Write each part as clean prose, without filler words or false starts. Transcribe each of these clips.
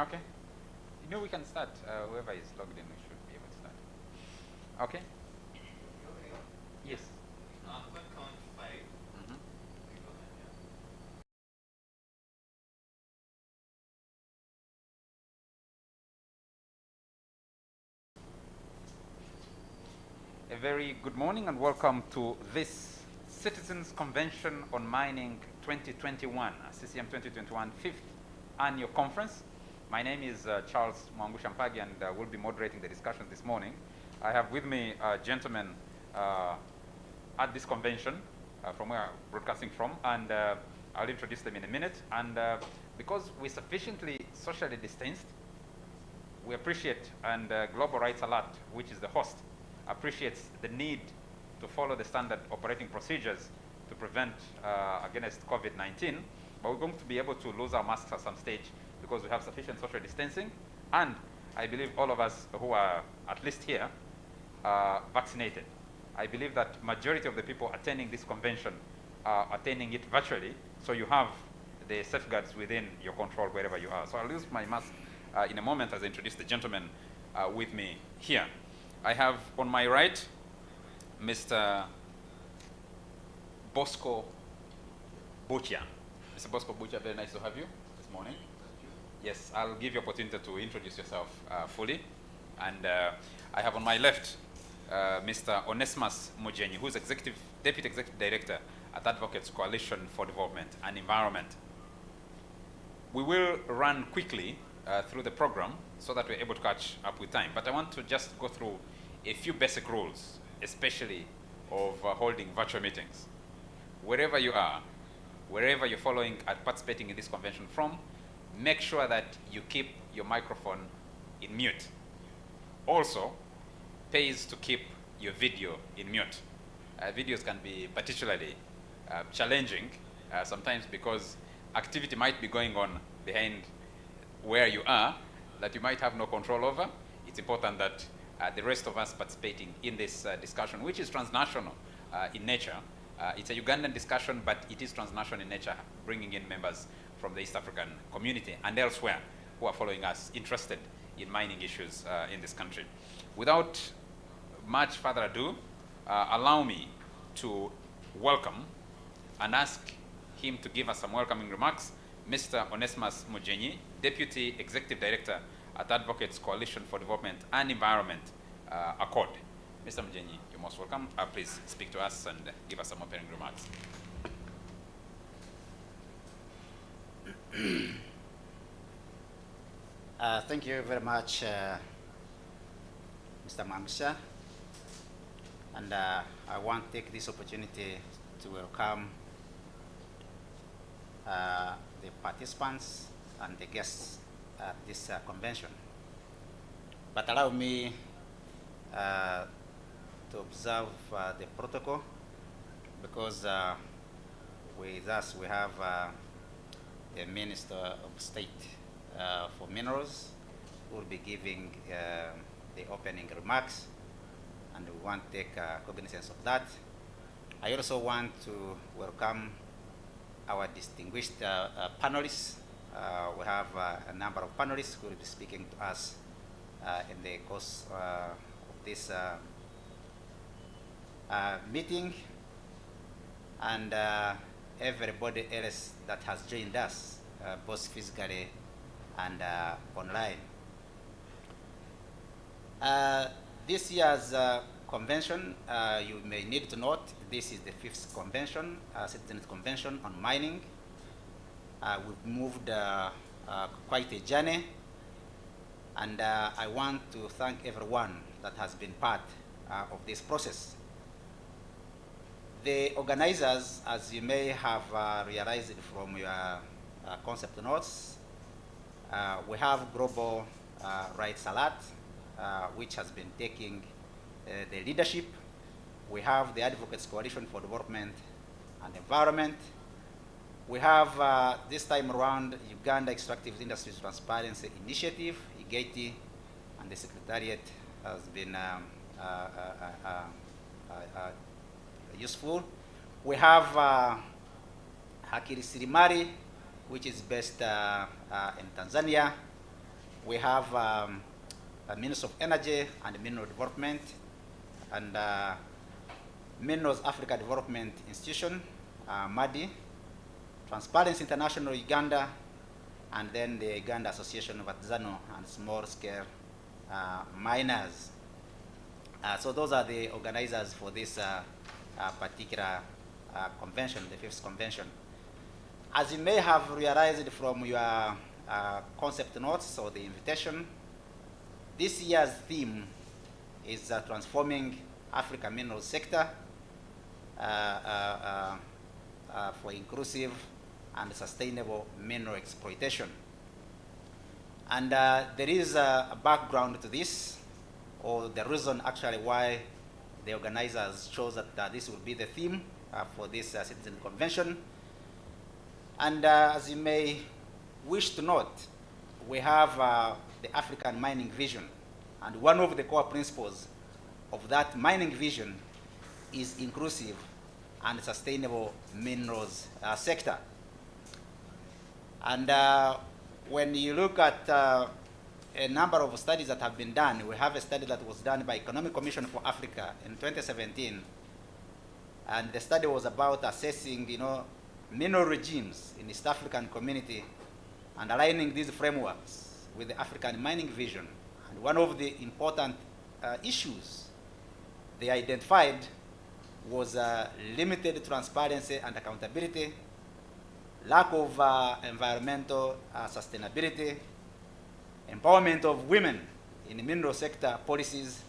Okay. You know, we can start. Whoever is logged in, we should be able to start. Okay. Yes. What count 5? Mhm. A very good morning and welcome to this Citizens Convention on Mining 2021, CCM 2021 5th Annual Conference. My name is Charles Mwangu Shampagi, and will be moderating the discussion this morning. I have with me a gentleman at this convention from where I'm broadcasting from, and I'll introduce them in a minute. And because we're sufficiently socially distanced, we appreciate, and Global Rights Alert, which is the host, appreciates the need to follow the standard operating procedures to prevent against COVID-19, but we're going to be able to lose our masks at some stage because we have sufficient social distancing, and I believe all of us who are at least here are vaccinated. I believe that majority of the people attending this convention are attending it virtually, so you have the safeguards within your control wherever you are. So I'll use my mask in a moment as I introduce the gentleman with me here. I have on my right Mr. Bosco Bucha. Mr. Bosco Bucha, very nice to have you this morning. Yes, I'll give you opportunity to introduce yourself fully. And I have on my left Mr. Onesimus Mojini, who's Deputy Executive Director at Advocates Coalition for Development and Environment. We will run quickly through the program so that we're able to catch up with time. But I want to just go through a few basic rules, especially of holding virtual meetings. Wherever you are, wherever you're following and participating in this convention from, make sure that you keep your microphone in mute. Also, pays to keep your video in mute. Videos can be particularly challenging sometimes because activity might be going on behind where you are that you might have no control over. It's important that the rest of us participating in this discussion, which is transnational in nature. It's a Ugandan discussion, but it is transnational in nature, bringing in members from the East African community and elsewhere who are following us, interested in mining issues in this country. Without much further ado, allow me to welcome and ask him to give us some welcoming remarks, Mr. Onesimus Mojini, Deputy Executive Director at Advocates Coalition for Development and Environment, Accord. Mr. Mojini, you're most welcome. Please speak to us and give us some opening remarks. Thank you very much, Mr. Mangsha. And I want to take this opportunity to welcome the participants and the guests at this convention. But allow me to observe the protocol, because with us we have the Minister of State for Minerals, who will be giving the opening remarks, and we want to take cognizance of that. I also want to welcome our distinguished panelists. We have a number of panelists who will be speaking to us in the course of this meeting, and everybody else that has joined us, both physically and online. This year's convention, you may need to note, this is the 5th convention, Citizens Convention on Mining. We've moved quite a journey, and I want to thank everyone that has been part of this process. The organizers, as you may have realized from your concept notes, we have Global Rights Alert, which has been taking the leadership. We have the Advocates Coalition for Development and Environment. We have, this time around, Uganda Extractive Industries Transparency Initiative, Eiti, and the Secretariat has been useful. We have Hakiri Sirimari, which is based in Tanzania. we have a Minister of Energy and Mineral Development, and Minerals Africa Development Institution, MADI, Transparency International Uganda, and then the Uganda Association of Artisanal and Small-Scale Miners. So those are the organizers for this particular convention, the fifth convention. As you may have realized from your concept notes or the invitation, this year's theme is transforming African mineral sector for inclusive and sustainable mineral exploitation. And there is a background to this, or the reason actually why the organizers chose that this will be the theme for this citizen convention. And as you may wish to note, we have the African mining vision. And one of the core principles of that mining vision is inclusive and sustainable minerals sector. And when you look at a number of studies that have been done, we have a study that was done by Economic Commission for Africa in 2017. And the study was about assessing, mineral regimes in East African community and aligning these frameworks with the African mining vision. And one of the important issues they identified was limited transparency and accountability, lack of environmental sustainability, empowerment of women in the mineral sector policies,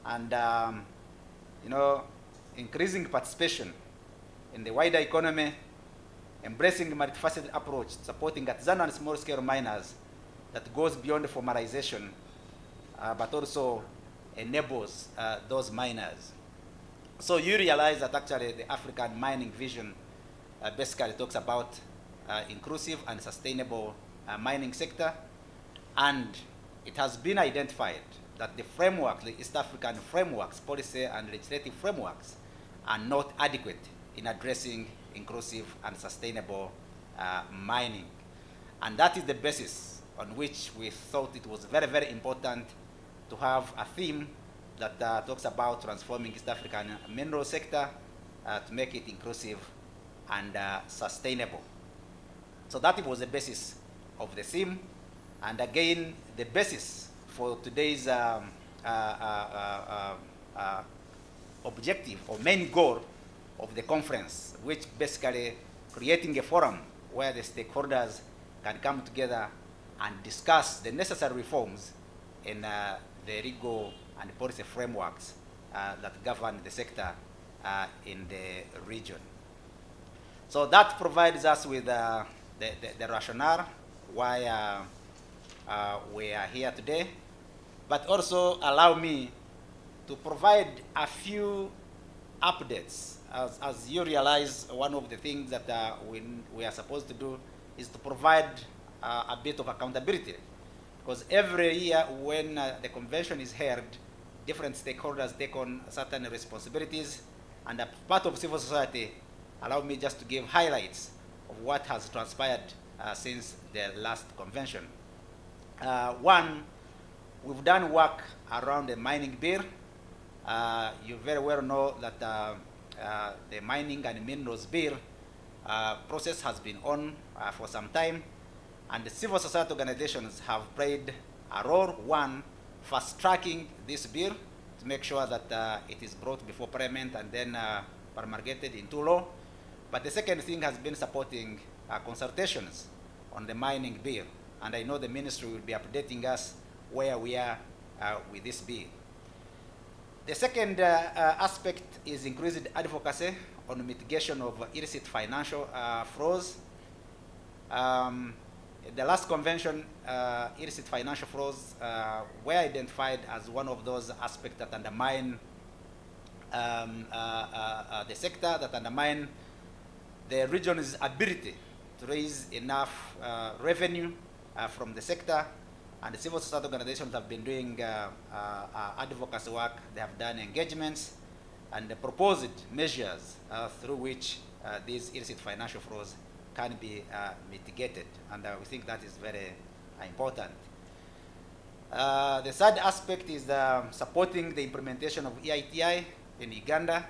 and increasing participation in the wider economy, embracing a multifaceted approach, supporting artisanal and small-scale miners that goes beyond formalization, but also enables those miners. So you realize that actually the African mining vision basically talks about inclusive and sustainable mining sector, and it has been identified that the framework, the East African frameworks, policy and legislative frameworks, are not adequate in addressing inclusive and sustainable mining. And that is the basis on which we thought it was very, very important to have a theme that talks about transforming East African mineral sector to make it inclusive and sustainable. So that was the basis of the theme. And again, the basis for today's objective or main goal of the conference, which basically creating a forum where the stakeholders can come together and discuss the necessary reforms in the legal and policy frameworks that govern the sector in the region. So that provides us with the rationale why we are here today, but also allow me to provide a few updates. As you realize, one of the things that we are supposed to do is to provide a bit of accountability. Because every year when the convention is held, different stakeholders take on certain responsibilities, and a part of civil society, allow me just to give highlights of what has transpired since the last convention. One, we've done work around the mining bill. You very well know that the mining and minerals bill process has been on for some time, and the civil society organizations have played a role, one, fast-tracking this bill to make sure that it is brought before Parliament and then promulgated into law. But the second thing has been supporting consultations on the mining bill, and I know the ministry will be updating us where we are with this bill. The second aspect is increased advocacy on mitigation of illicit financial flows. The last convention, illicit financial flows were identified as one of those aspects that undermine the sector, that undermine the region's ability to raise enough revenue from the sector. And the civil society organizations have been doing advocacy work. They have done engagements and proposed measures through which these illicit financial flows can be mitigated. And we think that is very, important. The third aspect is supporting the implementation of EITI in Uganda,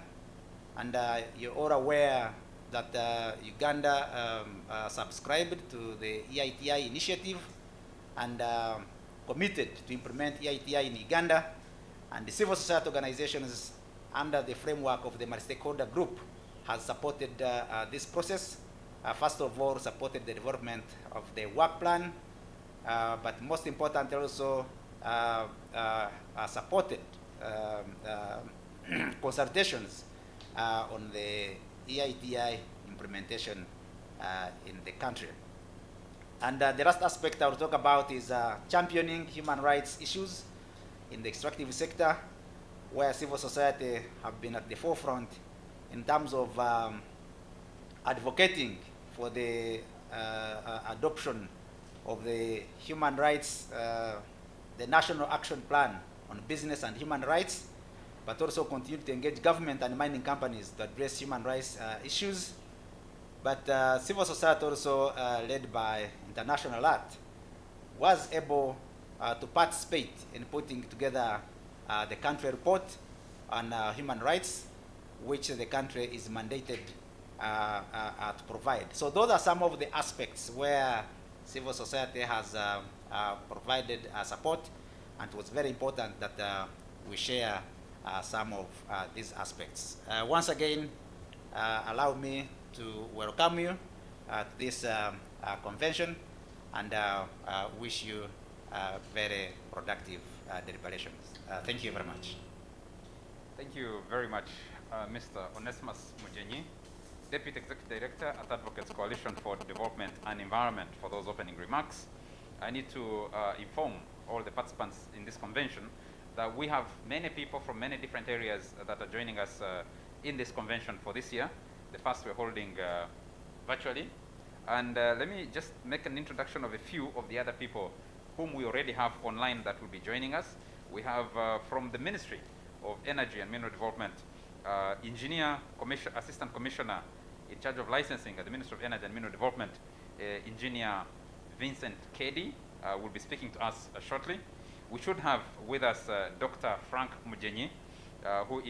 and you're all aware that Uganda subscribed to the EITI initiative and committed to implement EITI in Uganda, and the civil society organizations under the framework of the multi-stakeholder group has supported this process. First of all, supported the development of the work plan, but most importantly also supported consultations on the EITI implementation in the country. And the last aspect I will talk about is championing human rights issues in the extractive sector, where civil society have been at the forefront in terms of advocating for the adoption of the human rights, the National Action Plan on Business and Human Rights, but also continue to engage government and mining companies to address human rights issues. But civil society also, led by International Art, was able to participate in putting together the country report on human rights, which the country is mandated to provide. So those are some of the aspects where civil society has provided support, and it was very important that we share some of these aspects. Once again, allow me to welcome you to this convention, and wish you very productive deliberations. Thank you very much. Thank you very much, Mr. Onesimus Mojini, Deputy Executive Director at Advocates Coalition for Development and Environment, for those opening remarks. I need to inform all the participants in this convention that we have many people from many different areas that are joining us in this convention for this year. The first we're holding virtually. And let me just make an introduction of a few of the other people whom we already have online that will be joining us. We have from the Ministry of Energy and Mineral Development, Assistant Commissioner in charge of licensing at the Ministry of Energy and Mineral Development, Engineer Vincent Kedi, will be speaking to us shortly. We should have with us Dr. Frank Mojini, who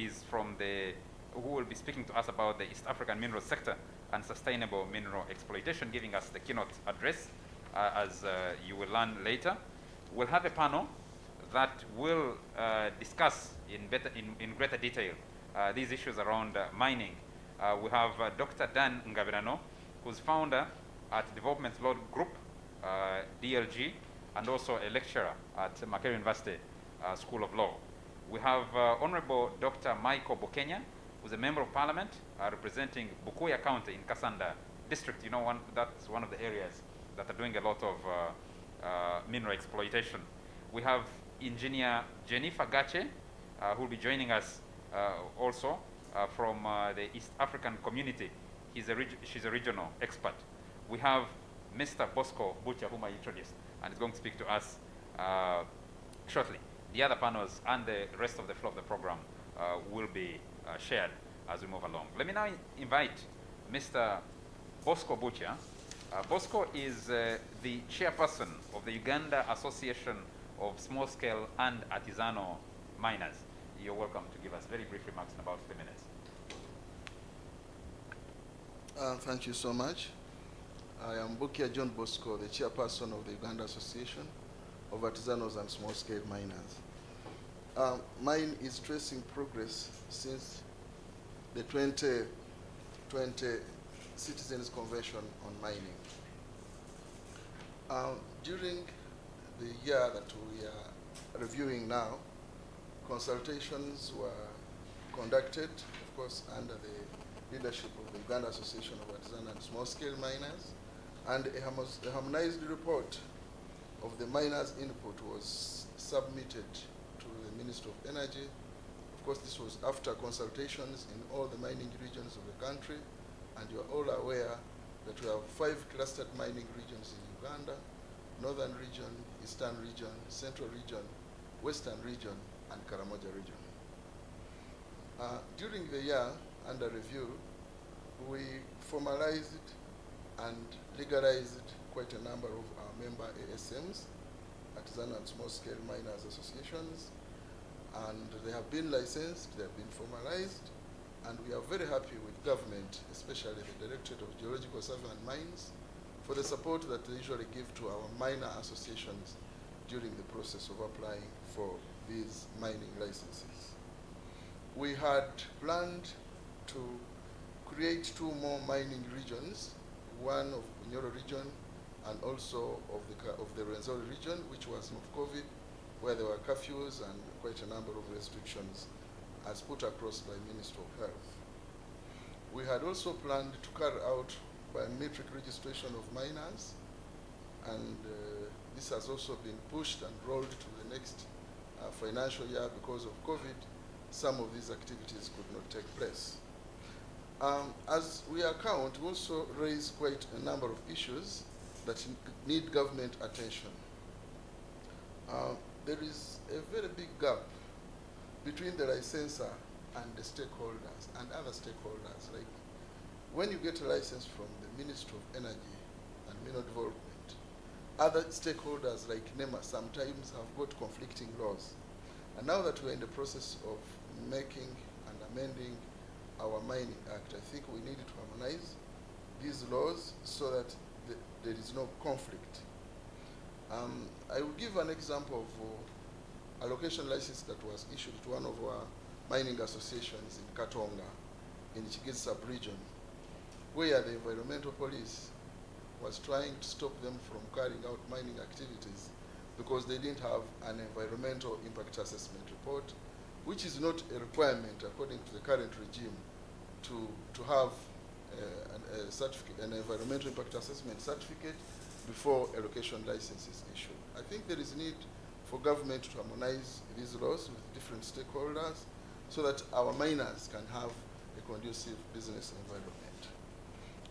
will be speaking to us about the East African mineral sector and sustainable mineral exploitation, giving us the keynote address, as you will learn later. We'll have a panel that will discuss in greater detail these issues around mining. We have Dr. Dan Ngabirano, who's founder at Development Law Group, DLG, and also a lecturer at Makerere University School of Law. We have Honourable Dr. Michael Bokenya, who's a member of parliament representing Bukuya County in Kasanda district. You know, that's one of the areas that are doing a lot of mineral exploitation. We have Engineer Jennifer Gache, who will be joining us also from the East African community. She's a regional expert. We have Mr. Bosco Butcher, whom I introduced, and is going to speak to us shortly. The other panels and the rest of the flow of the program will be shared as we move along. Let me now invite Mr. Bosco Butcher. Bosco is the chairperson of the Uganda Association of Small-Scale and Artisanal Miners. You're welcome to give us very brief remarks in about 3 minutes. Thank you so much. I am Bukia John Bosco, the chairperson of the Uganda Association of Artisanals and Small-Scale Miners. Mine is tracing progress since the 2020 Citizens Convention on Mining. During the year that we are reviewing now, consultations were conducted, of course, under the leadership of the Uganda Association of Artisanal and Small-Scale Miners, and a harmonized report of the miners' input was submitted to the Ministry of Energy. Of course, this was after consultations in all the mining regions of the country, and you are all aware that we have 5 clustered mining regions in Uganda: Northern Region, Eastern Region, Central Region, Western Region, and Karamoja Region. During the year under review, we formalized and legalized quite a number of our member ASMs, Artisanal and Small-Scale Miners Associations, and they have been licensed, they have been formalized, and we are very happy with government, especially the Directorate of Geological Survey and Mines, for the support that they usually give to our miner associations during the process of applying for these mining licenses. We had planned to create 2 more mining regions, one of Nyoro region and also of the Rwenzori region, which was of COVID, where there were curfews and quite a number of restrictions as put across by Ministry of Health. We had also planned to carry out biometric registration of miners, and this has also been pushed and rolled to the next financial year because of COVID. Some of these activities could not take place. As we account, we also raise quite a number of issues that need government attention. There is a very big gap between the licensor and the stakeholders and other stakeholders. Like when you get a license from the Ministry of Energy and Mineral Development, other stakeholders like NEMA sometimes have got conflicting laws. And now that we're in the process of making and amending our Mining Act, I think we need to harmonize these laws so that there is no conflict. I will give an example of allocation license that was issued to one of our mining associations in Katonga, in Chigezi sub-region, where the environmental police was trying to stop them from carrying out mining activities because they didn't have an environmental impact assessment report, which is not a requirement according to the current regime to have an environmental impact assessment certificate before allocation license is issued. I think there is need for government to harmonize these laws with different stakeholders so that our miners can have a conducive business environment.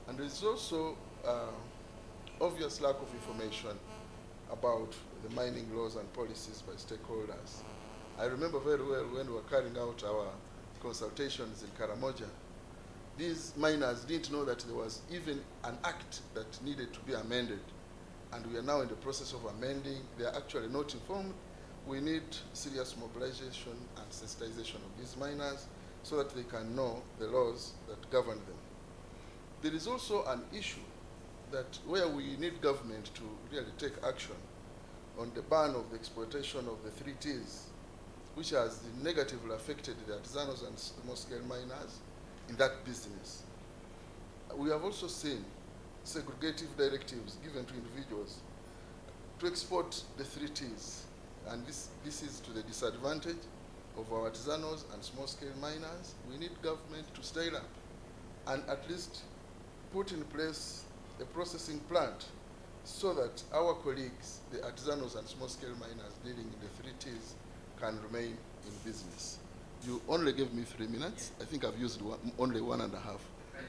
And there is also obvious lack of information about the mining laws and policies by stakeholders. I remember very well when we were carrying out our consultations in Karamoja, these miners didn't know that there was even an act that needed to be amended. And we are now in the process of amending. They are actually not informed. We need serious mobilization and sensitization of these miners so that they can know the laws that govern them. There is also an issue that where we need government to really take action on the ban of the exploitation of the 3 Ts, which has negatively affected the artisanals and small-scale miners in that business. We have also seen segregative directives given to individuals to export the 3 Ts, and this is to the disadvantage of our artisanals and small-scale miners. We need government to style up and at least put in place a processing plant so that our colleagues, the artisanals and small-scale miners dealing in the 3 Ts, can remain in business. You only gave me 3 minutes. I think I've used only 1.5.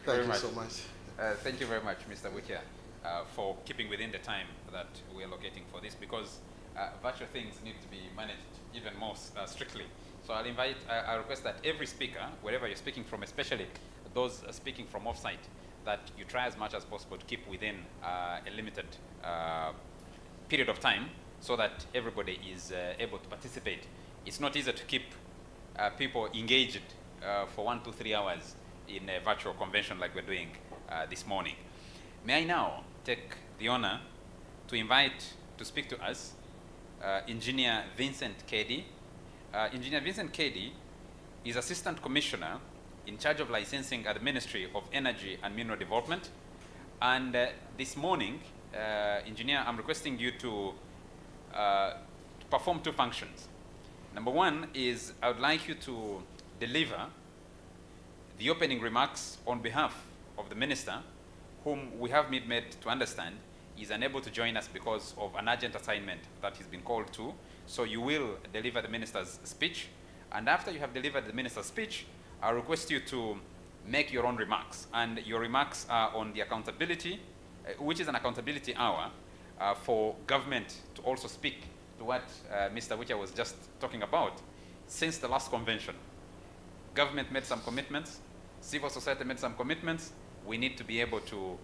Thank you so much. Thank you very much, Mr. Bucha, for keeping within the time that we are allocating for this, because virtual things need to be managed even more strictly. So I'll request that every speaker, wherever you're speaking from, especially those speaking from off-site, that you try as much as possible to keep within a limited period of time so that everybody is able to participate. It's not easy to keep people engaged for 1, 2, 3 hours in a virtual convention like we're doing this morning. May I now take the honor to invite to speak to us Engineer Vincent Kedi. Engineer Vincent Kedi is Assistant Commissioner in charge of licensing at the Ministry of Energy and Mineral Development. And this morning, Engineer, I'm requesting you to perform 2 functions. Number 1 is I would like you to deliver the opening remarks on behalf of the Minister, whom we have made to understand is unable to join us because of an urgent assignment that he's been called to. So you will deliver the Minister's speech. And after you have delivered the Minister's speech, I request you to make your own remarks. And your remarks are on the accountability, which is an accountability hour for government to also speak to what Mr. Bucha was just talking about. Since the last convention, government made some commitments, civil society made some commitments. We need to be able to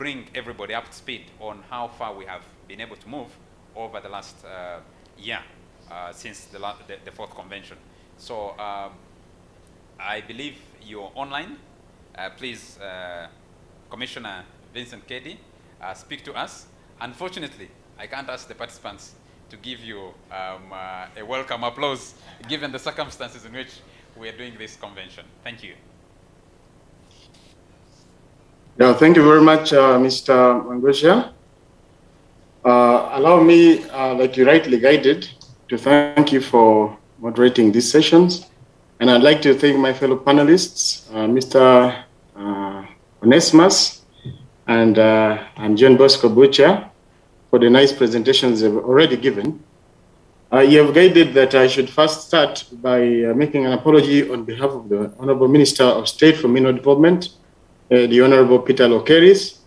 bring everybody up to speed on how far we have been able to move over the last year since the fourth convention. So I believe you're online. Please, Commissioner Vincent Kedi, speak to us. Unfortunately, I can't ask the participants to give you a welcome applause, given the circumstances in which we are doing this convention. Thank you. Yeah, thank you very much, Mr. Mangosha. Allow me, like you rightly guided, to thank you for moderating these sessions. And I'd like to thank my fellow panelists, Mr. Onesimus and John Bosco Butcher, for the nice presentations they've already given. You have guided that I should first start by making an apology on behalf of the Honourable Minister of State for Mineral Development, the Honourable Peter Lokeris,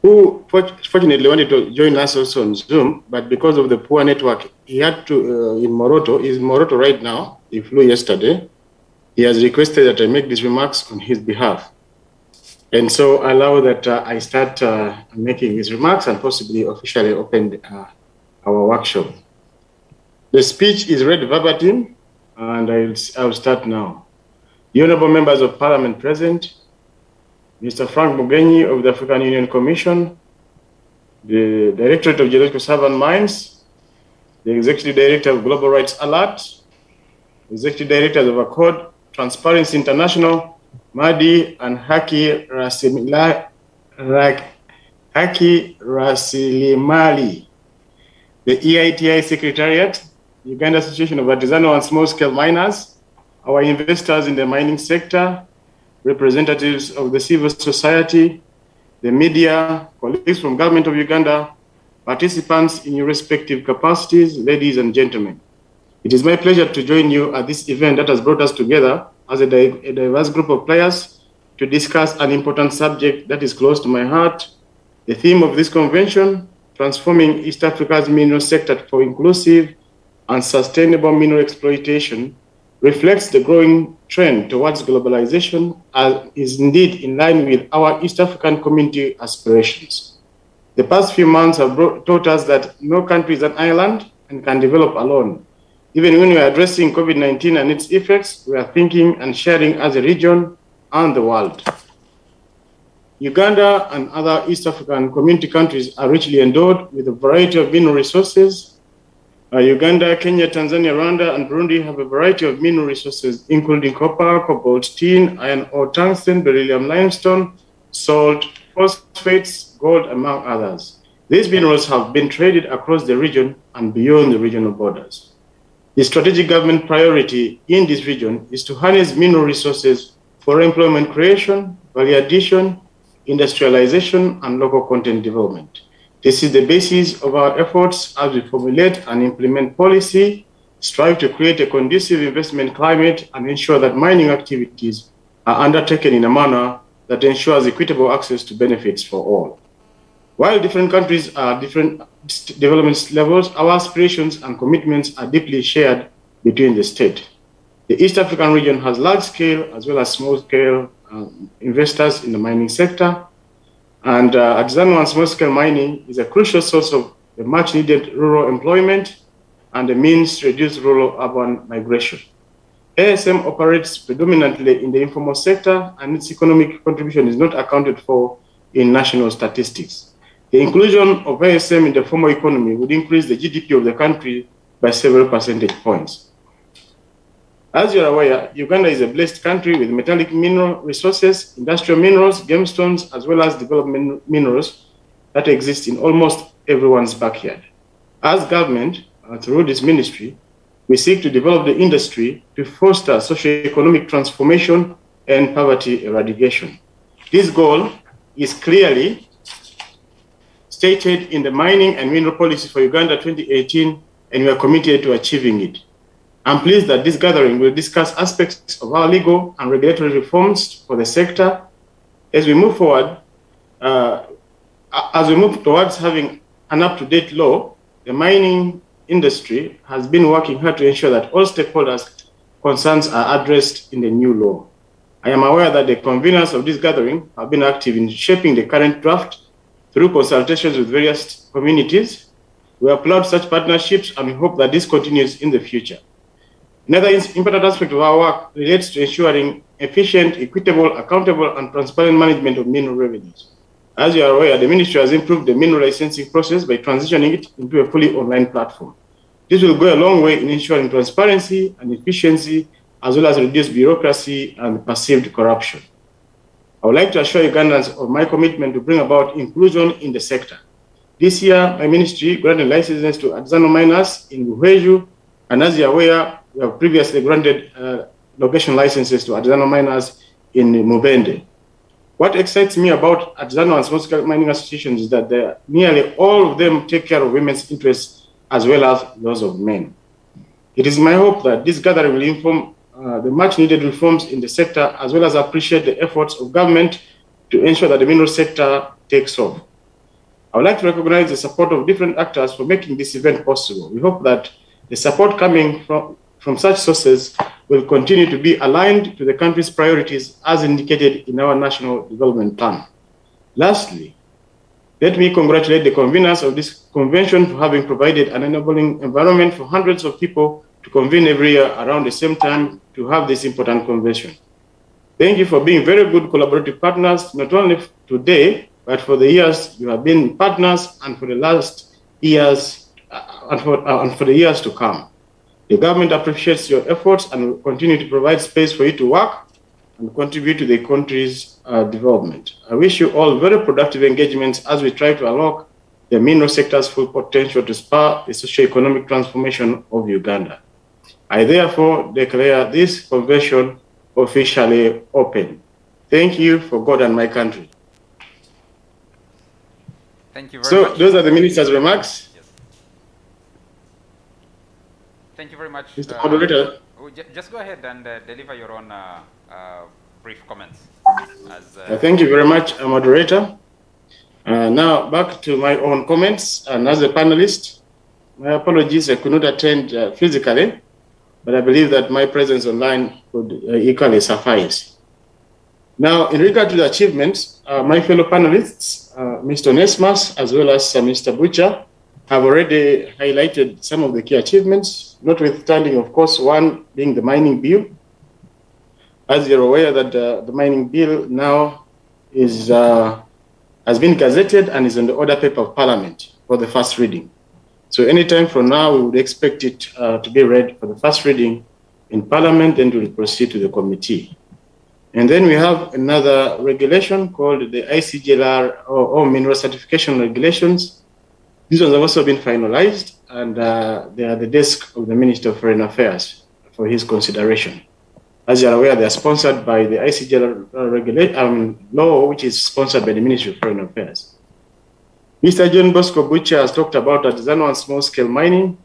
who fortunately wanted to join us also on Zoom, but because of the poor network, he had to, he's in Moroto right now, he flew yesterday. He has requested that I make these remarks on his behalf. And so allow that I start making these remarks and possibly officially open our workshop. The speech is read verbatim, and I'll start now. The Honourable Members of Parliament present, Mr. Frank Mojini of the African Union Commission, the Directorate of Geological Survey and Mines, the Executive Director of Global Rights Alert, Executive Directors of Accord, Transparency International, Madi and Haki Rasilimali, the EITI Secretariat, Uganda Association of Artisanal and Small-Scale Miners, our investors in the mining sector, representatives of the civil society, the media, colleagues from Government of Uganda, participants in your respective capacities, ladies and gentlemen. It is my pleasure to join you at this event that has brought us together as a diverse group of players to discuss an important subject that is close to my heart. The theme of this convention, transforming East Africa's mineral sector for inclusive and sustainable mineral exploitation, reflects the growing trend towards globalization and is indeed in line with our East African community aspirations. The past few months have taught us that no country is an island and can develop alone. Even when we are addressing COVID-19 and its effects, we are thinking and sharing as a region and the world. Uganda and other East African community countries are richly endowed with a variety of mineral resources. Uganda, Kenya, Tanzania, Rwanda, and Burundi have a variety of mineral resources, including copper, cobalt, tin, iron ore, tungsten, beryllium, limestone, salt, phosphates, gold, among others. These minerals have been traded across the region and beyond the regional borders. The strategic government priority in this region is to harness mineral resources for employment creation, value addition, industrialization, and local content development. This is the basis of our efforts as we formulate and implement policy, strive to create a conducive investment climate, and ensure that mining activities are undertaken in a manner that ensures equitable access to benefits for all. While different countries are different development levels, our aspirations and commitments are deeply shared between the state. The East African region has large-scale as well as small-scale investors in the mining sector, and artisanal and small-scale mining is a crucial source of the much-needed rural employment and a means to reduce rural-urban migration. ASM operates predominantly in the informal sector, and its economic contribution is not accounted for in national statistics. The inclusion of ASM in the formal economy would increase the GDP of the country by several percentage points. As you're aware, Uganda is a blessed country with metallic mineral resources, industrial minerals, gemstones, as well as development minerals that exist in almost everyone's backyard. As government, through this ministry, we seek to develop the industry to foster socio-economic transformation and poverty eradication. This goal is clearly stated in the Mining and Mineral Policy for Uganda 2018, and we are committed to achieving it. I'm pleased that this gathering will discuss aspects of our legal and regulatory reforms for the sector as we move forward. As we move towards having an up-to-date law, the mining industry has been working hard to ensure that all stakeholders' concerns are addressed in the new law. I am aware that the conveners of this gathering have been active in shaping the current draft through consultations with various communities. We applaud such partnerships and we hope that this continues in the future. Another important aspect of our work relates to ensuring efficient, equitable, accountable, and transparent management of mineral revenues. As you are aware, the Ministry has improved the mineral licensing process by transitioning it into a fully online platform. This will go a long way in ensuring transparency and efficiency, as well as reduce bureaucracy and perceived corruption. I would like to assure Ugandans of my commitment to bring about inclusion in the sector. This year, my ministry granted licenses to artisanal miners in Buheju, and as you are aware, we have previously granted location licenses to artisanal miners in Mubende. What excites me about artisanal and small-scale mining associations is that nearly all of them take care of women's interests as well as those of men. It is my hope that this gathering will inform the much-needed reforms in the sector, as well as appreciate the efforts of government to ensure that the mineral sector takes off. I would like to recognize the support of different actors for making this event possible. We hope that the support coming from such sources will continue to be aligned to the country's priorities as indicated in our National Development Plan. Lastly, let me congratulate the conveners of this convention for having provided an enabling environment for hundreds of people to convene every year around the same time to have this important convention. Thank you for being very good collaborative partners, not only today, but for the years you have been partners and for the last years and for the years to come. The government appreciates your efforts and will continue to provide space for you to work and contribute to the country's development. I wish you all very productive engagements as we try to unlock the mineral sector's full potential to spur the socio-economic transformation of Uganda. I therefore declare this convention officially open. Thank you for God and my country. Thank you very much. So those are the minister's remarks. Yes. Thank you very much. Mr. Moderator. Just go ahead and deliver your own brief comments. Thank you very much, Moderator. Now back to my own comments. And as a panelist, my apologies, I could not attend physically, but I believe that my presence online would equally suffice. Now, in regard to the achievements, my fellow panelists, Mr. Nesmas, as well as Mr. Butcher, have already highlighted some of the key achievements, notwithstanding, of course, one being the mining bill. As you're aware that the mining bill now is, has been gazetted and is on the order paper of Parliament for the first reading. So anytime from now, we would expect it to be read for the first reading in Parliament, then we'll proceed to the committee. And then we have another regulation called the ICGLR or Mineral Certification Regulations. These ones have also been finalized, and they are at the desk of the Minister of Foreign Affairs for his consideration. As you are aware, they are sponsored by the ICGLR law, which is sponsored by the Ministry of Foreign Affairs. Mr. John Bosco Butcher has talked about artisanal and small-scale mining.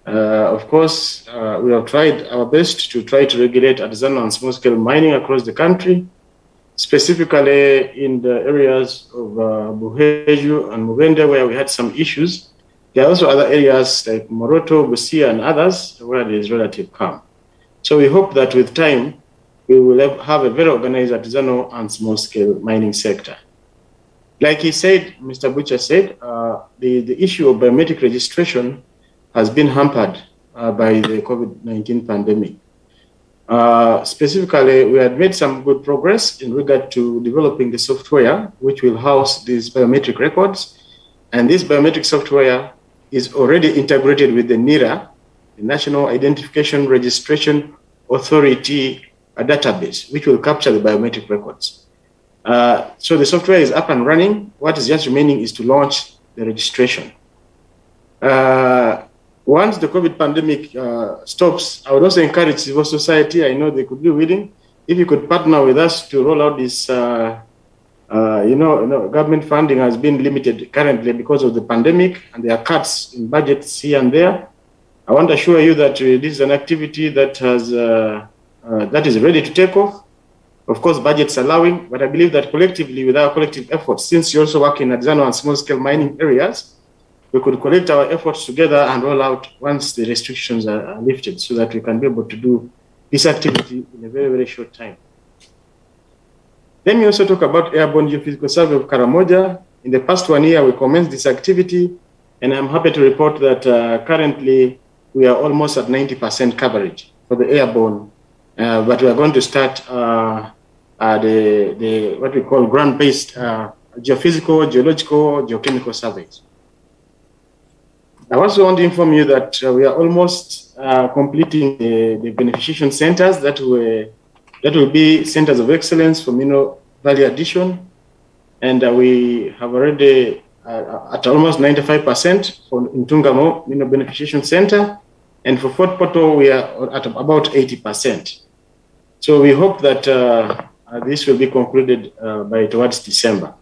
Of course, we have tried our best to try to regulate artisanal and small-scale mining across the country, specifically in the areas of Buheju and Mubende, where we had some issues. There are also other areas like Moroto, Busia, and others where there is relative calm. So we hope that with time, we will have a very organized artisanal and small-scale mining sector. Like he said, Mr. Butcher said, the issue of biometric registration has been hampered by the COVID-19 pandemic. Specifically, we had made some good progress in regard to developing the software which will house these biometric records. And this biometric software is already integrated with the NIRA, the National Identification Registration Authority database, which will capture the biometric records. So the software is up and running. What is just remaining is to launch the registration. Once the COVID pandemic stops, I would also encourage civil society. I know they could be willing. If you could partner with us to roll out this, government funding has been limited currently because of the pandemic, and there are cuts in budgets here and there. I want to assure you that this is an activity that has that is ready to take off. Of course, budgets allowing, but I believe that collectively, with our collective efforts, since you also work in artisanal and small-scale mining areas, we could collect our efforts together and roll out once the restrictions are lifted so that we can be able to do this activity in a very, very short time. Let me also talk about Airborne Geophysical Survey of Karamoja. In the past 1 year, we commenced this activity, and I'm happy to report that currently we are almost at 90% coverage for the airborne, but we are going to start what we call ground-based geophysical, geological, geochemical surveys. I also want to inform you that we are almost completing the beneficiation centers that will be centers of excellence for mineral value addition. And we have already at almost 95% for Ntungamo Mineral Beneficiation Center. And for Fort Portal, we are at about 80%. So we hope that this will be concluded by towards December.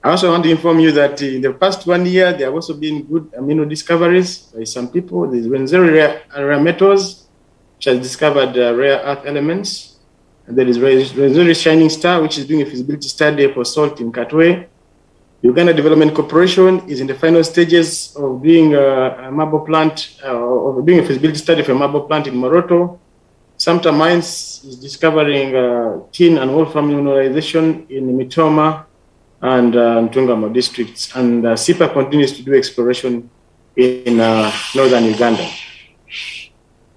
I also want to inform you that in the past 1 year, there have also been good mineral discoveries by some people. There's been very rare metals, which has discovered rare earth elements. And there is Resuri Shining Star, which is doing a feasibility study for salt in Katwe. Uganda Development Corporation is in the final stages of doing a marble plant, of doing a feasibility study for a marble plant in Moroto. Samta Mines is discovering tin and wolfram mineralization in Mitoma and Ntungamo districts. And SIPA continues to do exploration in northern Uganda.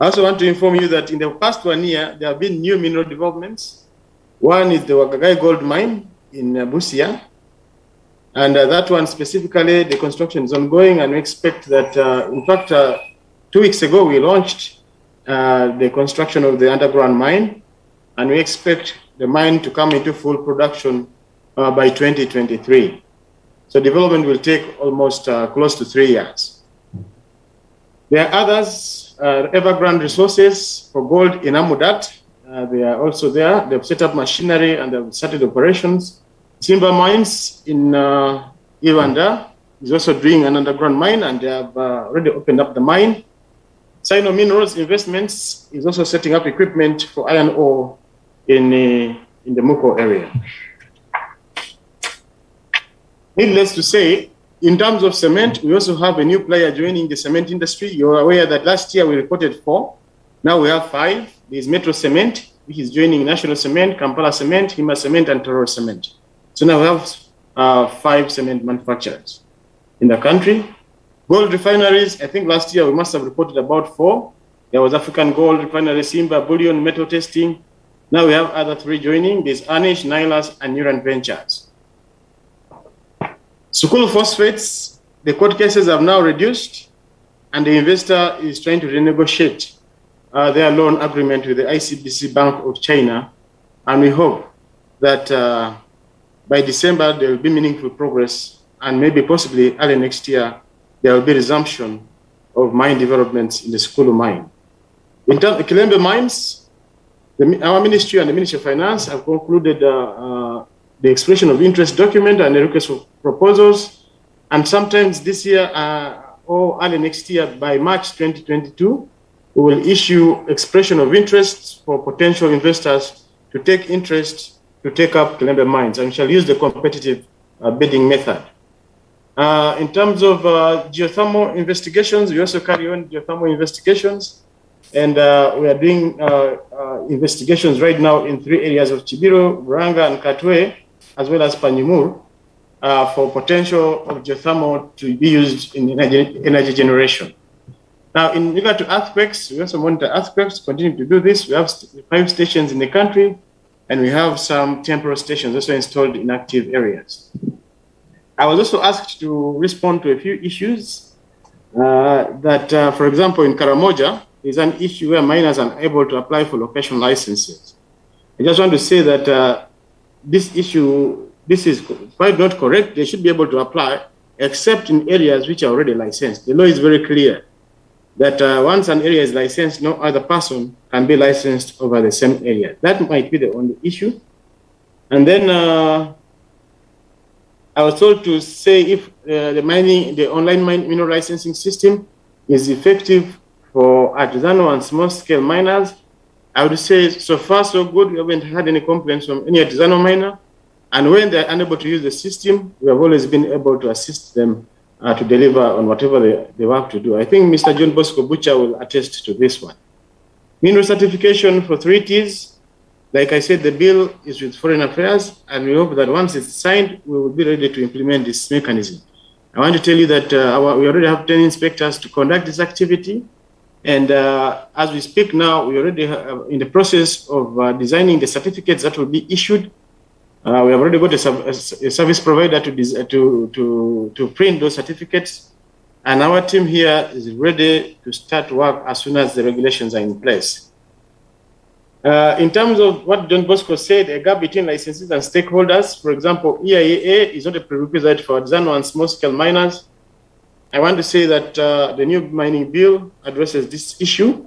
I also want to inform you that in the past 1 year, there have been new mineral developments. One is the Wagagai Gold Mine in Busia. And that one specifically, the construction is ongoing, and we expect that, in fact, 2 weeks ago, we launched the construction of the underground mine, and we expect the mine to come into full production by 2023. So development will take almost close to 3 years. There are others, Evergrande Resources for gold in Amudat. They are also there. They've set up machinery and they've started operations. Timber Mines in Uganda is also doing an underground mine, and they have already opened up the mine. Sino Minerals Investments is also setting up equipment for iron ore in the Muko area. Needless to say, in terms of cement, we also have a new player joining the cement industry. You're aware that last year we reported 4. Now we have 5. There's Metro Cement, which is joining National Cement, Kampala Cement, Hima Cement, and Toro Cement. So now we have 5 cement manufacturers in the country. Gold refineries, I think last year we must have reported about 4. There was African Gold Refinery, Simba, Bullion, Metal Testing. Now we have other 3 joining. There's Anish, Nilas, and Uran Ventures. Sukulu Phosphates, the court cases have now reduced, and the investor is trying to renegotiate their loan agreement with the ICBC Bank of China. And we hope that by December, there will be meaningful progress, and maybe possibly early next year, there will be resumption of mine developments in the Sukulu mine. In terms of Kilembe Mines, our ministry and the Ministry of Finance have concluded the expression of interest document and the request for proposals. And sometimes this year or early next year, by March 2022, we will issue expression of interest for potential investors to take interest to take up Kilembe Mines, and we shall use the competitive bidding method. In terms of geothermal investigations, we also carry on geothermal investigations, and we are doing investigations right now in 3 areas of Chibiro, Buranga, and Katwe, as well as Panyumur, for potential of geothermal to be used in energy generation. Now, in regard to earthquakes, we also monitor earthquakes, continue to do this. We have 5 stations in the country, and we have some temporary stations also installed in active areas. I was also asked to respond to a few issues that, for example, in Karamoja, is an issue where miners are unable to apply for location licenses. I just want to say that this is quite not correct. They should be able to apply, except in areas which are already licensed. The law is very clear that once an area is licensed, no other person can be licensed over the same area. That might be the only issue. And then I was told to say if the online mineral licensing system is effective for artisanal and small-scale miners. I would say so far so good. We haven't had any complaints from any artisanal miner. And when they're unable to use the system, we have always been able to assist them to deliver on whatever they have to do. I think Mr. John Bosco Butcher will attest to this one. Mineral certification for 3Ts. Like I said, the bill is with Foreign Affairs, and we hope that once it's signed, we will be ready to implement this mechanism. I want to tell you that we already have 10 inspectors to conduct this activity. And as we speak now, we already in the process of designing the certificates that will be issued. We have already got a service provider to print those certificates. And our team here is ready to start work as soon as the regulations are in place. In terms of what Don Bosco said, a gap between licensees and stakeholders, for example, EIA is not a prerequisite for artisanal and small-scale miners. I want to say that the new mining bill addresses this issue.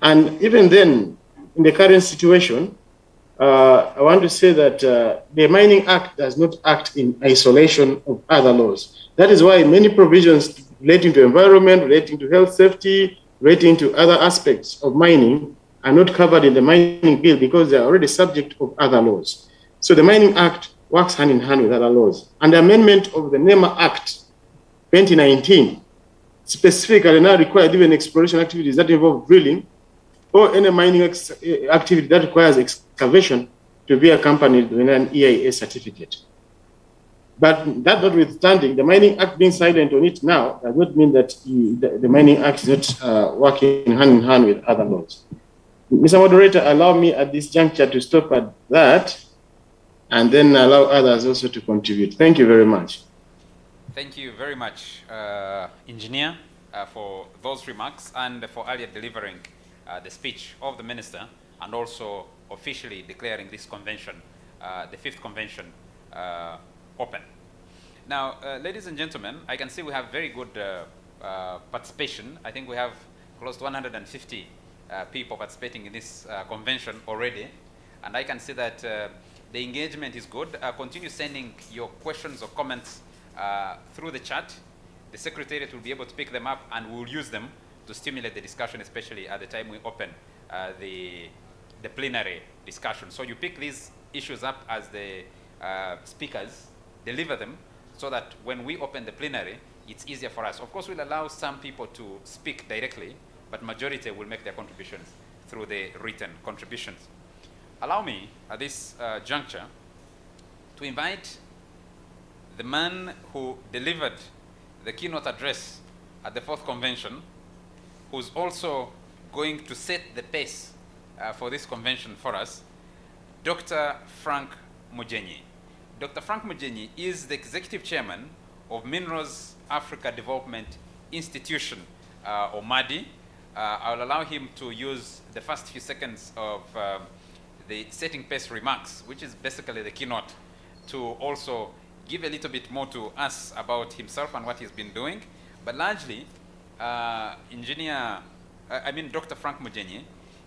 And even then, in the current situation, I want to say that the Mining Act does not act in isolation of other laws. That is why many provisions relating to environment, relating to health safety, relating to other aspects of mining are not covered in the mining bill because they are already subject of other laws. So the Mining Act works hand in hand with other laws. And the amendment of the NEMA Act 2019 specifically now required even exploration activities that involve drilling or any mining activity that requires excavation to be accompanied with an EIA certificate. But that notwithstanding, the Mining Act being silent on it now does not mean that the Mining Act is not working hand in hand with other laws. Mr. Moderator, allow me at this juncture to stop at that and then allow others also to contribute. Thank you very much. Thank you very much, Engineer, for those remarks and for earlier delivering the speech of the Minister and also officially declaring this convention, the 5th convention, open. Now, ladies and gentlemen, I can see we have very good participation. I think we have close to 150 people participating in this convention already. And I can see that the engagement is good. Continue sending your questions or comments through the chat. The Secretariat will be able to pick them up and we'll use them to stimulate the discussion, especially at the time we open the plenary discussion. So you pick these issues up as the speakers deliver them so that when we open the plenary, it's easier for us. Of course, we'll allow some people to speak directly, but majority will make their contributions through the written contributions. Allow me, at this juncture, to invite the man who delivered the keynote address at the 4th convention, who's also going to set the pace for this convention for us, Dr. Frank Mojini. Dr. Frank Mojini is the Executive Chairman of Minerals Africa Development Institution, or MADI. I'll allow him to use the first few seconds of the setting pace remarks, which is basically the keynote, to also give a little bit more to us about himself and what he's been doing. But largely, Dr. Frank Mojini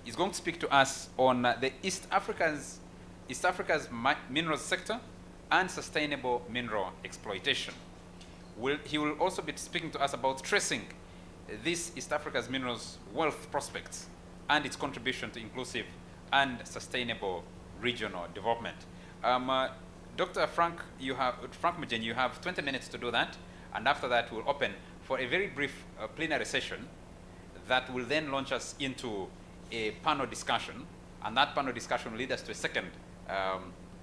is going to speak to us on the East Africa's minerals sector and sustainable mineral exploitation. He will also be speaking to us about tracing this East Africa's minerals wealth prospects and its contribution to inclusive and sustainable regional development. Dr. Frank Mojini, you have 20 minutes to do that, and after that we'll open for a very brief plenary session that will then launch us into a panel discussion, and that panel discussion will lead us to a second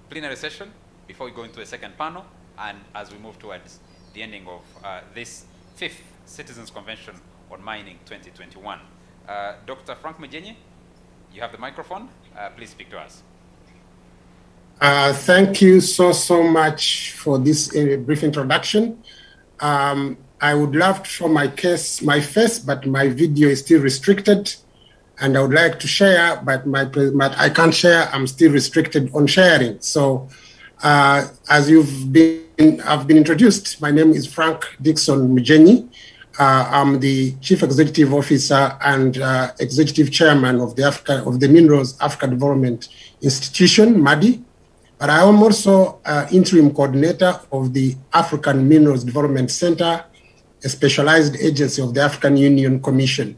plenary session before we go into a second panel, and as we move towards the ending of this 5th Citizens Convention on Mining 2021. Dr. Frank Mojini, you have the microphone. Please speak to us. Thank you so much for this brief introduction. I would love to show my face, but my video is still restricted, and I would like to share, but I can't share. I'm still restricted on sharing. So, as I've been introduced, my name is Frank Dixon Mojini. I'm the Chief Executive Officer and Executive Chairman of the Minerals Africa Development Institution, MADI. But I am also interim coordinator of the African Minerals Development Center, a specialized agency of the African Union Commission.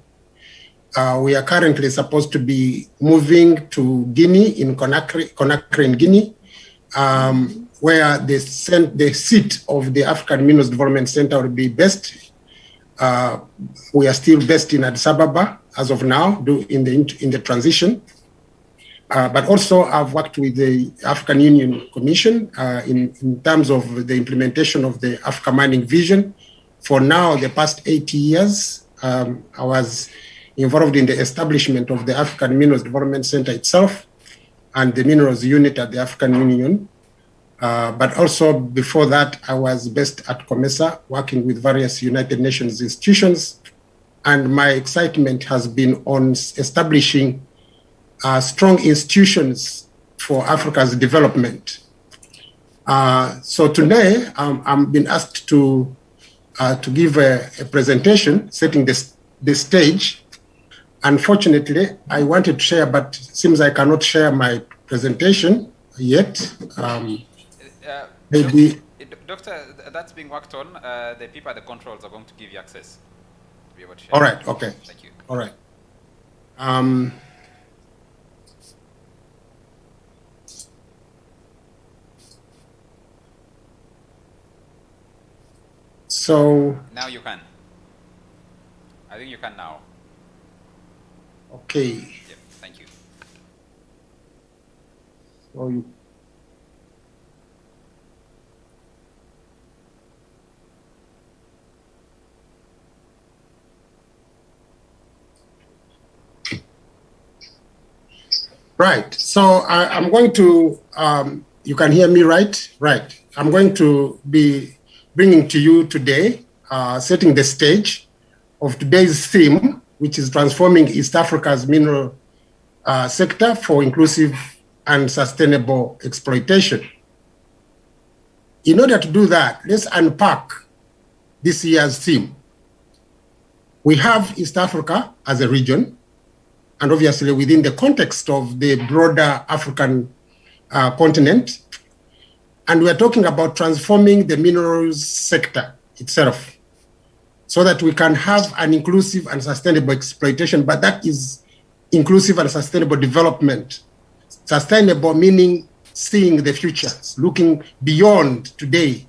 We are currently supposed to be moving to Guinea, in Conakry in Guinea, where the seat of the African Minerals Development Center will be based. We are still based in Addis Ababa as of now, in the transition. but also I've worked with the African Union Commission in terms of the implementation of the Africa Mining Vision. For now, the past 80 years, I was involved in the establishment of the African Minerals Development Center itself and the Minerals Unit at the African Union. But also before that, I was based at COMESA, working with various United Nations institutions. And my excitement has been on establishing strong institutions for Africa's development. So today, I'm being asked to give a presentation, setting the stage. Unfortunately, I wanted to share, but it seems I cannot share my presentation yet. Maybe. Doctor, that's being worked on. The people at the controls are going to give you access to be able to share. All right, okay. Thank you. All right. So. Now you can. I think you can now. Okay. Yep, thank you. So you. Right. So I'm going to, you can hear me, right? Right. I'm going to be bringing to you today, setting the stage of today's theme, which is transforming East Africa's mineral sector for inclusive and sustainable exploitation. In order to do that, let's unpack this year's theme. We have East Africa as a region, and obviously within the context of the broader African continent. And we're talking about transforming the minerals sector itself so that we can have an inclusive and sustainable exploitation, but that is inclusive and sustainable development. Sustainable meaning seeing the future, looking beyond today.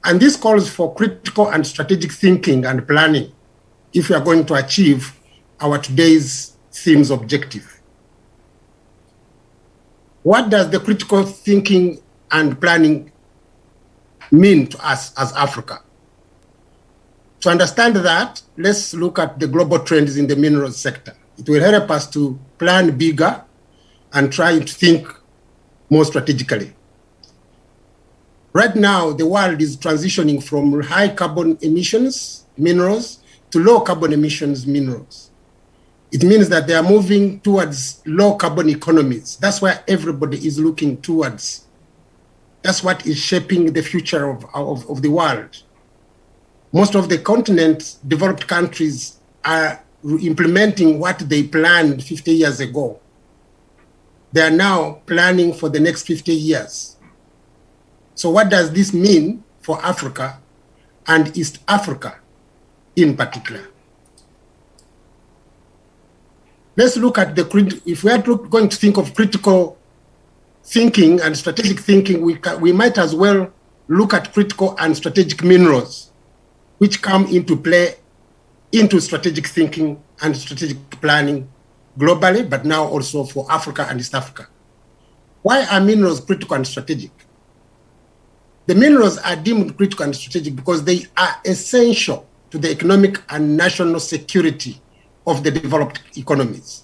And this calls for critical and strategic thinking and planning if we are going to achieve our today's theme's objective. What does the critical thinking and planning mean to us as Africa? To understand that, let's look at the global trends in the minerals sector. It will help us to plan bigger and try to think more strategically. Right now, the world is transitioning from high carbon emissions minerals to low carbon emissions minerals. It means that they are moving towards low carbon economies. That's where everybody is looking towards. That's what is shaping the future of the world. Most of the continent's developed countries are implementing what they planned 50 years ago. They are now planning for the next 50 years. So what does this mean for Africa and East Africa in particular? Let's look at if we are going to think of critical thinking and strategic thinking, we might as well look at critical and strategic minerals, which come into play into strategic thinking and strategic planning globally, but now also for Africa and East Africa. Why are minerals critical and strategic? The minerals are deemed critical and strategic because they are essential to the economic and national security of the developed economies.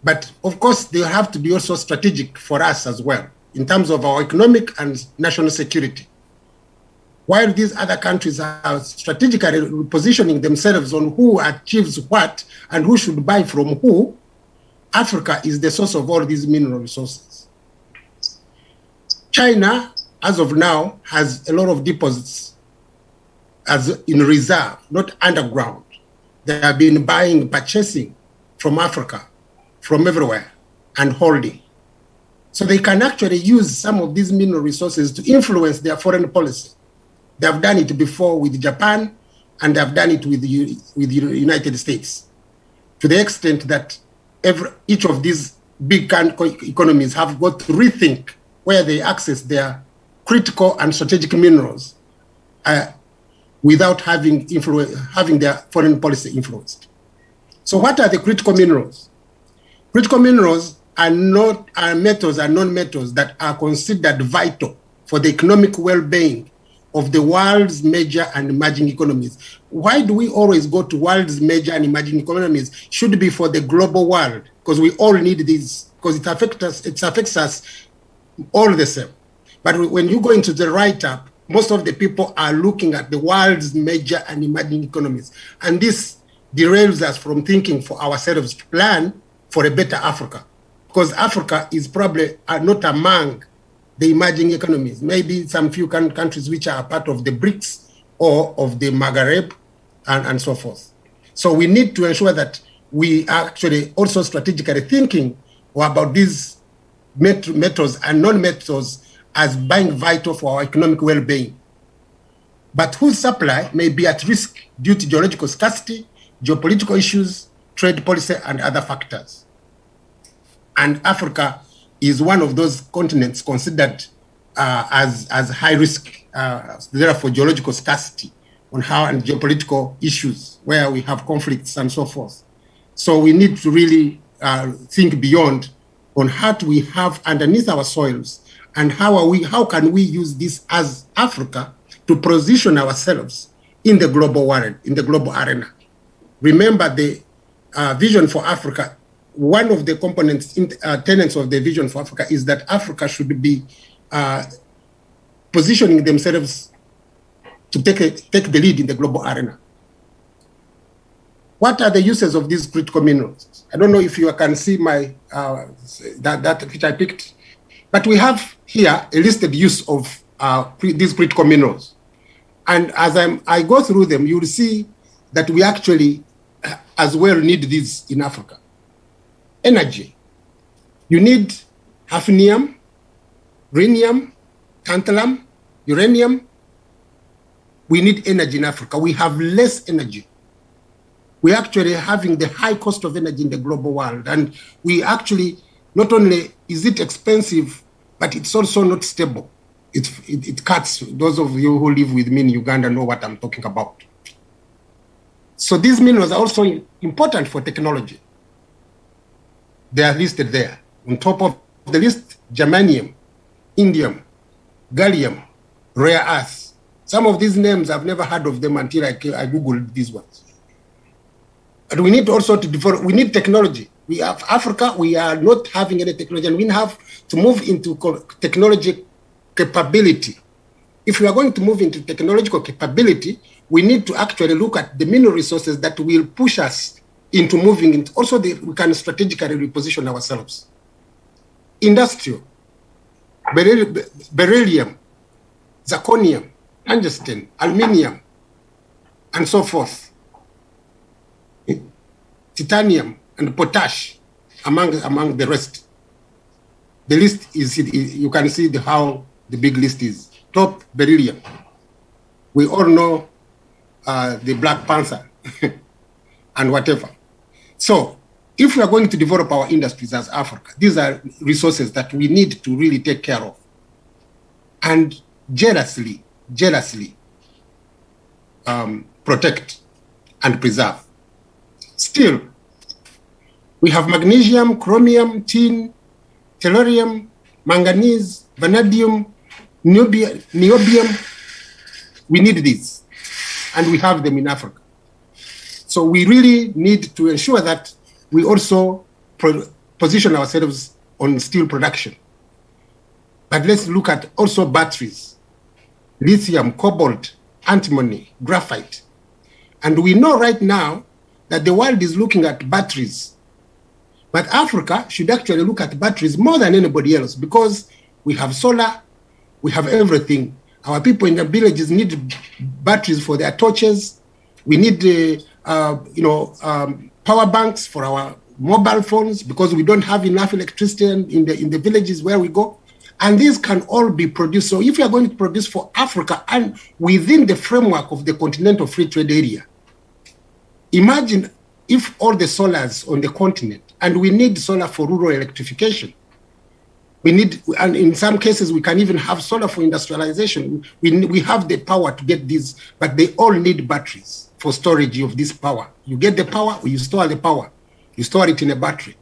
But of course, they have to be also strategic for us as well, in terms of our economic and national security. While these other countries are strategically positioning themselves on who achieves what and who should buy from who, Africa is the source of all these mineral resources. China, as of now, has a lot of deposits as in reserve, not underground. They have been purchasing from Africa, from everywhere, and holding. So they can actually use some of these mineral resources to influence their foreign policy. They have done it before with Japan, and they have done it with the United States, to the extent that each of these big economies have got to rethink where they access their critical and strategic minerals without having their foreign policy influenced. So what are the critical minerals? Critical minerals are metals and non-metals that are considered vital for the economic well-being of the world's major and emerging economies. Why do we always go to world's major and emerging economies? Should be for the global world, because we all need these, because it affects us all the same. But when you go into the write-up, most of the people are looking at the world's major and emerging economies. And this derails us from thinking for ourselves to plan for a better Africa, because Africa is probably not among the emerging economies. Maybe some few countries which are part of the BRICS or of the Maghreb and so forth. So we need to ensure that we are actually also strategically thinking about these metals and non-metals as being vital for our economic well-being, but whose supply may be at risk due to geological scarcity, geopolitical issues, trade policy, and other factors. And Africa is one of those continents considered as high risk, therefore geological scarcity and geopolitical issues where we have conflicts and so forth. So we need to really think beyond on what we have underneath our soils and how can we use this as Africa to position ourselves in the global world, in the global arena. Remember the vision for Africa. One of the components, tenets of the vision for Africa is that Africa should be positioning themselves to take the lead in the global arena. What are the uses of these critical minerals? I don't know if you can see my that which I picked, but we have here a listed use of these critical minerals. And as I go through them, you will see that we actually as well need these in Africa. Energy. You need hafnium, rhenium, tantalum, uranium. We need energy in Africa. We have less energy. We're actually having the high cost of energy in the global world. And we actually, not only is it expensive, but it's also not stable. It cuts. Those of you who live with me in Uganda know what I'm talking about. So these minerals are also important for technology. They are listed there. On top of the list, germanium, indium, gallium, rare earths. Some of these names, I've never heard of them until I Googled these ones. But we need also to develop, we need technology. We have Africa, we are not having any technology, and we have to move into technology capability. If we are going to move into technological capability, we need to actually look at the mineral resources that will push us into moving into, also we can strategically reposition ourselves. Industrial, beryllium, zirconium, tungsten, aluminium, and so forth. Titanium and potash, among the rest. The list is, you can see how the big list is. Top, beryllium. We all know the Black Panther and whatever. So if we are going to develop our industries as Africa, these are resources that we need to really take care of and jealously protect and preserve. Still, we have magnesium, chromium, tin, tellurium, manganese, vanadium, niobium. We need these, and we have them in Africa. So we really need to ensure that we also position ourselves on steel production. But let's look at also batteries, lithium, cobalt, antimony, graphite. And we know right now that the world is looking at batteries. But Africa should actually look at batteries more than anybody else, because we have solar, we have everything. Our people in the villages need batteries for their torches. We need power banks for our mobile phones, because we don't have enough electricity in the villages where we go. And these can all be produced. So if we are going to produce for Africa and within the framework of the Continental Free Trade Area, imagine if all the solars on the continent, and we need solar for rural electrification. We need, and in some cases, we can even have solar for industrialization. We have the power to get these, but they all need batteries for storage of this power. You get the power, or you store the power. You store it in a battery.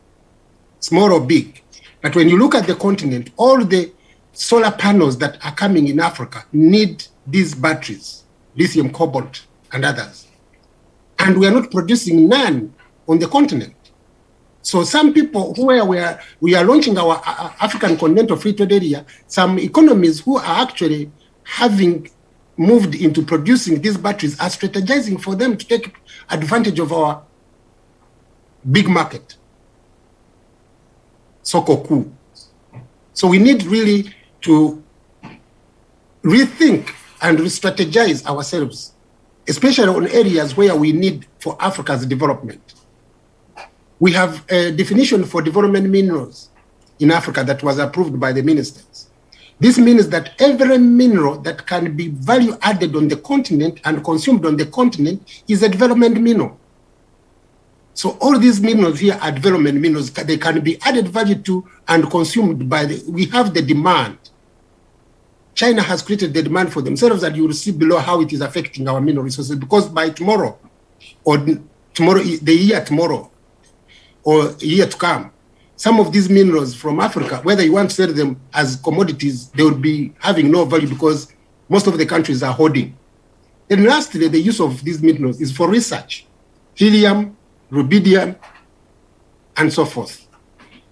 small or big. But when you look at the continent, all the solar panels that are coming in Africa need these batteries, lithium, cobalt, and others. And we are not producing none on the continent. So some people where we are launching our African Continental Free Trade Area, some economies who are actually having moved into producing these batteries are strategizing for them to take advantage of our big market. So we need really to rethink and re-strategize ourselves, especially on areas where we need for Africa's development. We have a definition for development minerals in Africa that was approved by the ministers. This means that every mineral that can be value added on the continent and consumed on the continent is a development mineral. So all these minerals here are development minerals. They can be added value to and consumed by we have the demand. China has created the demand for themselves, and you will see below how it is affecting our mineral resources, because by tomorrow, or tomorrow, the year tomorrow, or year to come, some of these minerals from Africa, whether you want to sell them as commodities, they will be having no value because most of the countries are hoarding. And lastly, the use of these minerals is for research, helium, rubidium, and so forth.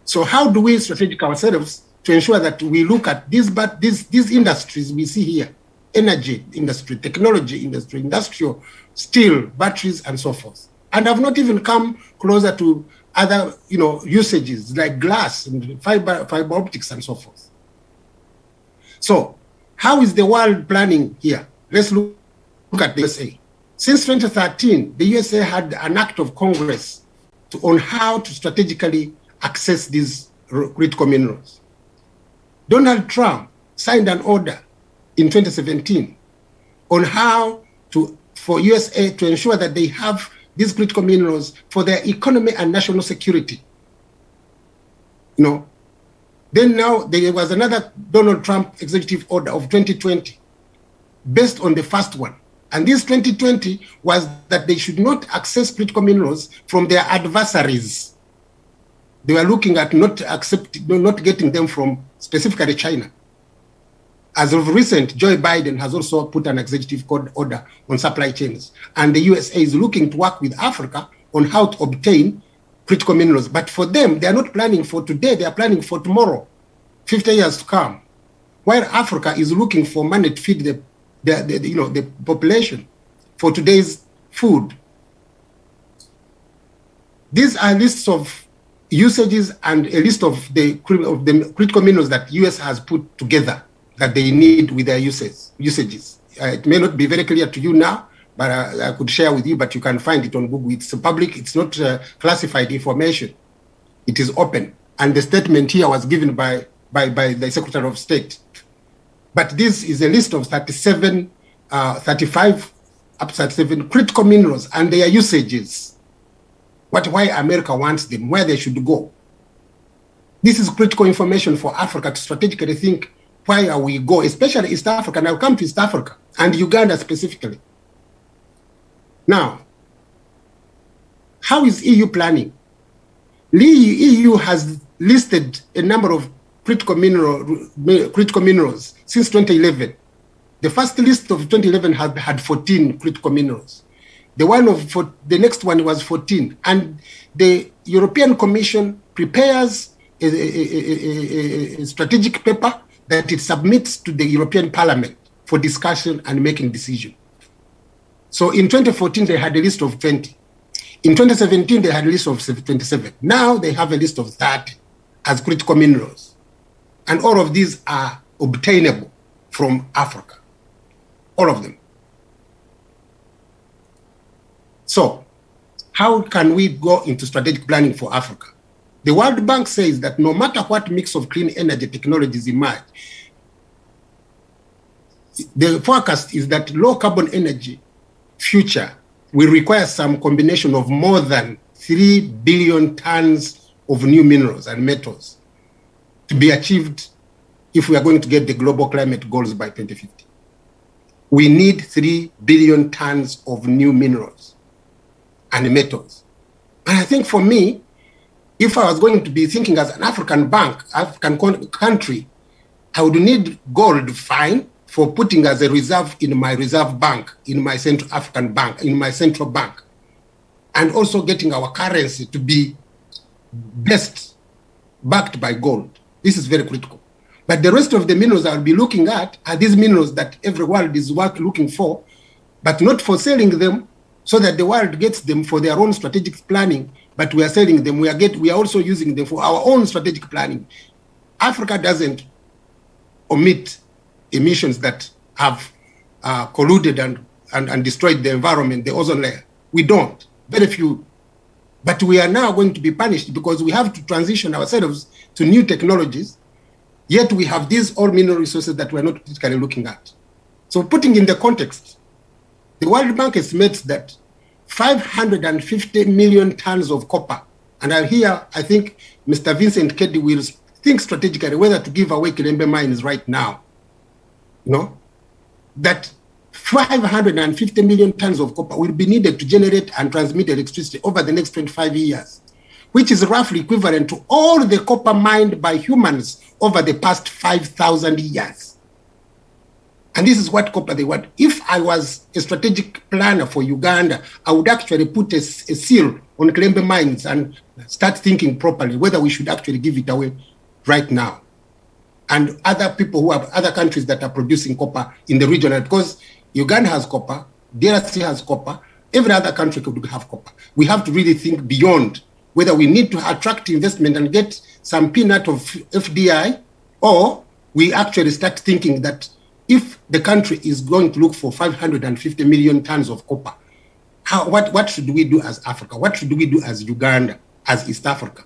So how do we strategize ourselves to ensure that we look at these industries we see here, energy industry, technology industry, industrial, steel, batteries, and so forth. And I've not even come closer to other, usages like glass and fiber optics and so forth. So how is the world planning here? Let's look at the USA. Since 2013, the USA had an act of Congress on how to strategically access these critical minerals. Donald Trump signed an order in 2017 on how for USA to ensure that they have these critical minerals for their economy and national security. Then now there was another Donald Trump executive order of 2020 based on the first one. And this 2020 was that they should not access critical minerals from their adversaries. They were looking at not getting them from specifically China. As of recent, Joe Biden has also put an executive order on supply chains. And the USA is looking to work with Africa on how to obtain critical minerals. But for them, they are not planning for today, they are planning for tomorrow, 50 years to come. While Africa is looking for money to feed the population for today's food. These are lists of usages and a list of the critical minerals that US has put together that they need with their usages. It may not be very clear to you now, but I could share with you, but you can find it on Google. It's public, it's not classified information. It is open. And the statement here was given by the Secretary of State. But this is a list of 35 up to 37 critical minerals and their usages. Why America wants them, where they should go. This is critical information for Africa to strategically think where we go, especially East Africa. And I'll come to East Africa and Uganda specifically. Now, how is EU planning? EU has listed a number of critical minerals since 2011. The first list of 2011 had 14 critical minerals. The next one was 14. And the European Commission prepares a strategic paper that it submits to the European Parliament for discussion and making decision. So in 2014, they had a list of 20. In 2017, they had a list of 27. Now they have a list of 30 as critical minerals. And all of these are obtainable from Africa. All of them. So how can we go into strategic planning for Africa? The World Bank says that no matter what mix of clean energy technologies emerge, the forecast is that low carbon energy future will require some combination of more than 3 billion tons of new minerals and metals to be achieved if we are going to get the global climate goals by 2050. We need 3 billion tons of new minerals and metals. And I think for me, if I was going to be thinking as an African bank, country, I would need gold, fine, for putting as a reserve in my reserve bank, in my Central African bank, in my central bank, and also getting our currency to be best backed by gold. This is very critical. But the rest of the minerals I'll be looking at are these minerals that every world is looking for, but not for selling them so that the world gets them for their own strategic planning, but we are selling them. We are also using them for our own strategic planning. Africa doesn't omit emissions that have colluded and destroyed the environment, the ozone layer. We don't, very few. But we are now going to be punished because we have to transition ourselves to new technologies, yet we have these all mineral resources that we're not critically looking at. So putting in the context, the World Bank estimates that 550 million tons of copper, and I think Mr. Vincent Keddy will think strategically whether to give away Kilembe mines right now. That 550 million tons of copper will be needed to generate and transmit electricity over the next 25 years, which is roughly equivalent to all the copper mined by humans over the past 5,000 years. And this is what copper they want. If I was a strategic planner for Uganda, I would actually put a seal on Kilembe mines and start thinking properly whether we should actually give it away right now. And other people who have other countries that are producing copper in the region, because Uganda has copper, DRC has copper, every other country could have copper. We have to really think beyond whether we need to attract investment and get some peanut of FDI, or we actually start thinking that if the country is going to look for 550 million tons of copper, what should we do as Africa? What should we do as Uganda, as East Africa?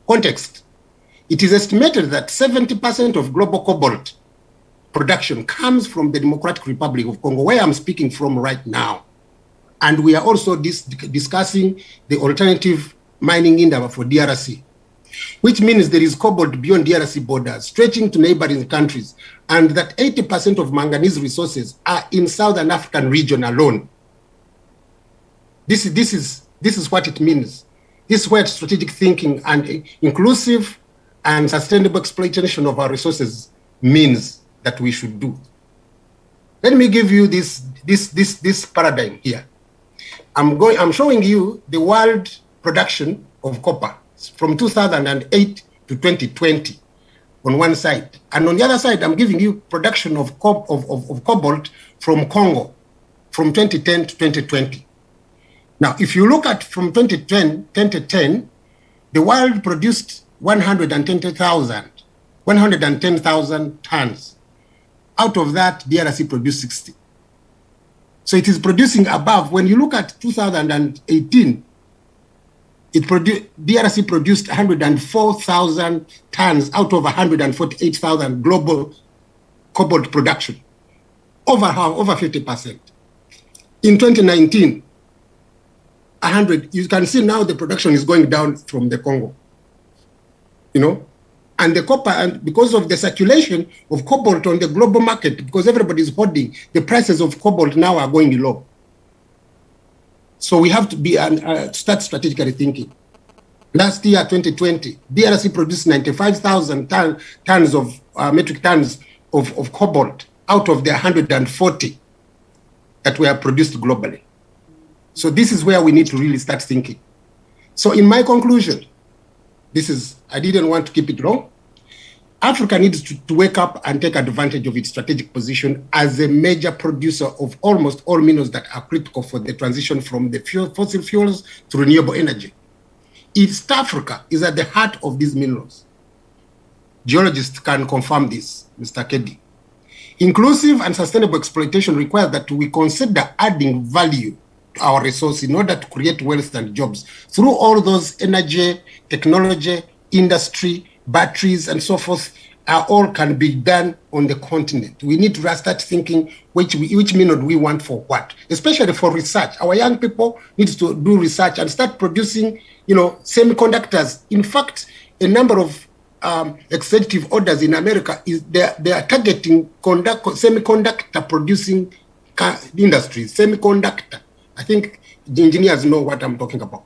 Context. It is estimated that 70% of global cobalt production comes from the Democratic Republic of Congo, where I'm speaking from right now. And we are also discussing the alternative mining endeavor for DRC, which means there is cobalt beyond DRC borders, stretching to neighboring countries, and that 80% of manganese resources are in Southern African region alone. This is what it means. This is where strategic thinking and inclusive and sustainable exploitation of our resources means that we should do. Let me give you this paradigm here. I'm showing you the world production of copper from 2008 to 2020 on one side, and on the other side, I'm giving you production of cobalt from Congo from 2010 to 2020. Now, if you look at from 2010, the world produced 110,000 tons. Out of that, DRC produced 60. So it is producing above. When you look at 2018, DRC produced 104,000 tons out of 148,000 global cobalt production, over 50%. In 2019, you can see now the production is going down from the Congo, and the copper, and because of the circulation of cobalt on the global market, because everybody is hoarding, the prices of cobalt now are going low. So we have to be start strategically thinking. Last year, 2020, DRC produced 95,000 tons of metric tons of cobalt out of the 140 that were produced globally. So this is where we need to really start thinking. So in my conclusion, I didn't want to keep it long. Africa needs to wake up and take advantage of its strategic position as a major producer of almost all minerals that are critical for the transition from the fossil fuels to renewable energy. East Africa is at the heart of these minerals. Geologists can confirm this, Mr. Keddy. Inclusive and sustainable exploitation requires that we consider adding value to our resources in order to create wealth and jobs through all those energy, technology, industry, batteries, and so forth, all can be done on the continent. We need to start thinking which mineral we want for what, especially for research. Our young people need to do research and start producing, semiconductors. In fact, a number of executive orders in America they are targeting semiconductor producing industries. Semiconductor. I think the engineers know what I'm talking about.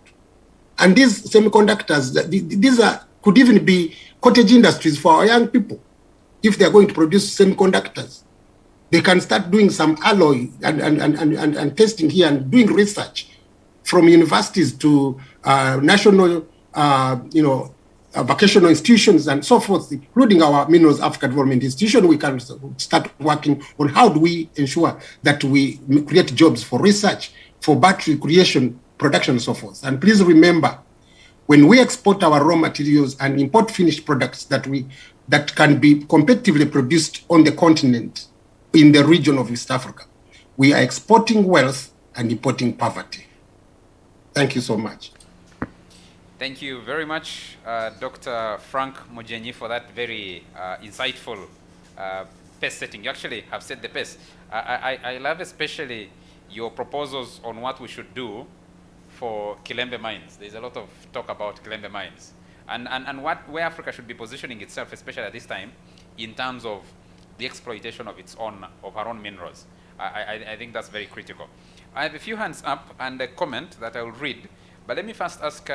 And these semiconductors, these could even be cottage industries for our young people. If they're going to produce semiconductors, they can start doing some alloy and testing here and doing research from universities to national, vocational institutions and so forth, including our Minerals Africa Development Institution. We can start working on how do we ensure that we create jobs for research, for battery creation, production, and so forth. And please remember, when we export our raw materials and import finished products that can be competitively produced on the continent in the region of East Africa, we are exporting wealth and importing poverty. Thank you so much. Thank you very much, Dr. Frank Mojini, for that very insightful pace setting. You actually have set the pace. I love especially your proposals on what we should do for Kilembe mines. There's a lot of talk about Kilembe mines and where Africa should be positioning itself, especially at this time, in terms of the exploitation of our own minerals. I think that's very critical. I have a few hands up and a comment that I will read, but let me first ask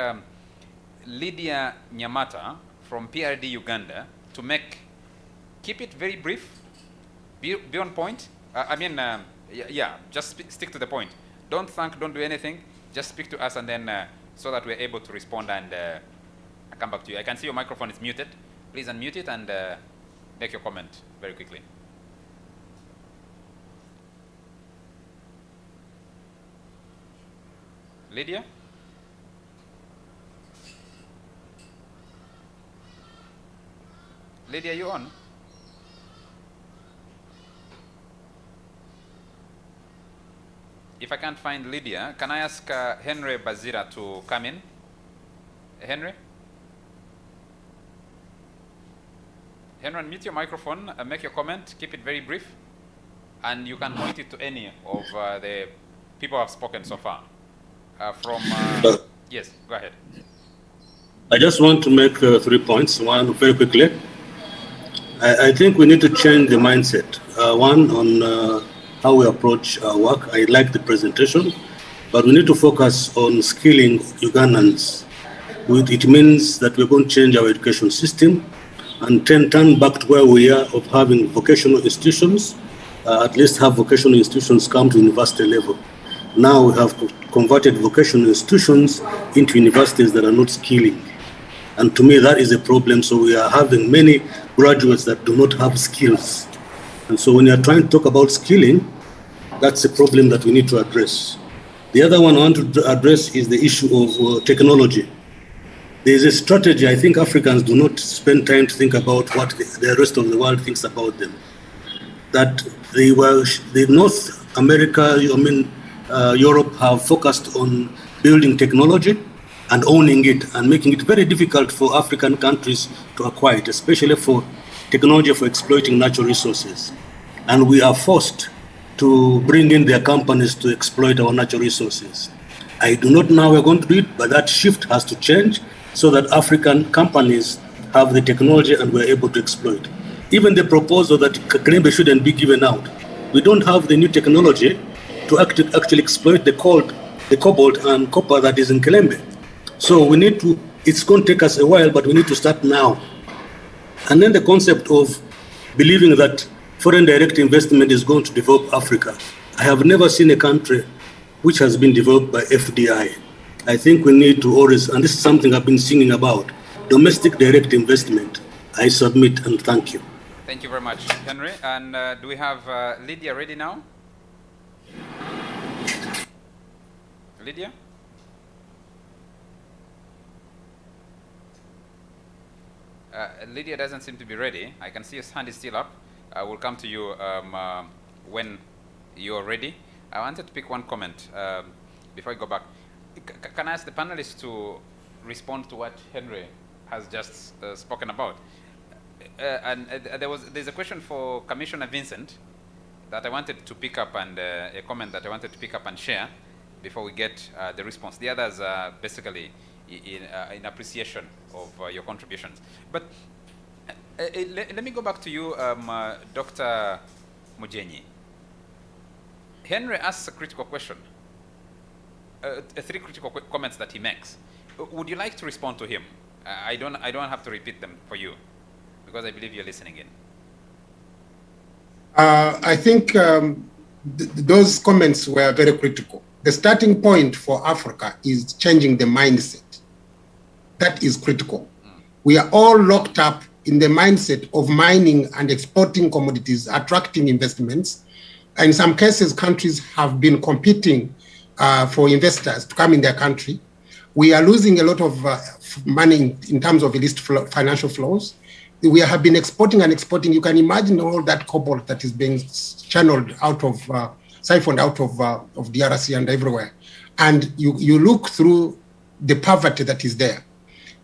Lydia Nyamata from PRD Uganda to keep it very brief, be on point. Just stick to the point. Don't do anything. Just speak to us, and then so that we're able to respond and come back to you. I can see your microphone is muted. Please unmute it and make your comment very quickly. Lydia? Lydia, you on? If I can't find Lydia, can I ask Henry Bazira to come in? Henry? Henry, unmute your microphone, make your comment, keep it very brief, and you can point it to any of the people who have spoken so far. Yes, go ahead. I just want to make 3 points. One, very quickly. I think we need to change the mindset. One, on how we approach our work. I like the presentation, but we need to focus on skilling Ugandans. It means that we're going to change our education system and turn back to where we are of having vocational institutions, at least have vocational institutions come to university level. Now we have converted vocational institutions into universities that are not skilling. And to me, that is a problem. So we are having many graduates that do not have skills. And so when you're trying to talk about skilling, that's a problem that we need to address. The other one I want to address is the issue of technology. There's a strategy. I think Africans do not spend time to think about what the rest of the world thinks about them. That the North America, Europe have focused on building technology and owning it and making it very difficult for African countries to acquire it, especially for technology for exploiting natural resources. And we are forced to bring in their companies to exploit our natural resources. I do not know how we're going to do it, but that shift has to change so that African companies have the technology and we're able to exploit. Even the proposal that Kilembe shouldn't be given out. We don't have the new technology to actually exploit the cobalt and copper that is in Kilembe. So we need to, it's going to take us a while, but we need to start now. And then the concept of believing that foreign direct investment is going to develop Africa. I have never seen a country which has been developed by FDI. I think we need to always, and this is something I've been singing about, domestic direct investment. I submit and thank you. Thank you very much, Henry. And do we have Lydia ready now? Lydia? Lydia doesn't seem to be ready. I can see his hand is still up. We'll come to you when you're ready. I wanted to pick one comment before I go back. Can I ask the panelists to respond to what Henry has just spoken about? There's a question for Commissioner Vincent that I wanted to pick up and a comment that I wanted to pick up and share before we get the response. The others are basically in appreciation of your contributions. But let me go back to you, Dr. Mojini. Henry asks a critical question, three critical comments that he makes. Would you like to respond to him? I don't have to repeat them for you, because I believe you're listening in. I think those comments were very critical. The starting point for Africa is changing the mindset. That is critical. We are all locked up in the mindset of mining and exporting commodities, attracting investments. In some cases, countries have been competing for investors to come in their country. We are losing a lot of money in terms of illicit financial flows. We have been exporting and exporting. You can imagine all that cobalt that is being channeled out of, siphoned out of DRC and everywhere. And you look through the poverty that is there.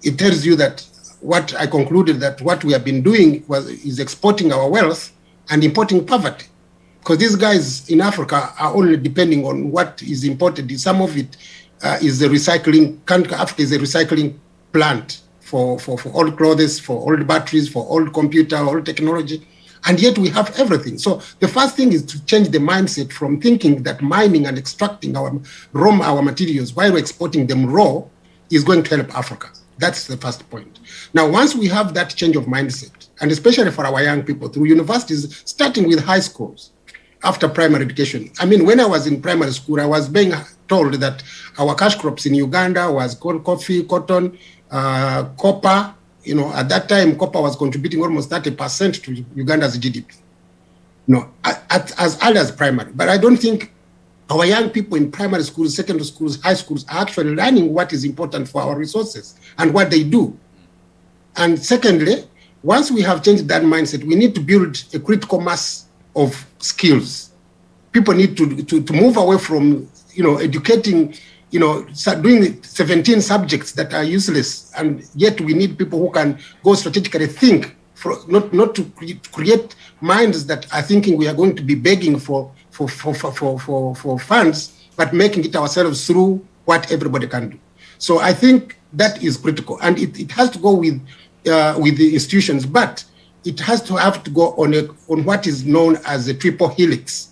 It tells you that what I concluded that what we have been doing is exporting our wealth and importing poverty. Because these guys in Africa are only depending on what is imported. Some of it is the recycling. Africa is a recycling plant for old clothes, for old batteries, for old computer, old technology. And yet we have everything. So the first thing is to change the mindset from thinking that mining and extracting our materials while we're exporting them raw is going to help Africa. That's the first point. Now, once we have that change of mindset, and especially for our young people through universities, starting with high schools, after primary education. I mean, when I was in primary school, I was being told that our cash crops in Uganda was coffee, cotton, copper. You know, at that time, copper was contributing almost 30% to Uganda's GDP. No, as early as primary. But I don't think our young people in primary schools, secondary schools, high schools are actually learning what is important for our resources and what they do. And secondly, once we have changed that mindset, we need to build a critical mass of skills. People need to move away from, educating, doing 17 subjects that are useless, and yet we need people who can go strategically think, not to create minds that are thinking we are going to be begging for funds, but making it ourselves through what everybody can do. So I think that is critical, and it has to go with the institutions, but it has to go on what is known as a triple helix.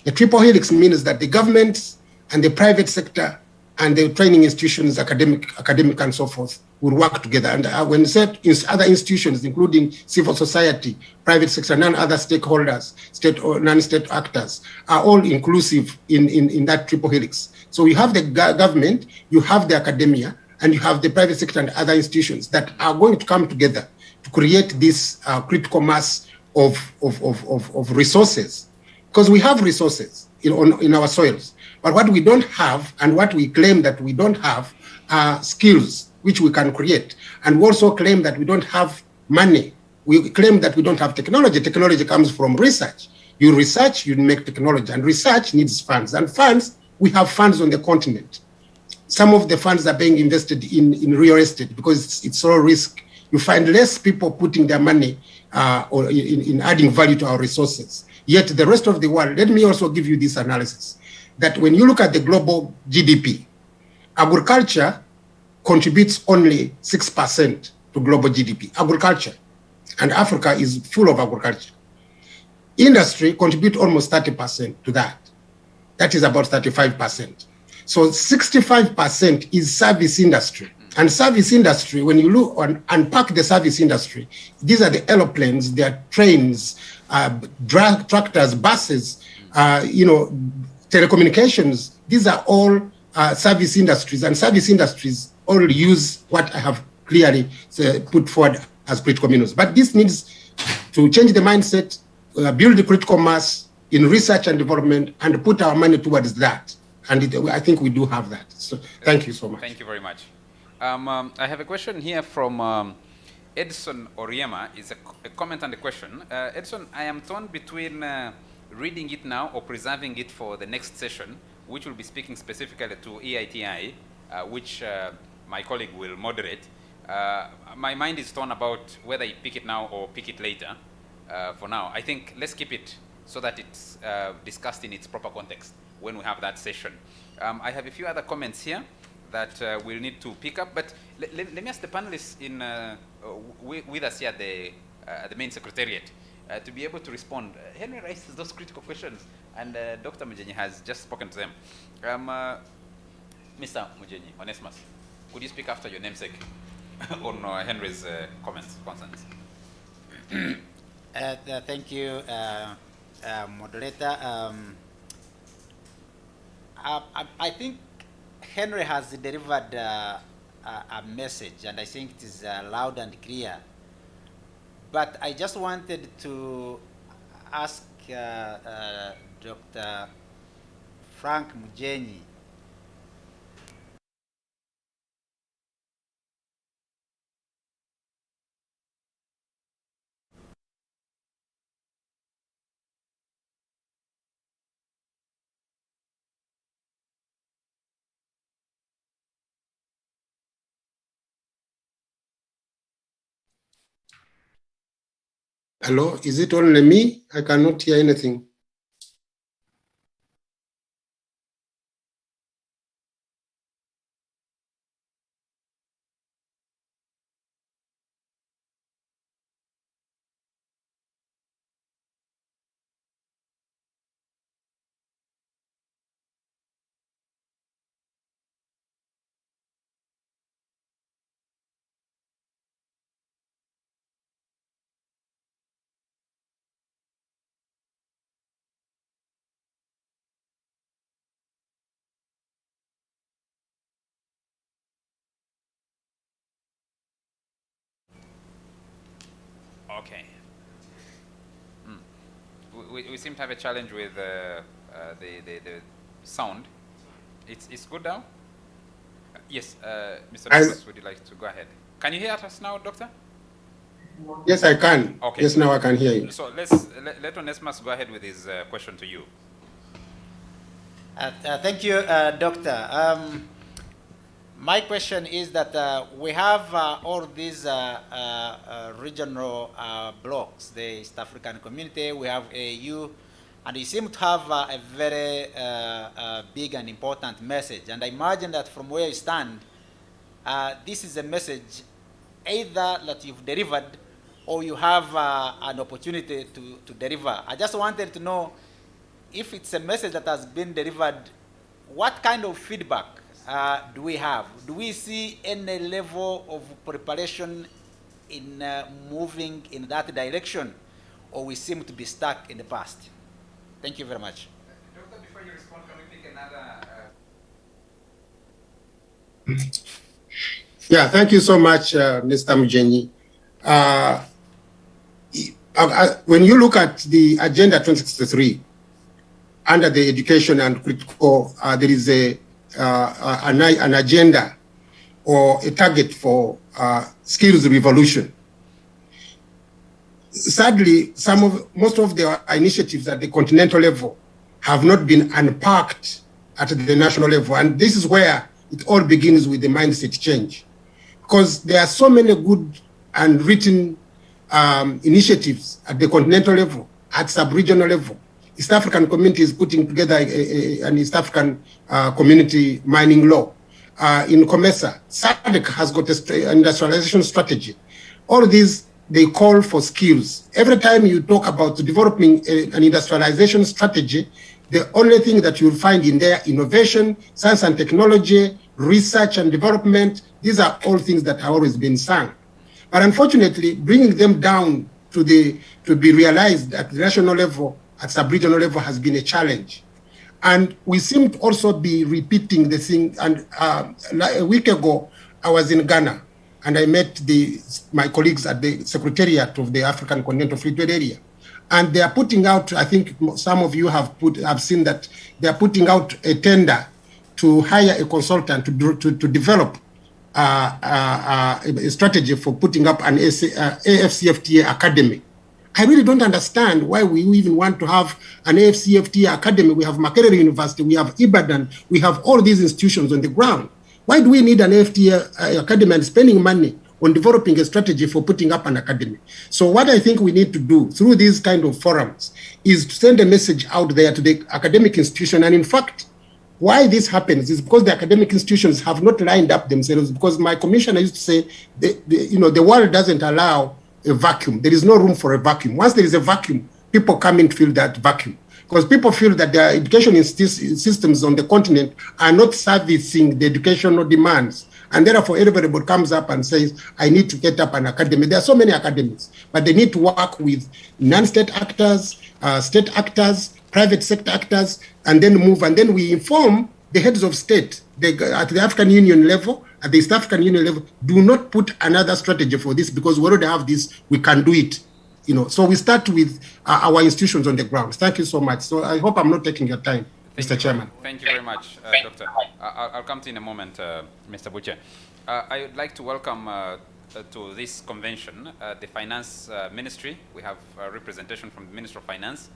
The triple helix means that the government and the private sector and the training institutions, academic and so forth, will work together. And when said other institutions, including civil society, private sector, and other stakeholders, state or non-state actors, are all inclusive in that triple helix. So you have the government, you have the academia, and you have the private sector and other institutions that are going to come together to create this critical mass of resources. Because we have resources in our soils, but what we don't have and what we claim that we don't have are skills which we can create. And we also claim that we don't have money. We claim that we don't have technology. Technology comes from research. You research, you make technology, and research needs funds. And funds, we have funds on the continent. Some of the funds are being invested in real estate because it's all risk. You find less people putting their money in adding value to our resources. Yet the rest of the world, let me also give you this analysis, that when you look at the global GDP, agriculture contributes only 6% to global GDP, agriculture. And Africa is full of agriculture. Industry contributes almost 30% to that. That is about 35%. So 65% is service industry. And service industry, when you look unpack the service industry, these are the aeroplanes, they are trains, tractors, buses, telecommunications. These are all service industries, and service industries all use what I have clearly put forward as critical minerals. But this needs to change the mindset, build the critical mass in research and development, and put our money towards that. And I think we do have that. So thank you so much. Thank you very much. I have a question here from Edson Oriema. It's a comment and a question. Edson, I am torn between reading it now or preserving it for the next session, which will be speaking specifically to EITI, which my colleague will moderate. My mind is torn about whether I pick it now or pick it later. For now, I think let's keep it so that it's discussed in its proper context when we have that session. I have a few other comments here that we'll need to pick up, but let me ask the panelists with us here at the main secretariat to be able to respond. Henry raises those critical questions, and Dr. Mojini has just spoken to them. Mr. Mojini, Onesimus. Could you speak after your namesake on Henry's comments, concerns? Thank you, moderator. I think Henry has delivered a message, and I think it is loud and clear. But I just wanted to ask Dr. Frank Mojini. Hello, is it only me? I cannot hear anything. Okay. We seem to have a challenge with the sound. It's good now? Yes, Mr. Douglas, would you like to go ahead? Can you hear us now, Doctor? Yes, I can. Okay. Yes, now I can hear you. So let Onesmus go ahead with his question to you. Thank you, Doctor. My question is that we have all these regional blocks, the East African community, we have AU, and you seem to have a very big and important message. And I imagine that from where you stand, this is a message either that you've delivered or you have an opportunity to deliver. I just wanted to know if it's a message that has been delivered, what kind of feedback do we have? Do we see any level of preparation in moving in that direction, or we seem to be stuck in the past? Thank you very much. Doctor, before you respond, can we pick another? Yeah, thank you so much, Mr. Mojini. When you look at the Agenda 2063, under the education and critical, there is an agenda or a target for skills revolution. Sadly, most of the initiatives at the continental level have not been unpacked at the national level, and this is where it all begins with the mindset change, because there are so many good and written initiatives at the continental level, at sub-regional level. East African community is putting together an East African community mining law. In COMESA, SADC has got an industrialization strategy. All of these, they call for skills. Every time you talk about developing an industrialization strategy, the only thing that you'll find in there, innovation, science and technology, research and development, these are all things that have always been sung. But unfortunately, bringing them down to be realized at the national level, at sub-regional level, has been a challenge. And we seem to also be repeating the thing. And a week ago, I was in Ghana, and I met my colleagues at the Secretariat of the African Continental Free Trade Area. And they are putting out, I think some of you have seen that, they are putting out a tender to hire a consultant to develop a strategy for putting up an AFCFTA academy. I really don't understand why we even want to have an AFCFTA academy. We have Makerere University, we have Ibadan, we have all these institutions on the ground. Why do we need an AFTA academy and spending money on developing a strategy for putting up an academy? So what I think we need to do through these kind of forums is to send a message out there to the academic institution. And in fact, why this happens is because the academic institutions have not lined up themselves, because my commissioner used to say, the world doesn't allow a vacuum. There is no room for a vacuum. Once there is a vacuum, people come in to fill that vacuum. because people feel that their education systems on the continent are not servicing the educational demands. And therefore, everybody comes up and says, I need to get up an academy. There are so many academies, but they need to work with non-state actors, state actors, private sector actors, and then move. And then we inform the heads of state at the African Union level, at the East African Union level, do not put another strategy for this because we already have this, we can do it. So we start with our institutions on the ground. Thank you so much. So I hope I'm not taking your time, Mr. Chairman. Thank you very much, Doctor. I'll come to you in a moment, Mr. Butcher. I would like to welcome to this convention the Finance Ministry. We have representation from the Minister of Finance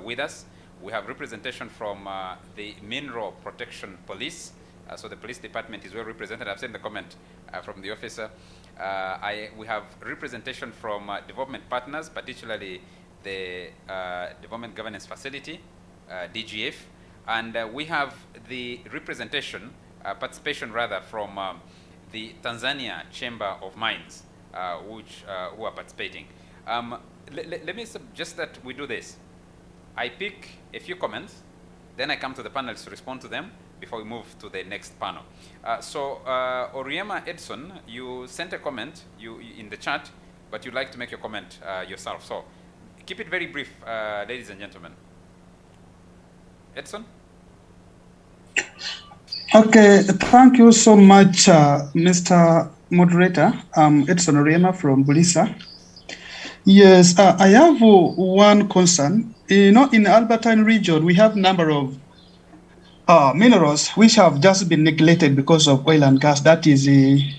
with us. We have representation from the Mineral Protection Police. So the police department is well represented. I've seen the comment from the officer. We have representation from development partners, particularly the Development Governance Facility, DGF, and we have the representation, participation rather, from the Tanzania Chamber of Mines, who are participating. Let me suggest that we do this. I pick a few comments, then I come to the panelists to respond to them before we move to the next panel. Oriema Edson, you sent a comment in the chat, but you'd like to make your comment yourself. So keep it very brief, ladies and gentlemen. Edson? Okay, thank you so much, Mr. Moderator. I'm Edson Oriema from Bulisa. Yes, I have one concern. In Albertine region, we have a number of minerals which have just been neglected because of oil and gas. That is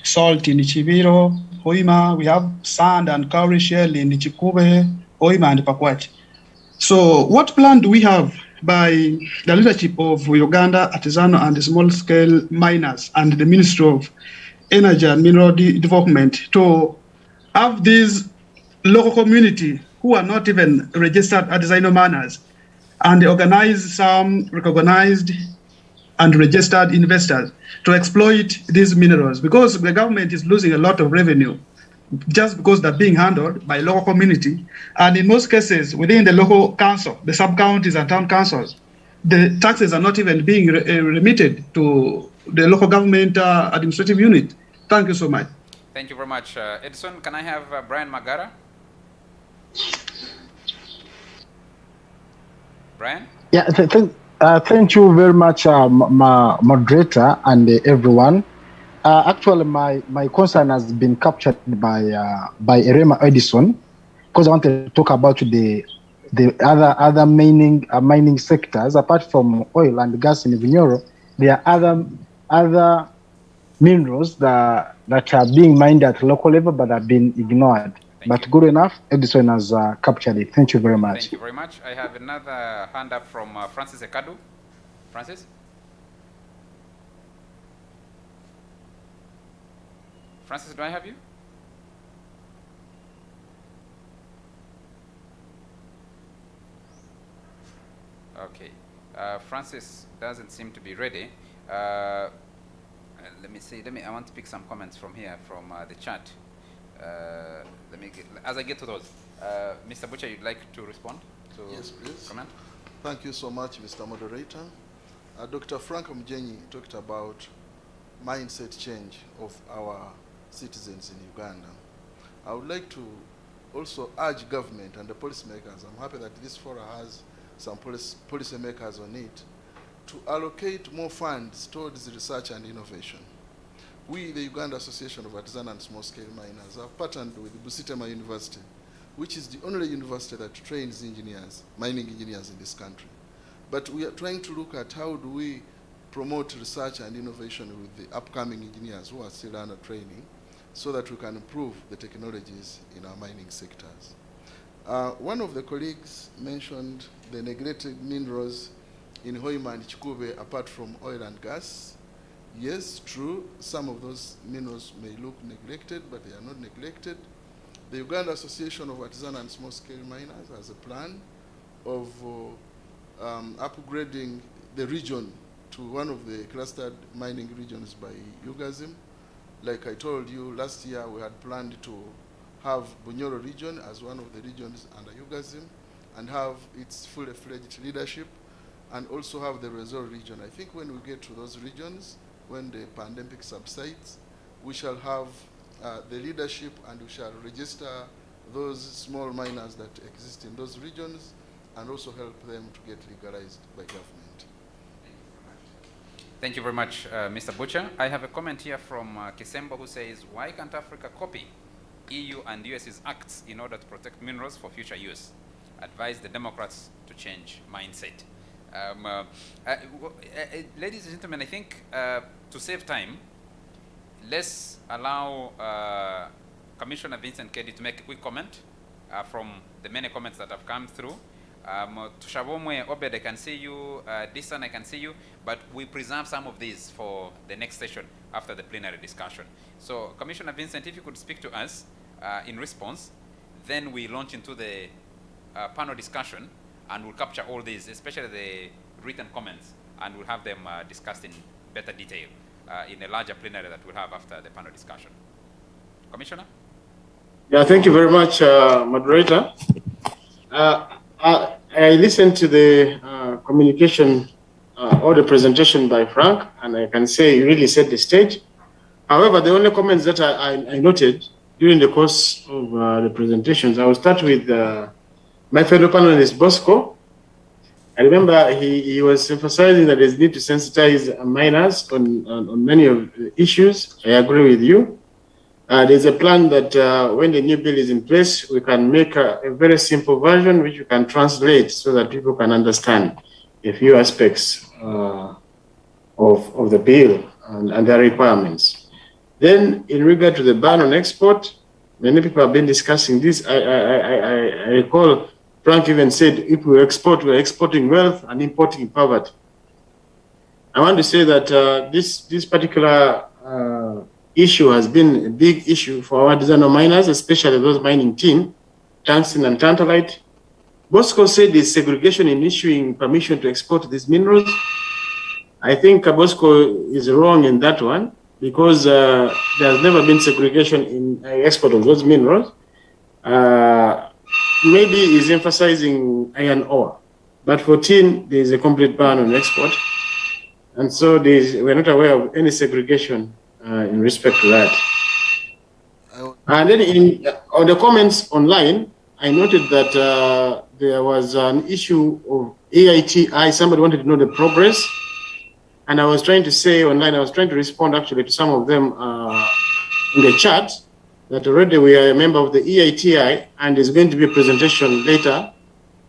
salt in Chiviro, Hoima. We have sand and cowrie shell in Chikube, Hoima, and Pakwach. So what plan do we have by the leadership of Uganda Artisanal and small-scale miners and the Ministry of Energy and Mineral Development to have these local community who are not even registered artisanal miners and organize some recognized and registered investors to exploit these minerals, because the government is losing a lot of revenue just because they're being handled by local community. And in most cases, within the local council, the sub-counties and town councils, the taxes are not even being remitted to the local government administrative unit. Thank you so much. Thank you very much. Edson, can I have Brian Magara? Brian? Yeah, thank you very much, moderator and everyone. Actually, my concern has been captured by Oriema Edison, because I want to talk about the other mining sectors apart from oil and gas in Vinyoro. There are other minerals that are being mined at local level but have been ignored. But good enough, Edison has captured it. Thank you very much. Thank you very much. I have another hand up from Francis Ekadu. Francis? Francis, do I have you? Okay. Francis doesn't seem to be ready. Let me see. I want to pick some comments from here, from the chat. As I get to those, Mr. Butcher, you'd like to respond to Yes, please. comment? Thank you so much, Mr. Moderator. Dr. Frank Mojini talked about mindset change of our citizens in Uganda. I would like to also urge government and the policymakers, I'm happy that this forum has some policymakers on it, to allocate more funds towards research and innovation. We, the Uganda Association of Artisanal and Small-Scale Miners, have partnered with Busitema University, which is the only university that trains engineers, mining engineers in this country. But we are trying to look at how do we promote research and innovation with the upcoming engineers who are still under training, so that we can improve the technologies in our mining sectors. One of the colleagues mentioned the neglected minerals in Hoima and Chikube apart from oil and gas. Yes, true, some of those minerals may look neglected, but they are not neglected. The Uganda Association of Artisanal and Small-Scale Miners has a plan of upgrading the region to one of the clustered mining regions by UGASM. Like I told you, last year we had planned to have Bunyoro region as one of the regions under UGASM, and have its fully-fledged leadership, and also have the resort region. I think when we get to those regions, when the pandemic subsides, we shall have the leadership, and we shall register those small miners that exist in those regions, and also help them to get legalized by government. Thank you very much, Mr. Butcher. I have a comment here from Kisembo, who says, why can't Africa copy EU and US's acts in order to protect minerals for future use? Advise the Democrats to change mindset. Ladies and gentlemen, I think to save time, let's allow Commissioner Vincent Kedi to make a quick comment from the many comments that have come through. Tushabomwe, Obed, I can see you. Disan, I can see you. But we preserve some of these for the next session after the plenary discussion. So, Commissioner Vincent, if you could speak to us in response, then we launch into the panel discussion, and we'll capture all these, especially the written comments, and we'll have them discussed in better detail in a larger plenary that we'll have after the panel discussion. Commissioner? Yeah, thank you very much, moderator. I listened to the communication or the presentation by Frank, and I can say he really set the stage. However, the only comments that I noted during the course of the presentations, I will start with my fellow panelist, Bosco. I remember he was emphasizing that there's need to sensitize miners on many of the issues. I agree with you. There's a plan that when the new bill is in place, we can make a very simple version which we can translate so that people can understand a few aspects of the bill and their requirements. Then, in regard to the ban on export, many people have been discussing this. I recall Frank even said, if we export, we're exporting wealth and importing poverty. I want to say that this particular issue has been a big issue for our artisanal miners, especially those mining tin, tungsten and tantalite. Bosco said there's segregation in issuing permission to export these minerals. I think Bosco is wrong in that one, because there has never been segregation in export of those minerals. Maybe he's emphasizing iron ore, but for tin, there's a complete ban on export. And so we're not aware of any segregation in respect to that. And then on the comments online, I noted that there was an issue of AITI. Somebody wanted to know the progress. And I was trying to say online, I was trying to respond actually to some of them in the chat, that already we are a member of the EITI, and there's going to be a presentation later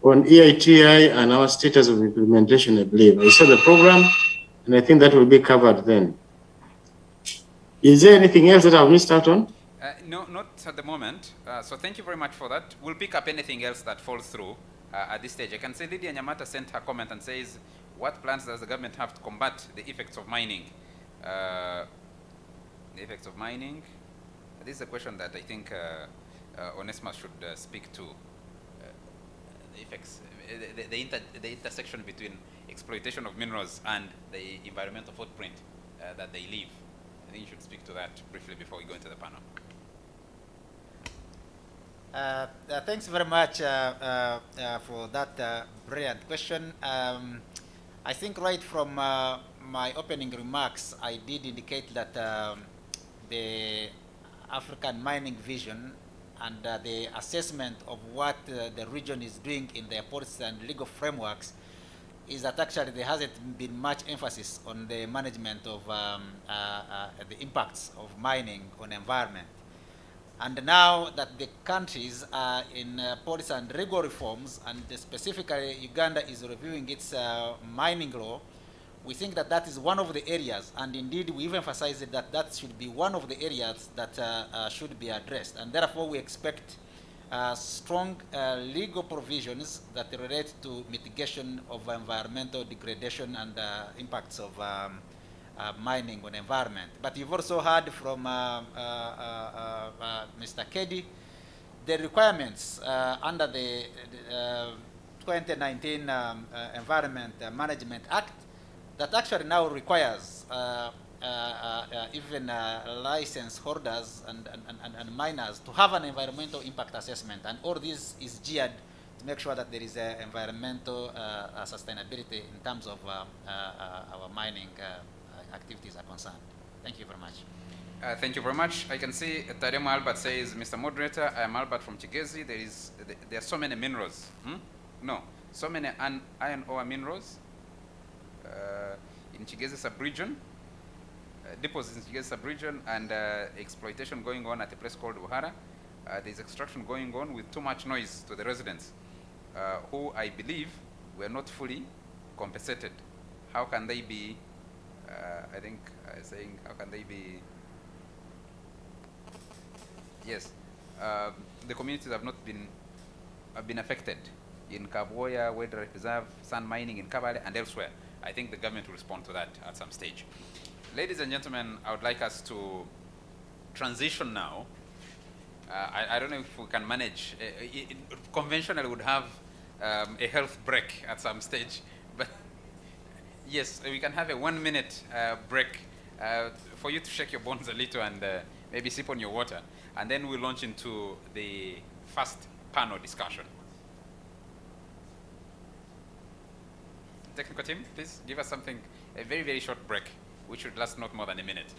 on EITI and our status of implementation, I believe. I saw the program, and I think that will be covered then. Is there anything else that I've missed out on? No, not at the moment. So thank you very much for that. We'll pick up anything else that falls through at this stage. I can say Lydia Nyamata sent her comment and says, what plans does the government have to combat the effects of mining? The effects of mining? This is a question that I think Onesma should speak to. The effects, the intersection between exploitation of minerals and the environmental footprint that they leave. I think you should speak to that briefly before we go into the panel. Thanks very much for that brilliant question. I think right from my opening remarks, I did indicate that the African mining vision and the assessment of what the region is doing in their policies and legal frameworks is that actually there hasn't been much emphasis on the management of the impacts of mining on environment. And now that the countries are in policy and legal reforms, and specifically Uganda is reviewing its mining law, we think that that is one of the areas, and indeed we've emphasized that that should be one of the areas that should be addressed. And therefore we expect strong legal provisions that relate to mitigation of environmental degradation and impacts of mining on environment. But you've also heard from Mr. Kedi the requirements under the 2019 Environment Management Act that actually now requires even license holders and miners to have an environmental impact assessment, and all this is geared to make sure that there is environmental sustainability in terms of our mining activities are concerned. Thank you very much. Thank you very much. I can see Taremo Albert says, Mr. Moderator, I am Albert from Chigezi. There are so many minerals. No, so many iron ore minerals in Chigezi sub-region, deposits in Chigezi sub-region, and exploitation going on at a place called Buhara. There's extraction going on with too much noise to the residents, who I believe were not fully compensated. How can they be, I think, saying, how can they be, yes, the communities have not been affected in Kaboya, Wedra Reserve, sand mining in Kabale, and elsewhere. I think the government will respond to that at some stage. Ladies and gentlemen, I would like us to transition now. I don't know if we can manage. Conventionally, we would have a health break at some stage, but yes, we can have a 1 minute break for you to shake your bones a little and maybe sip on your water, and then we'll launch into the first panel discussion. Technical team, please give us something, a very, very short break, which should last not more than a minute.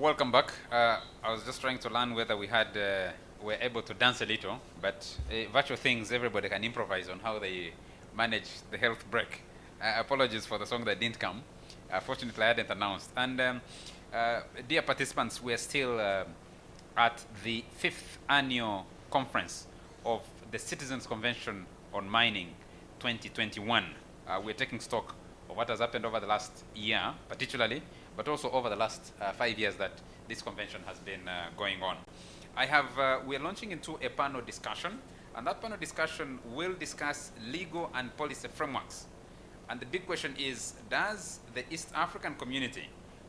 welcome back. I was just trying to learn whether we had were able to dance a little, but virtual things everybody can improvise on how they manage the health break. Apologies for the song that didn't come. Fortunately, I hadn't announced. And dear participants, we're still at the 5th annual conference of the Citizens Convention on Mining 2021. We're taking stock of what has happened over the last year, particularly, but also over the last 5 years that this convention has been going on. We're launching into a panel discussion, and that panel discussion will discuss legal and policy frameworks. And the big question is, does the East African community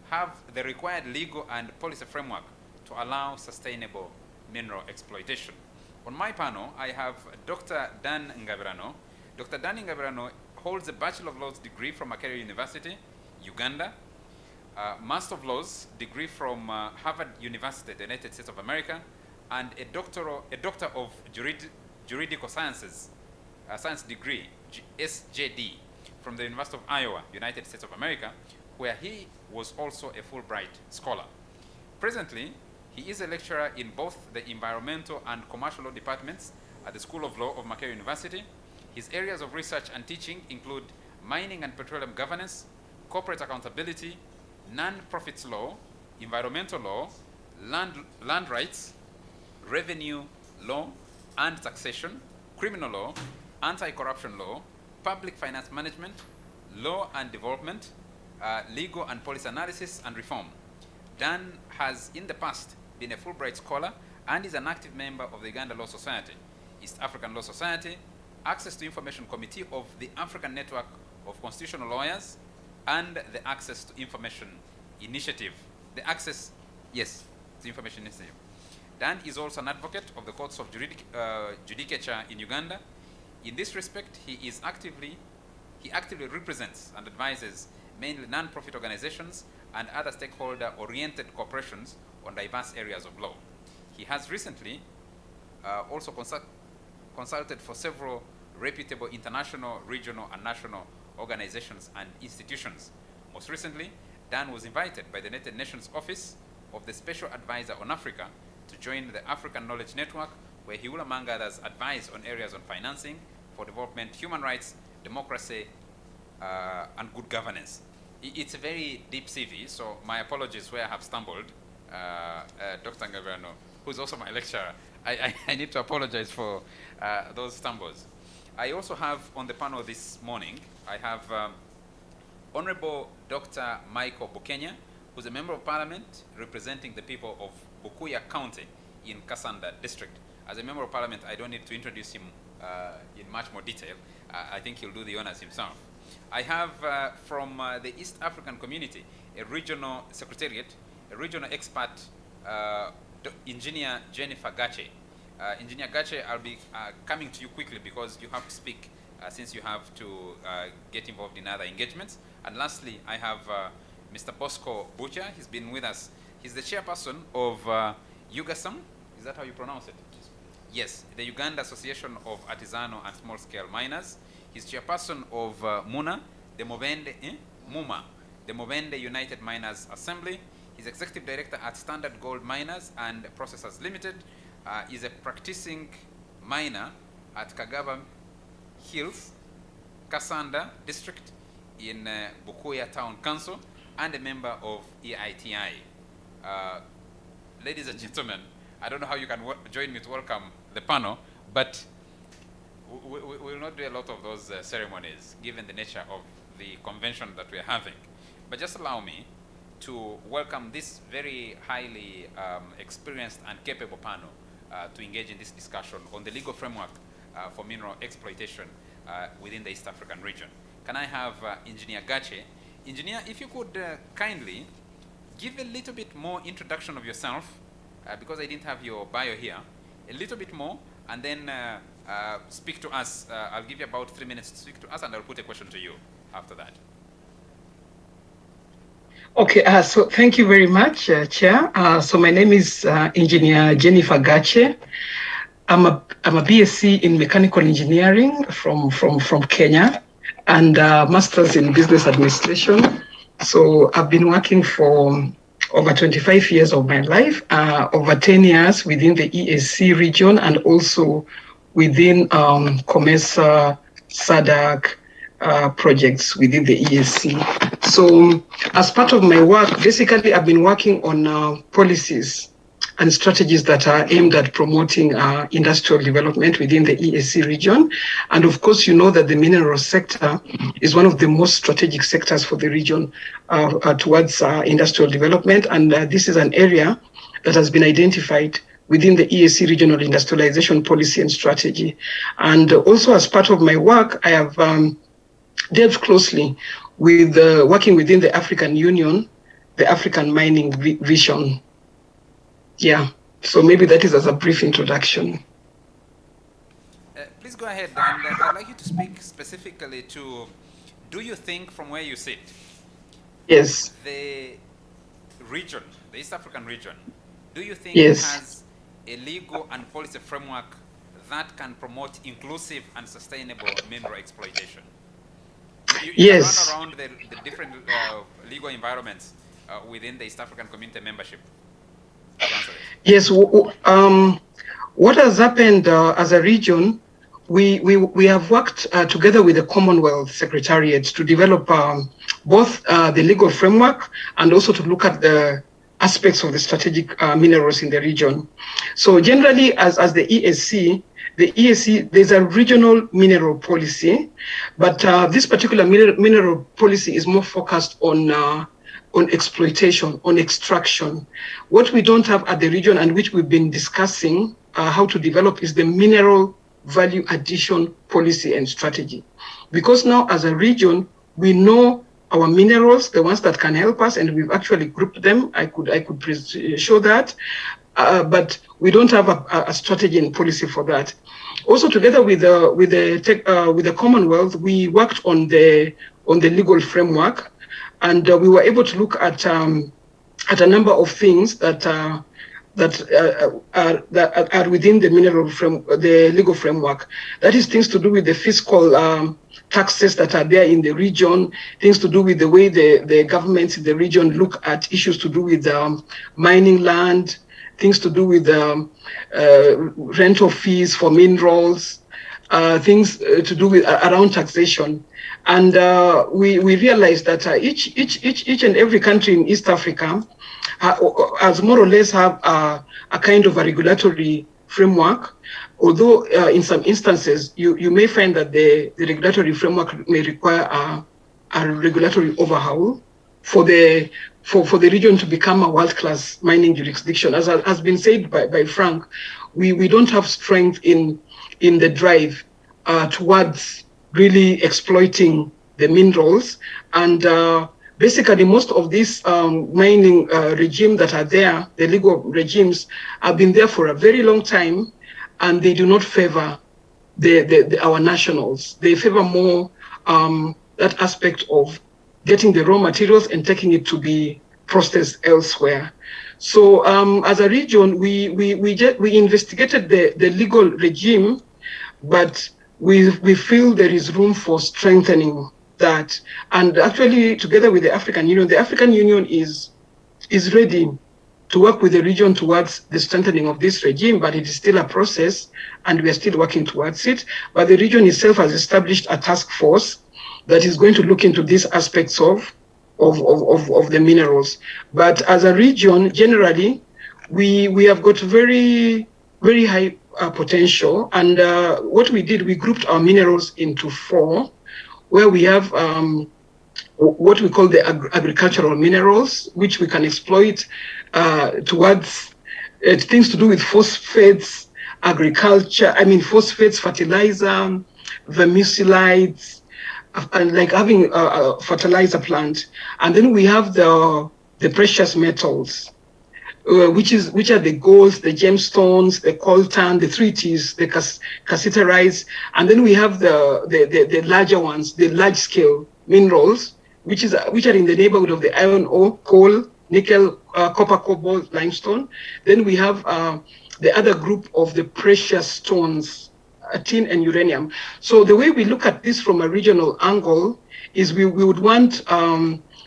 have the required legal and policy framework to allow sustainable mineral exploitation? On my panel, I have Dr. Dan Ngabirano. Dr. Dan Ngabirano holds a Bachelor of Laws degree from Makerere University, Uganda, Master of Laws degree from Harvard University, the United States of America, and a Doctor of Juridical Sciences, Science degree, SJD, from the University of Iowa, United States of America, where he was also a Fulbright scholar. Presently, he is a lecturer in both the environmental and commercial law departments at the School of Law of Makerere University. His areas of research and teaching include mining and petroleum governance, corporate accountability, non-profits law, environmental law, land rights, revenue law and taxation, criminal law, anti-corruption law, public finance management, law and development, legal and policy analysis and reform. Dan has in the past been a Fulbright scholar and is an active member of the Uganda Law Society, East African Law Society, Access to Information Committee of the African Network of Constitutional Lawyers, and the Access to Information Initiative. The Access, yes, the Information Initiative. Dan is also an advocate of the Courts of Judicature in Uganda. In this respect, he actively represents and advises mainly non-profit organizations and other stakeholder-oriented corporations on diverse areas of law. He has recently also consulted for several reputable international, regional, and national organizations and institutions. Most recently, Dan was invited by the United Nations Office of the Special Advisor on Africa to join the African Knowledge Network, where he will, among others, advise on areas on financing for development, human rights, democracy, and good governance. It's a very deep CV, so my apologies where I have stumbled. Dr. Ngabirano, who's also my lecturer, I need to apologize for those stumbles. I also have on the panel this morning, I have Honourable Dr. Michael Bukenya, who's a Member of Parliament representing the people of Bukuya County in Kasanda District. As a Member of Parliament, I don't need to introduce him in much more detail. I think he'll do the honors himself. I have from the East African community, a regional secretariat, a regional expert, Engineer Jennifer Gache. Engineer Gache, I'll be coming to you quickly because you have to speak since you have to get involved in other engagements. And lastly, I have Mr. Bosco Bucha. He's been with us. He's the chairperson of UGASAM. Is that how you pronounce it? Yes, the Uganda Association of Artisanal and Small-Scale Miners. He's chairperson of MUNA, the Mubende United Miners Assembly. He's executive director at Standard Gold Miners and Processors Limited. He's a practicing miner at Kagaba Hills, Kasanda District in Bukuya Town Council, and a member of Eiti. Ladies and gentlemen, I don't know how you can join me to welcome the panel, but we will not do a lot of those ceremonies given the nature of the convention that we are having. But just allow me to welcome this very highly experienced and capable panel to engage in this discussion on the legal framework for mineral exploitation within the East African region. Can I have Engineer Gache? Engineer, if you could kindly give a little bit more introduction of yourself, because I didn't have your bio here, a little bit more, and then speak to us. I'll give you about 3 minutes to speak to us, and I'll put a question to you after that. Okay, so thank you very much, Chair. So my name is Engineer Jennifer Gache. I'm a BSc in Mechanical Engineering from Kenya, and Masters in Business Administration. So I've been working for over 25 years of my life, over 10 years within the EAC region, and also within COMESA, SADC projects within the EAC. So as part of my work, basically I've been working on policies and strategies that are aimed at promoting industrial development within the EAC region. And of course, you know that the mineral sector is one of the most strategic sectors for the region towards industrial development. And this is an area that has been identified within the EAC regional industrialization policy and strategy. And also as part of my work, I have delved closely with working within the African Union, the African Mining Vision. Yeah, so maybe that is as a brief introduction. Please go ahead, and I'd like you to speak specifically to, do you think from where you sit, yes, the region, the East African region, do you think yes, it has a legal and policy framework that can promote inclusive and sustainable mineral exploitation? You yes, can run around the different legal environments within the East African community membership. Yes, what has happened as a region, we have worked together with the Commonwealth Secretariat to develop both the legal framework and also to look at the aspects of the strategic minerals in the region. So generally, as the EAC, there's a regional mineral policy, but this particular mineral policy is more focused on exploitation, on extraction. What we don't have at the region, and which we've been discussing how to develop, is the mineral value addition policy and strategy. Because now as a region, we know our minerals, the ones that can help us, and we've actually grouped them. I could show that, but we don't have a strategy and policy for that. Also, together with the Commonwealth, we worked on the legal framework, and we were able to look at a number of things that are within the legal framework. That is things to do with the fiscal taxes that are there in the region, things to do with the way the governments in the region look at issues to do with mining land, things to do with rental fees for minerals, things to do with around taxation. And we realized that each and every country in East Africa has more or less have a kind of a regulatory framework, although in some instances you may find that the regulatory framework may require a regulatory overhaul for the region to become a world-class mining jurisdiction. As has been said by Frank, we don't have strength in the drive towards really exploiting the minerals, and basically most of these mining regimes that are there, the legal regimes, have been there for a very long time, and they do not favor our nationals. They favor more that aspect of getting the raw materials and taking it to be processed elsewhere. So as a region, we investigated the legal regime, but we feel there is room for strengthening that. And actually, together with the African Union is ready to work with the region towards the strengthening of this regime, but it is still a process, and we are still working towards it. But the region itself has established a task force that is going to look into these aspects of the minerals. But as a region, generally, we have got very, very high potential. And what we did, we grouped our minerals into 4, where we have what we call the agricultural minerals, which we can exploit towards things to do with phosphates, phosphates, fertilizer, vermiculites, and like having a fertilizer plant. And then we have the precious metals, which are the golds, the gemstones, the coltan, the 3Ts, the cassiterite, and then we have the larger ones, the large scale minerals, which are in the neighborhood of the iron ore, coal, nickel, copper, cobalt, limestone. Then we have the other group of the precious stones, tin and uranium. So the way we look at this from a regional angle is we would want,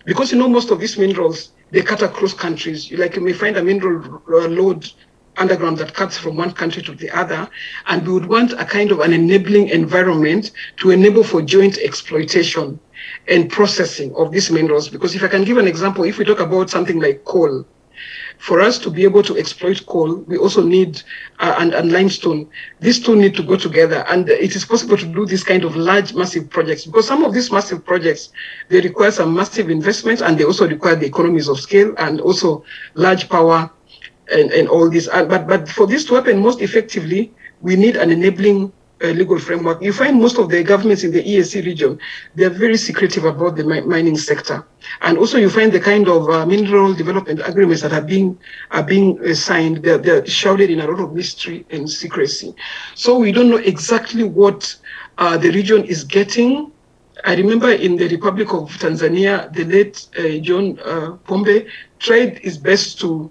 because most of these minerals, they cut across countries. Like you may find a mineral lode underground that cuts from one country to the other, and we would want a kind of an enabling environment to enable for joint exploitation and processing of these minerals. Because if I can give an example, if we talk about something like coal, for us to be able to exploit coal, we also need, and limestone, these two need to go together. And it is possible to do this kind of large, massive projects, because some of these massive projects, they require some massive investments, and they also require the economies of scale and also large power and all this. But for this to happen most effectively, we need an enabling legal framework. You find most of the governments in the EAC region, they're very secretive about the mining sector. And also you find the kind of mineral development agreements that are being signed, they're shrouded in a lot of mystery and secrecy. So we don't know exactly what the region is getting. I remember in the Republic of Tanzania, the late John Pombe tried his best to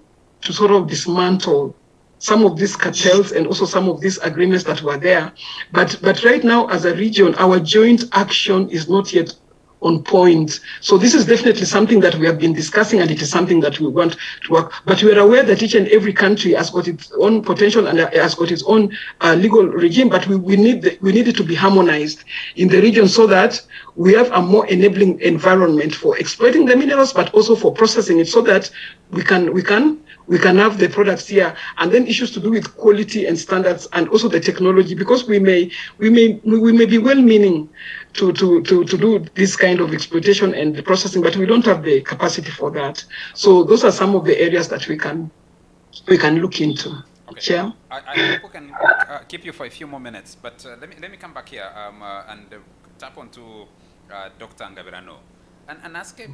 sort of dismantle some of these cartels and also some of these agreements that were there. But right now, as a region, our joint action is not yet on point. So this is definitely something that we have been discussing, and it is something that we want to work. But we are aware that each and every country has got its own potential and has got its own legal regime, but we need it to be harmonized in the region so that we have a more enabling environment for exploiting the minerals, but also for processing it so that we can have the products here, and then issues to do with quality and standards and also the technology, because we may be well-meaning to do this kind of exploitation and the processing, but we don't have the capacity for that. So those are some of the areas that we can look into. Okay. Chair? I hope we can keep you for a few more minutes, but let me come back here and tap on to Dr. Ngabirano and ask a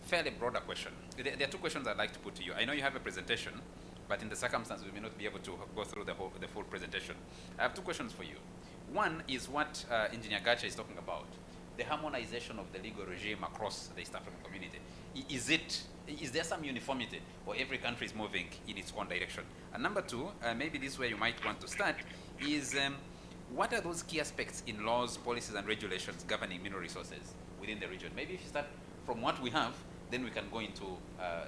fairly broader question. There are two questions I'd like to put to you. I know you have a presentation, but in the circumstances, we may not be able to go through the full presentation. I have two questions for you. One is what Engineer Gacha is talking about, the harmonization of the legal regime across the East African community. Is there some uniformity, or every country is moving in its own direction? And number two, maybe this is where you might want to start, is what are those key aspects in laws, policies, and regulations governing mineral resources within the region? Maybe if you start from what we have, then we can go into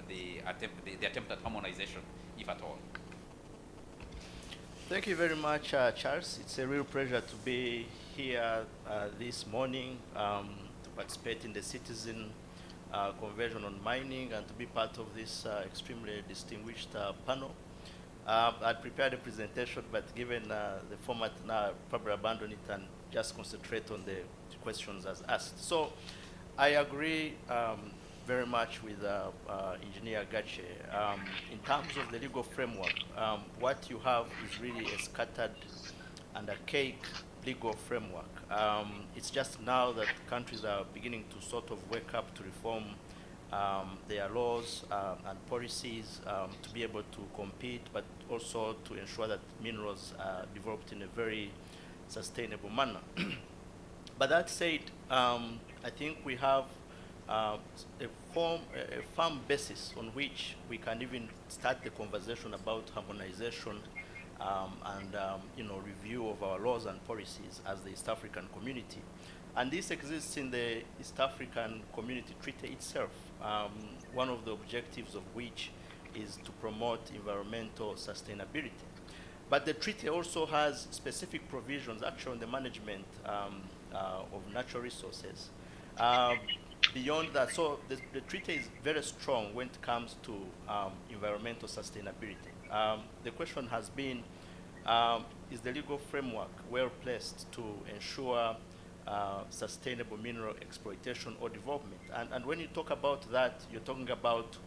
the attempt at harmonization, if at all. Thank you very much, Charles. It's a real pleasure to be here this morning to participate in the Citizen Convention on Mining and to be part of this extremely distinguished panel. I'd prepared a presentation, but given the format now, I'll probably abandon it and just concentrate on the questions as asked. So I agree very much with Engineer Gache. In terms of the legal framework, what you have is really a scattered and archaic legal framework. It's just now that countries are beginning to sort of wake up to reform their laws and policies to be able to compete, but also to ensure that minerals are developed in a very sustainable manner. But that said, I think we have a firm basis on which we can even start the conversation about harmonization and review of our laws and policies as the East African community. And this exists in the East African Community Treaty itself, one of the objectives of which is to promote environmental sustainability. But the treaty also has specific provisions actually on the management of natural resources. Beyond that, so the treaty is very strong when it comes to environmental sustainability. The question has been, is the legal framework well placed to ensure sustainable mineral exploitation or development? And when you talk about that, you're talking about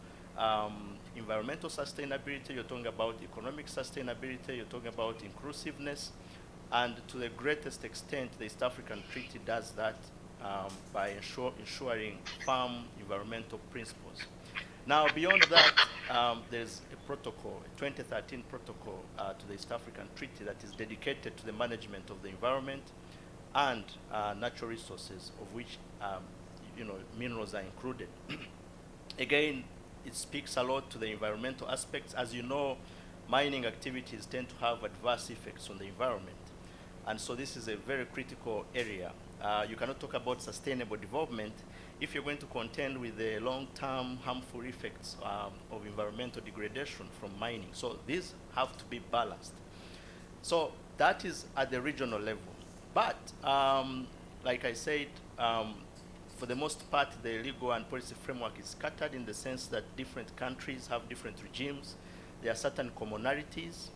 environmental sustainability, you're talking about economic sustainability, you're talking about inclusiveness, and to the greatest extent, the East African Treaty does that by ensuring firm environmental principles. Now, beyond that, there's a protocol, a 2013 protocol to the East African Treaty that is dedicated to the management of the environment and natural resources, of which minerals are included. Again, it speaks a lot to the environmental aspects. As you know, mining activities tend to have adverse effects on the environment. And so this is a very critical area. You cannot talk about sustainable development if you're going to contend with the long-term harmful effects of environmental degradation from mining. So these have to be balanced. So that is at the regional level. But like I said, for the most part, the legal and policy framework is scattered in the sense that different countries have different regimes. There are certain commonalities.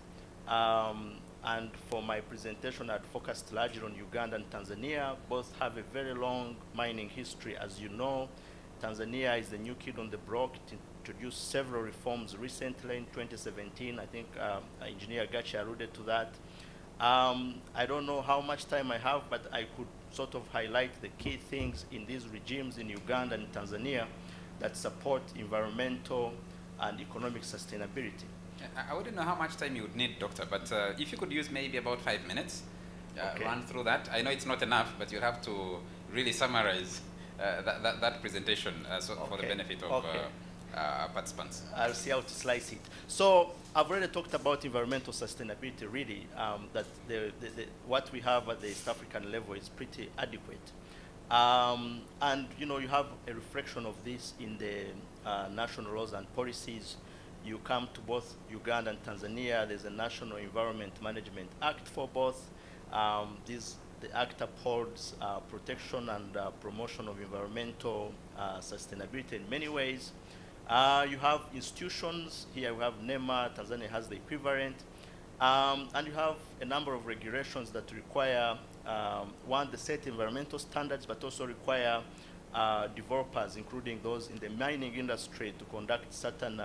And for my presentation, I'd focused largely on Uganda and Tanzania. Both have a very long mining history. As you know, Tanzania is the new kid on the block. It introduced several reforms recently in 2017. I think Engineer Gachi alluded to that. I don't know how much time I have, but I could sort of highlight the key things in these regimes in Uganda and Tanzania that support environmental and economic sustainability. I wouldn't know how much time you would need, Doctor, but if you could use maybe about 5 minutes, Okay. run through that. I know it's not enough, but you have to really summarize that presentation for the Okay. benefit of Okay. participants. I'll see how to slice it. So I've already talked about environmental sustainability, really, that what we have at the East African level is pretty adequate. And you know, you have a reflection of this in the national laws and policies. You come to both Uganda and Tanzania, there's a National Environment Management Act for both. The act upholds protection and promotion of environmental sustainability in many ways. You have institutions, here we have NEMA, Tanzania has the equivalent. And you have a number of regulations that require, one, the set environmental standards, but also require developers, including those in the mining industry, to conduct certain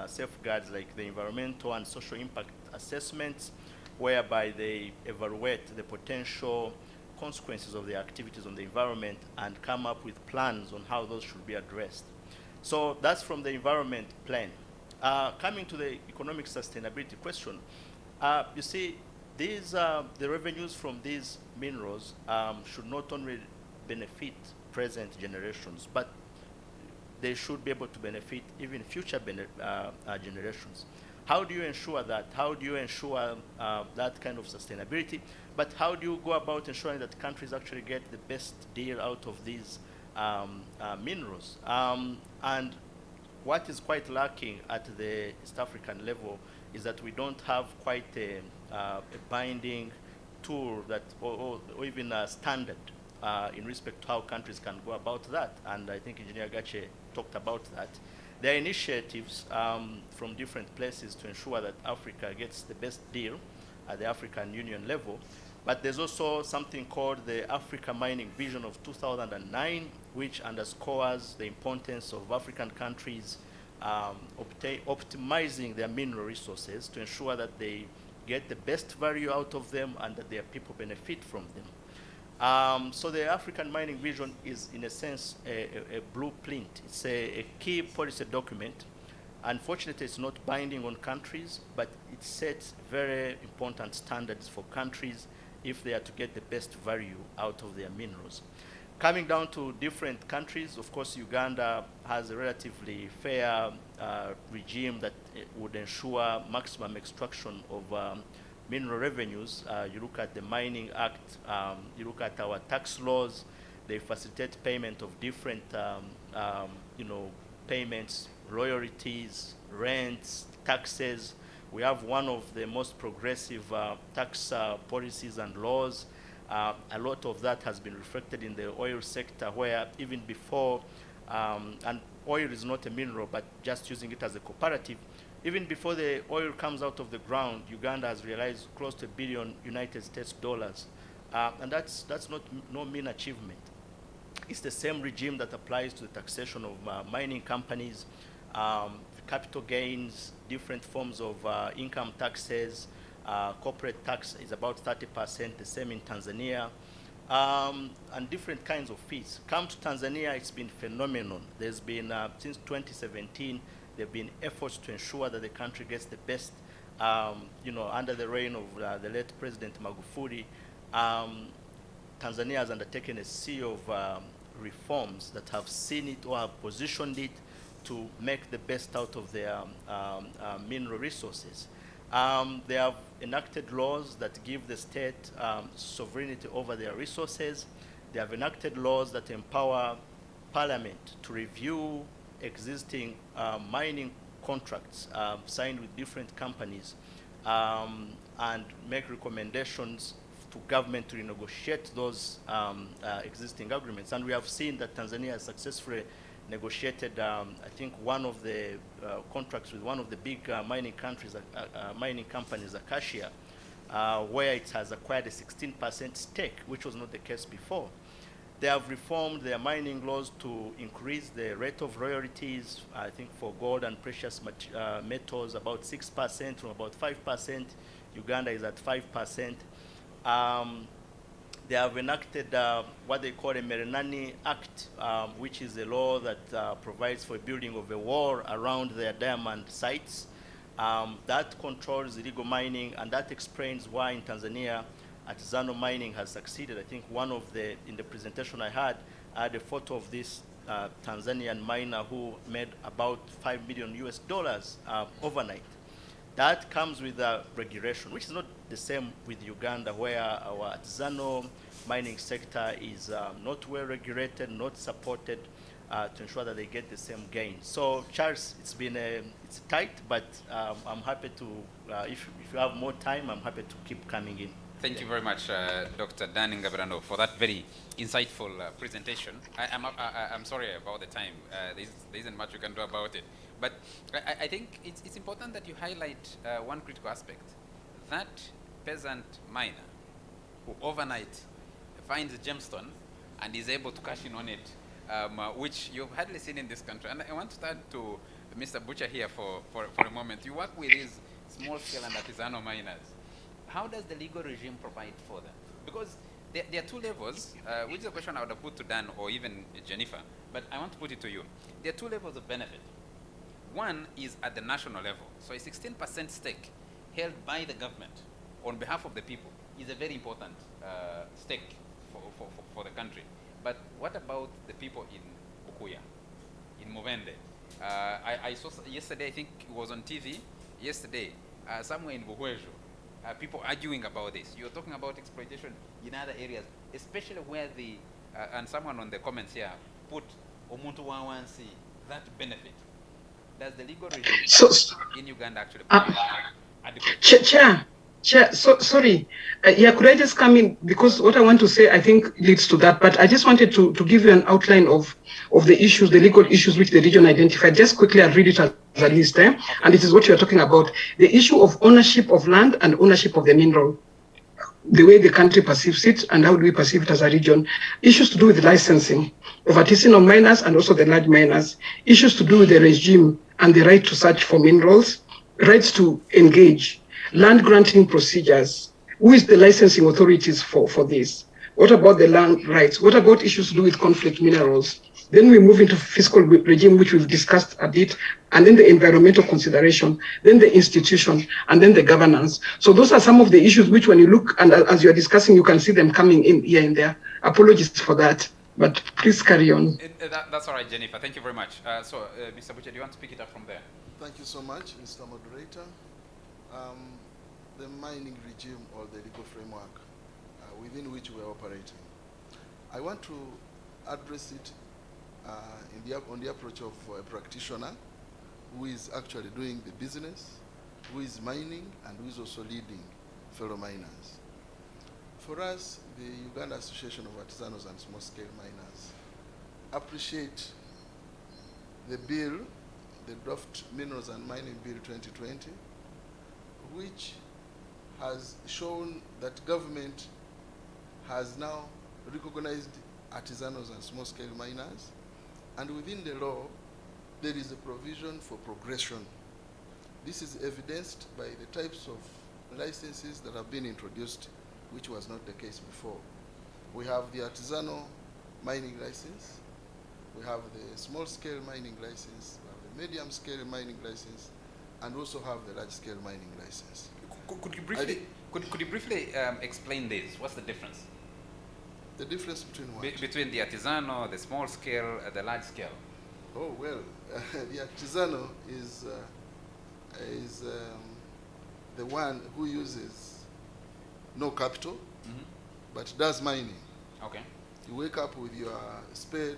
safeguards like the environmental and social impact assessments, whereby they evaluate the potential consequences of their activities on the environment and come up with plans on how those should be addressed. So that's from the environment plan. Coming to the economic sustainability question, you see, these, the revenues from these minerals should not only benefit present generations, but they should be able to benefit even future generations. How do you ensure that? How do you ensure that kind of sustainability? But how do you go about ensuring that countries actually get the best deal out of these minerals? And what is quite lacking at the East African level is that we don't have quite a binding tool that, or even a standard in respect to how countries can go about that. And I think Engineer Gache talked about that. There are initiatives from different places to ensure that Africa gets the best deal at the African Union level. But there's also something called the Africa Mining Vision of 2009, which underscores the importance of African countries optimizing their mineral resources to ensure that they get the best value out of them and that their people benefit from them. So the African Mining Vision is, in a sense, a blueprint. It's a key policy document. Unfortunately, it's not binding on countries, but it sets very important standards for countries if they are to get the best value out of their minerals. Coming down to different countries, of course, Uganda has a relatively fair regime that would ensure maximum extraction of mineral revenues. You look at the Mining Act, you look at our tax laws, they facilitate payment of different payments, royalties, rents, taxes. We have one of the most progressive tax policies and laws. A lot of that has been reflected in the oil sector, where even before, and oil is not a mineral, but just using it as a comparative, even before the oil comes out of the ground, Uganda has realized close to $1 billion United States dollars. And that's no mean achievement. It's the same regime that applies to the taxation of mining companies, capital gains, different forms of income taxes. Corporate tax is about 30%, the same in Tanzania, and different kinds of fees. Come to Tanzania, it's been phenomenal. There's been, since 2017, there have been efforts to ensure that the country gets the best, under the reign of the late President Magufuli. Tanzania has undertaken a series of reforms that have seen it or have positioned it to make the best out of their mineral resources. They have enacted laws that give the state sovereignty over their resources. They have enacted laws that empower Parliament to review existing mining contracts signed with different companies and make recommendations to government to renegotiate those existing agreements. And we have seen that Tanzania has successfully negotiated, I think, one of the contracts with one of the big mining companies, Acacia, where it has acquired a 16% stake, which was not the case before. They have reformed their mining laws to increase the rate of royalties, I think for gold and precious metals, about 6% from about 5%. Uganda is at 5%. They have enacted what they call a Merenani Act, which is a law that provides for building of a wall around their diamond sites. That controls illegal mining, and that explains why in Tanzania, artisanal mining has succeeded. I think one of in the presentation I had a photo of this Tanzanian miner who made about $5 million US overnight. That comes with a regulation, which is not the same with Uganda, where our artisanal mining sector is not well regulated, not supported to ensure that they get the same gain. So, Charles, it's tight, but I'm happy to, if you have more time, I'm happy to keep coming in. Thank you very much, Dr. Dan Ngabrano, for that very insightful presentation. I'm sorry about the time. There isn't much you can do about it. But I think it's important that you highlight one critical aspect. That peasant miner who overnight finds a gemstone and is able to cash in on it, which you've hardly seen in this country. And I want to turn to Mr. Butcher here for a moment. You work with these small-scale and artisanal miners. How does the legal regime provide for them? Because there are two levels, which is a question I would have put to Dan or even Jennifer, but I want to put it to you. There are two levels of benefit. One is at the national level. So a 16% stake held by the government on behalf of the people is a very important stake for the country. But what about the people in Bukuya, in Movende? I saw yesterday, I think it was on TV, yesterday, somewhere in Buhwejo, people arguing about this. You're talking about exploitation in other areas, especially where and someone on the comments here put Omuntu Wawansi, that benefit. Does the legal regime in Uganda actually provide adequate? Chair, sorry. Yeah, could I just come in? Because what I want to say, I think, leads to that. But I just wanted to give you an outline of the issues, the legal issues which the region identified. Just quickly, I'll read it as a list. And this is what you're talking about. The issue of ownership of land and ownership of the mineral. The way the country perceives it and how do we perceive it as a region. Issues to do with licensing of artisanal miners and also the large miners. Issues to do with the regime and the right to search for minerals. Rights to engage. Land granting procedures. Who is the licensing authorities for this? What about the land rights? What about issues to do with conflict minerals? Then we move into fiscal regime, which we've discussed a bit, and then the environmental consideration, then the institution, and then the governance. So those are some of the issues which when you look, and as you're discussing, you can see them coming in here and there. Apologies for that, but please carry on. That's all right, Jennifer. Thank you very much. Mr. Butcher, do you want to pick it up from there? Thank you so much, Mr. Moderator. The mining regime or the legal framework within which we are operating. I want to address it on the approach of a practitioner who is actually doing the business, who is mining, and who is also leading fellow miners. For us, the Uganda Association of Artisanals and Small-Scale Miners appreciate the bill, the Draft Minerals and Mining Bill 2020, which has shown that government has now recognized artisanals and small-scale miners, and within the law, there is a provision for progression. This is evidenced by the types of licenses that have been introduced, which was not the case before. We have the artisanal mining license, we have the small-scale mining license, we have the medium-scale mining license, and also have the large-scale mining license. Could you briefly explain this? What's the difference? The difference between what? Between the artisanal, the small scale, the large scale. Oh well, the artisanal is the one who uses no capital, but does mining. Okay. You wake up with your spade,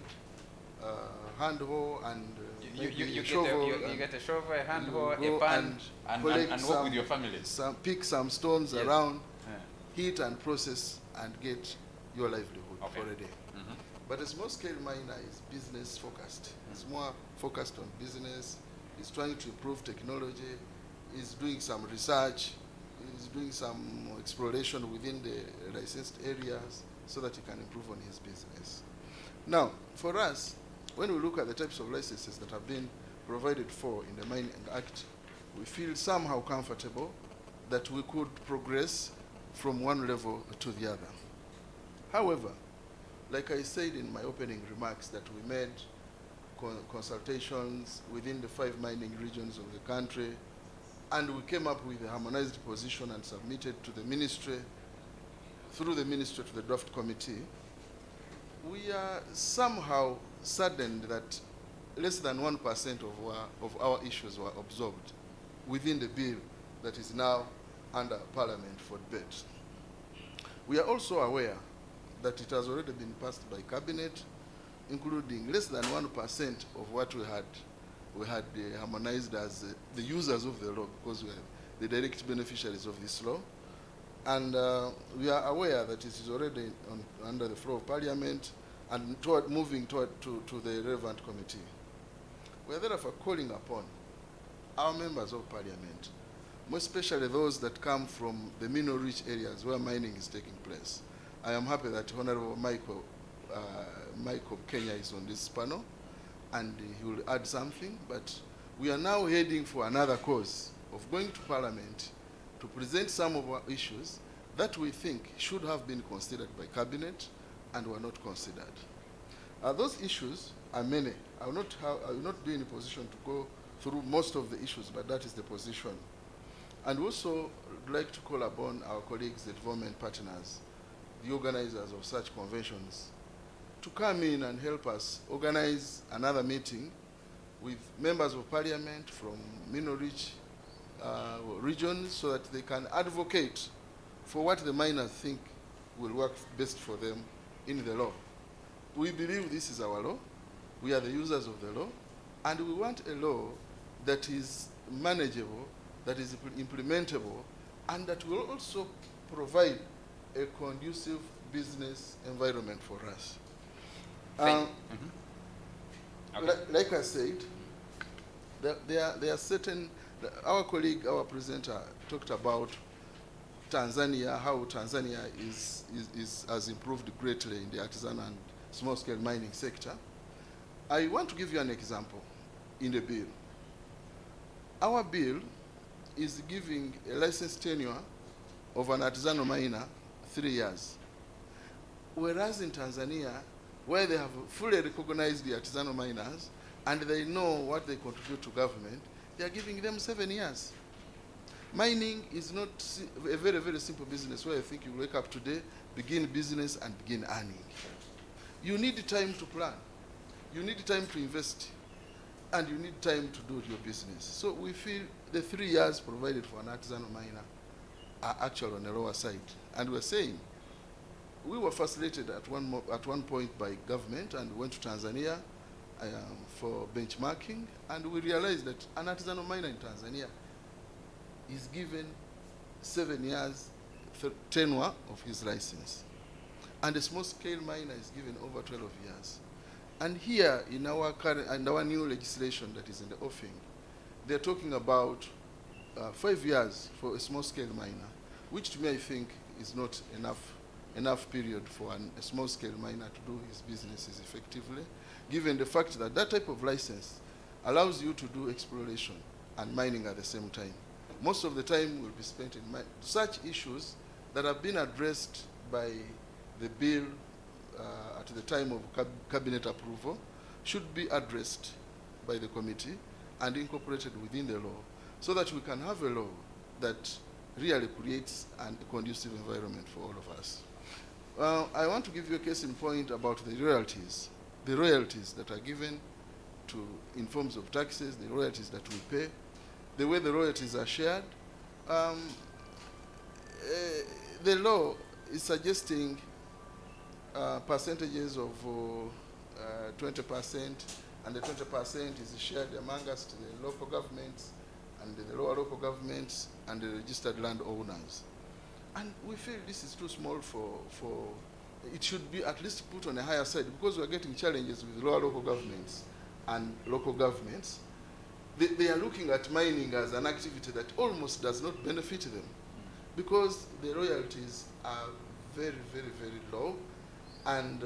hand hoe, and You shovel. get a shovel, a hand hoe, you a go pan, and work some- with your families. Pick some stones Yes. around, Yeah. heat and process, and get your livelihood Okay. for a day. But a small-scale miner is business-focused. It's more focused on business. It's trying to improve technology. It's doing some research. It's doing some exploration within the licensed areas so that he can improve on his business. Now, for us, when we look at the types of licenses that have been provided for in the Mining Act, we feel somehow comfortable that we could progress from one level to the other. However, like I said in my opening remarks, that we made consultations within the 5 mining regions of the country, and we came up with a harmonized position and submitted to the ministry, through the ministry to the draft committee. We are somehow saddened that less than 1% of our issues were absorbed within the bill that is now under Parliament for debate. We are also aware that it has already been passed by Cabinet, including less than 1% of what we had harmonized as the users of the law, because we are the direct beneficiaries of this law. And we are aware that it is already under the floor of Parliament and moving to the relevant committee. We are therefore calling upon our members of Parliament, more especially those that come from the mineral-rich areas where mining is taking place. I am happy that Honourable Michael Kenya is on this panel, and he will add something, but we are now heading for another course of going to Parliament to present some of our issues that we think should have been considered by Cabinet and were not considered. Those issues are many. I will not be in a position to go through most of the issues, but that is the position. And also would like to call upon our colleagues, the development partners, the organizers of such conventions, to come in and help us organize another meeting with members of Parliament from mineral-rich regions so that they can advocate for what the miners think will work best for them in the law. We believe this is our law. We are the users of the law, and we want a law that is manageable, that is implementable, and that will also provide a conducive business environment for us. Okay. Like I said, there are certain, our colleague, our presenter, talked about Tanzania, how Tanzania has improved greatly in the artisanal and small-scale mining sector. I want to give you an example in the bill. Our bill is giving a license tenure of an artisanal miner 3 years. Whereas in Tanzania, where they have fully recognized the artisanal miners and they know what they contribute to government, they are giving them 7 years. Mining is not a very, very simple business where you think you wake up today, begin business and begin earning. You need time to plan. You need time to invest. And you need time to do your business. So we feel the 3 years provided for an artisanal miner are actually on the lower side. And we're saying, we were facilitated at one point by government and went to Tanzania for benchmarking, and we realized that an artisanal miner in Tanzania is given 7 years tenure of his license, and a small-scale miner is given over 12 years. And here in our new legislation that is in the offing, they're talking about 5 years for a small-scale miner, which to me I think is not enough period for a small-scale miner to do his businesses effectively, given the fact that that type of license allows you to do exploration and mining at the same time. Most of the time will be spent in such issues that have been addressed by the bill at the time of cabinet approval should be addressed by the committee and incorporated within the law so that we can have a law that really creates a conducive environment for all of us. I want to give you a case in point about the royalties that are given in forms of taxes, the royalties that we pay, the way the royalties are shared, The law is suggesting percentages of 20%, and the 20% is shared among us to the local governments and the lower local governments and the registered landowners. And we feel this is too small for it should be at least put on a higher side, because we're getting challenges with lower local governments and local governments. They are looking at mining as an activity that almost does not benefit them, because the royalties are very, very, very low, and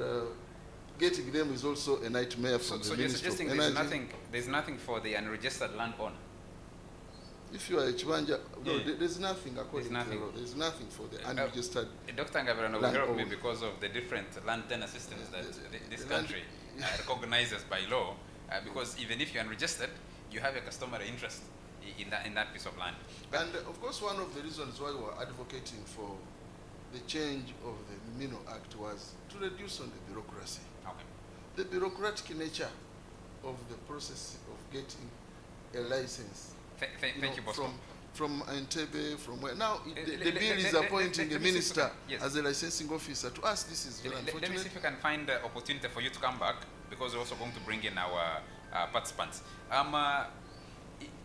getting them is also a nightmare for the Ministry of Energy. So you're suggesting there's nothing for the unregistered landowner? If you are a Chibanja, no, there's nothing according to the law. There's nothing for the unregistered Dr. Ngabarano will help me because of the different land tenure systems that this country recognizes by law, because even if you're unregistered, you have a customary interest in that piece of land. And of course, one of the reasons why we're advocating for the change of the Mineral Act was to reduce on the bureaucracy. Okay. The bureaucratic nature of the process of getting a license. Thank you, Bosco. From Entebbe, from where? Now, the bill is appointing a minister as a licensing officer. To us, this is very unfortunate. Let me see if we can find an opportunity for you to come back, because we're also going to bring in our participants.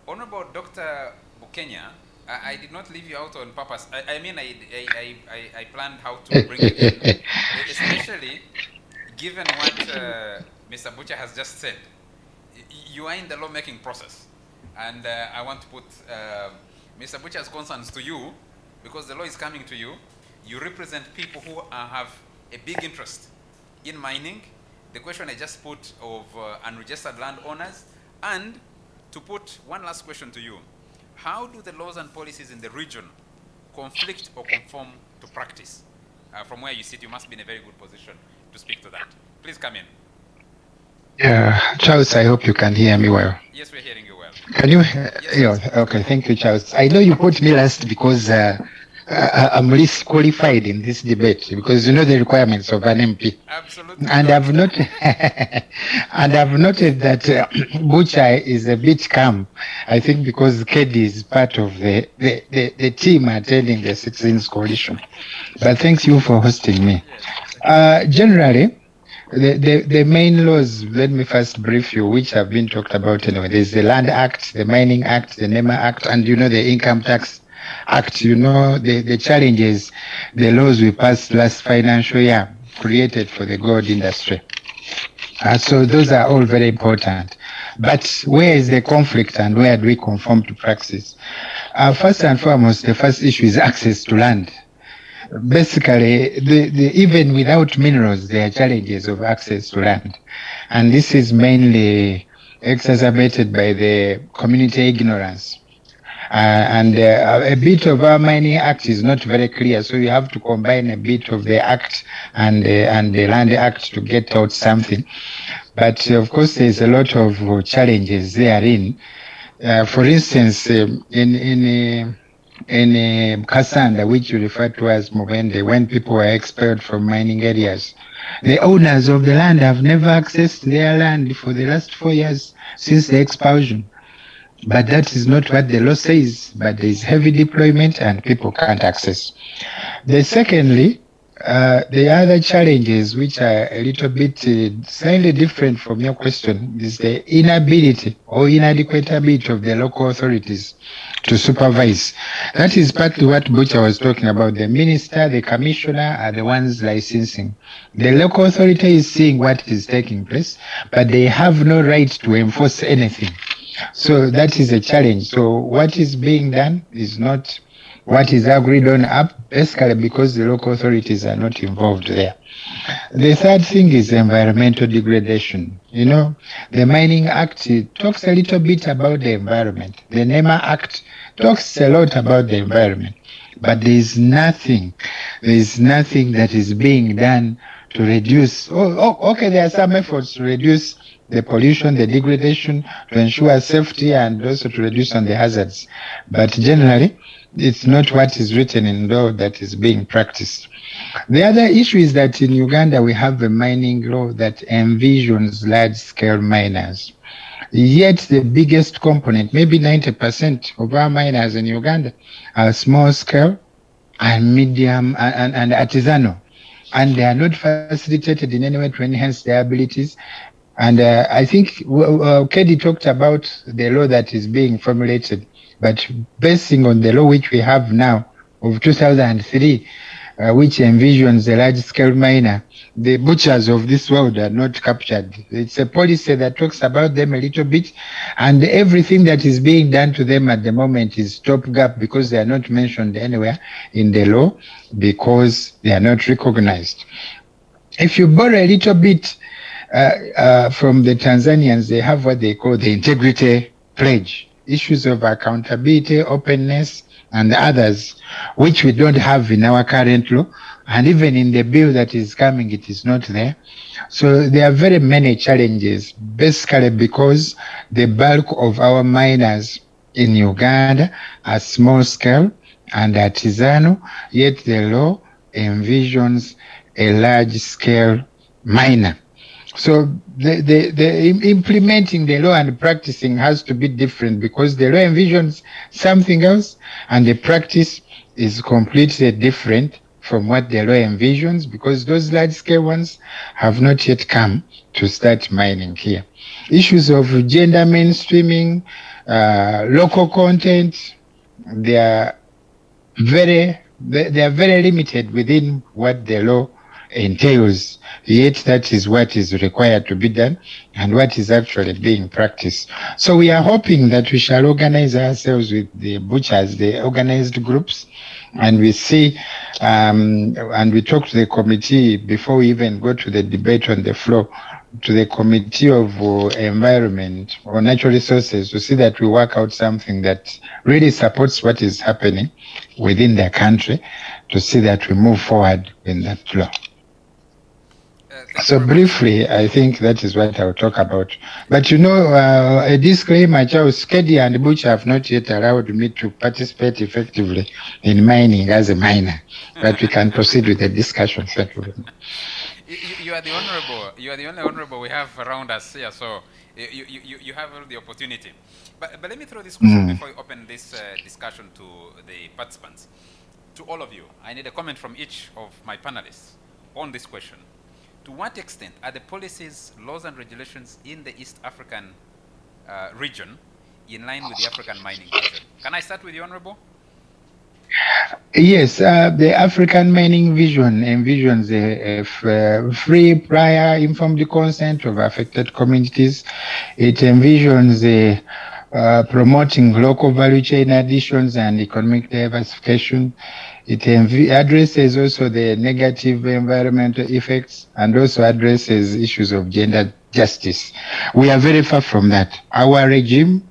Honourable Dr. Bukenya, I did not leave you out on purpose. I planned how to bring you in, especially given what Mr. Butcher has just said. You are in the lawmaking process, and I want to put Mr. Butcher's concerns to you, because the law is coming to you. You represent people who have a big interest in mining. The question I just put of unregistered landowners, and to put one last question to you. How do the laws and policies in the region conflict or conform to practice? From where you sit, you must be in a very good position to speak to that. Please come in. Charles, I hope you can hear me well. Yes, we're hearing you well. Can you? Yes. Okay, thank you, Charles. I know you put me last because I'm least qualified in this debate, because you know the requirements of an MP. Absolutely. And I've noted, that Butcher is a bit calm. I think because Kedi is part of the team attending the Citizens Coalition. But thanks you for hosting me. Generally, the main laws, let me first brief you, which have been talked about anyway. There's the Land Act, the Mining Act, the NEMA Act, and you know the Income Tax Act. You know the challenges the laws we passed last financial year created for the gold industry. So those are all very important. But where is the conflict and where do we conform to practice? First and foremost, the first issue is access to land. Basically, even without minerals, there are challenges of access to land. And this is mainly exacerbated by the community ignorance. A bit of our Mining Act is not very clear, so you have to combine a bit of the Act and the Land Act to get out something. But of course, there's a lot of challenges therein. For instance, in Kasanda, which you refer to as Mubende, when people were expelled from mining areas, the owners of the land have never accessed their land for the last 4 years since the expulsion. But that is not what the law says, but there is heavy deployment and people can't access. Secondly, the other challenges, which are a little bit slightly different from your question, is the inability or inadequate ability of the local authorities to supervise. That is partly what Butcher was talking about. The minister, the commissioner are the ones licensing. The local authority is seeing what is taking place, but they have no right to enforce anything. So that is a challenge. So what is being done is not what is agreed on up, basically because the local authorities are not involved there. The third thing is environmental degradation. You know, the Mining Act talks a little bit about the environment. The NEMA Act talks a lot about the environment. But there is nothing that is being done to reduce. Okay, there are some efforts to reduce the pollution, the degradation, to ensure safety and also to reduce on the hazards. But generally, it's not what is written in law that is being practiced. The other issue is that in Uganda we have a mining law that envisions large-scale miners. Yet the biggest component, maybe 90% of our miners in Uganda, are small scale and medium and artisanal. And they are not facilitated in any way to enhance their abilities. And I think Kedi talked about the law that is being formulated, but basing on the law which we have now of 2003, which envisions a large-scale miner, the butchers of this world are not captured. It's a policy that talks about them a little bit, and everything that is being done to them at the moment is stopgap because they are not mentioned anywhere in the law because they are not recognized. If you borrow a little bit from the Tanzanians, they have what they call the integrity pledge, issues of accountability, openness, and others, which we don't have in our current law. And even in the bill that is coming, it is not there. So there are very many challenges, basically because the bulk of our miners in Uganda are small scale and artisanal, yet the law envisions a large scale miner. So the implementing the law and practicing has to be different because the law envisions something else and the practice is completely different from what the law envisions because those large-scale ones have not yet come to start mining here. Issues of gender mainstreaming, local content, they are very limited within what the law entails, yet that is what is required to be done and what is actually being practiced. So we are hoping that we shall organize ourselves with the butchers, the organized groups, and we see and we talk to the committee before we even go to the debate on the floor, to the Committee of Environment or Natural Resources to see that we work out something that really supports what is happening within the country to see that we move forward in that law. So briefly, I think that is what I'll talk about. But you know, a disclaimer, Charles, Kedi and Butch have not yet allowed me to participate effectively in mining as a miner. But we can proceed with the discussion. Thank you. You are the honourable. You are the only honourable we have around us here, so you have the opportunity. But let me throw this question before we open this discussion to the participants. To all of you, I need a comment from each of my panelists on this question. To what extent are the policies, laws, and regulations in the East African region in line with the African mining vision? Can I start with you, Honourable? Yes, the African mining vision envisions a free, prior, informed consent of affected communities. It envisions promoting local value chain additions and economic diversification. It addresses also the negative environmental effects and also addresses issues of gender justice. We are very far from that. Our regime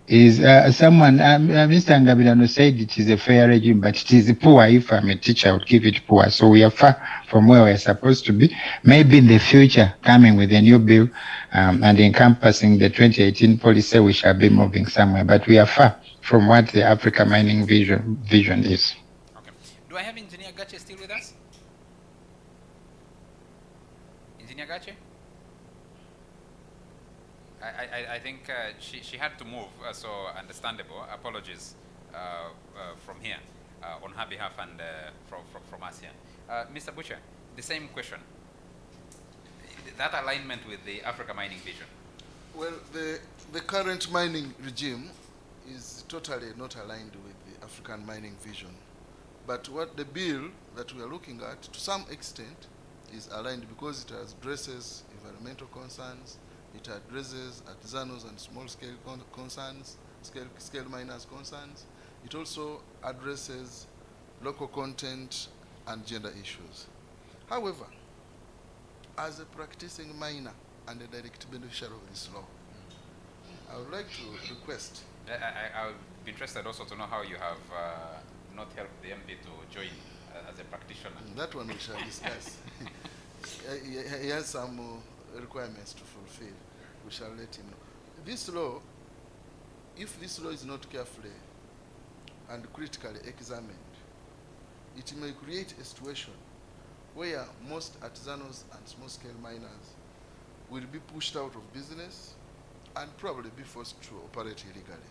is Mr. Ngabirano said it is a fair regime, but it is poor. If I'm a teacher, I would give it poor. So we are far from where we're supposed to be. Maybe in the future, coming with a new bill and encompassing the 2018 policy, we shall be moving somewhere. But we are far from what the Africa mining vision is. Okay. Do I have Engineer Gache still with us? Engineer Gache? I think she had to move, so understandable. Apologies from here on her behalf and from us here. Mr. Butcher, the same question. That alignment with the Africa mining vision? Well, the current mining regime is totally not aligned with the African mining vision. But what the bill that we are looking at, to some extent, is aligned because it addresses environmental concerns, it addresses artisanals and small-scale concerns, scale miners' concerns. It also addresses local content and gender issues. However, as a practicing miner and a direct beneficiary of this law, I would like to request. I would be interested also to know how you have not helped the MD to join as a practitioner. That one we shall discuss. He has some requirements to fulfill. We shall let him know. This law, if this law is not carefully and critically examined, it may create a situation where most artisanals and small-scale miners will be pushed out of business and probably be forced to operate illegally.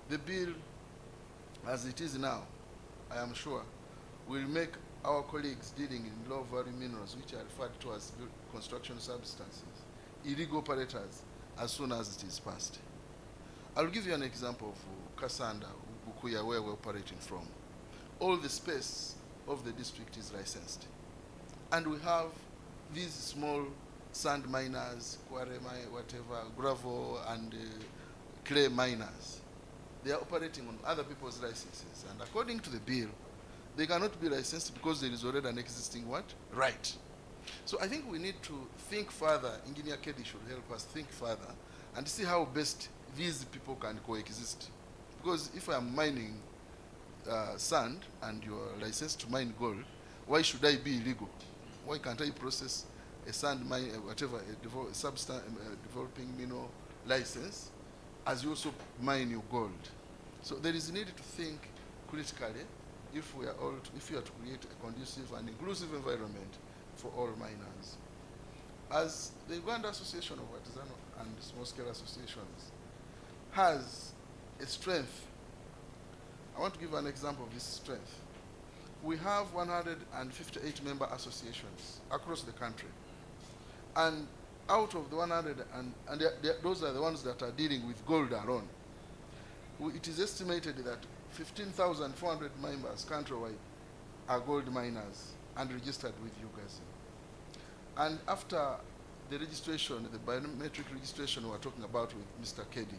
The bill, as it is now, I am sure, will make our colleagues dealing in low-value minerals, which are referred to as construction substances, illegal operators as soon as it is passed. I'll give you an example of Kasanda, Bukuya, where we're operating from. All the space of the district is licensed. And we have these small sand miners, quarry whatever, gravel and clay miners. They are operating on other people's licenses. And according to the bill, they cannot be licensed because there is already an existing what? Right. So I think we need to think further. Engineer Kedi should help us think further and see how best these people can coexist. Because if I'm mining sand and you're licensed to mine gold, why should I be illegal? Why can't I process a sand mine, whatever, a substance, developing mineral license, as you also mine your gold? So there is a need to think critically if we are to create a conducive and inclusive environment for all miners. As the Uganda Association of Artisanal and Small-Scale Associations has a strength, I want to give an example of this strength. We have 158 member associations across the country. And out of the 100, those are the ones that are dealing with gold alone. It is estimated that 15,400 members countrywide are gold miners and registered with UGASM. And after the registration, the biometric registration we are talking about with Mr. Kedi,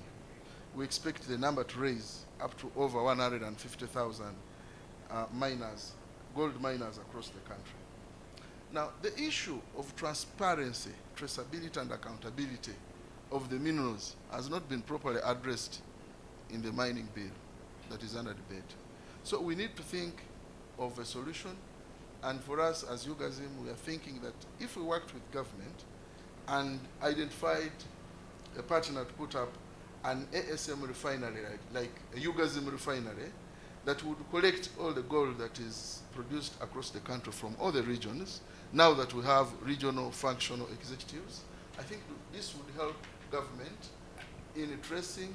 we expect the number to raise up to over 150,000 miners, gold miners across the country. Now, the issue of transparency, traceability, and accountability of the minerals has not been properly addressed in the mining bill that is under debate. So we need to think of a solution, and for us as UGASM, we are thinking that if we worked with government and identified a partner to put up an ASM refinery, like a UGASM refinery, that would collect all the gold that is produced across the country from all the regions, now that we have regional functional executives, I think this would help government in tracing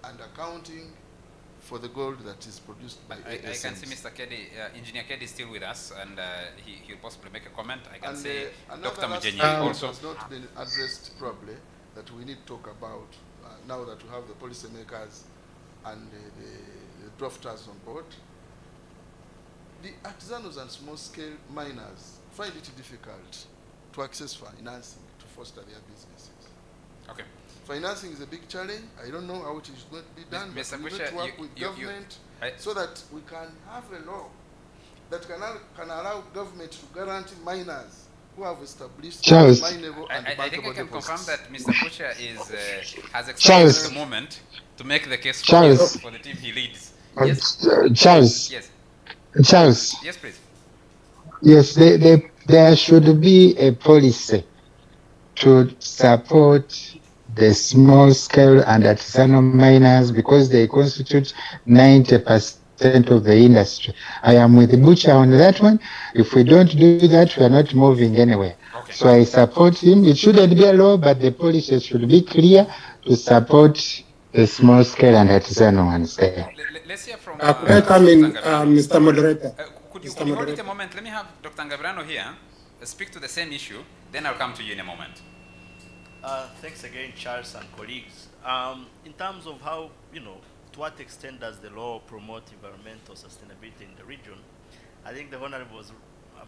and accounting for the gold that is produced by I can see Mr. Kedi, Engineer Kedi is still with us, and he'll possibly make a comment. I can see Dr. Mojini also. Has not been addressed probably, that we need to talk about now that we have the policymakers and the drafters on board. The artisanals and small-scale miners find it difficult to access financing to foster their businesses. Okay. Financing is a big challenge. I don't know how it is going to be done, but Mr. we need to work with government so that we can have a law that can allow government to guarantee miners who have established mineable and I think I can deposits. confirm that Mr. Butcher has experienced the moment to make the case for the team he leads. Yes? Charles. Yes. Charles. Yes, please. Yes, there should be a policy to support the small scale and artisanal miners because they constitute 90% of the industry. I am with the Butcher on that one. If we don't do that, we are not moving anywhere. Okay. So I support him. It shouldn't be a law, but the policy should be clear to support the small scale and artisanal ones there. Let's hear from could I come in, Mr. Moderator? Could you hold it a moment? Let me have Dr. Ngabrano here speak to the same issue, then I'll come to you in a moment. Thanks again, Charles and colleagues. In terms of how, to what extent does the law promote environmental sustainability in the region, I think the Honourable was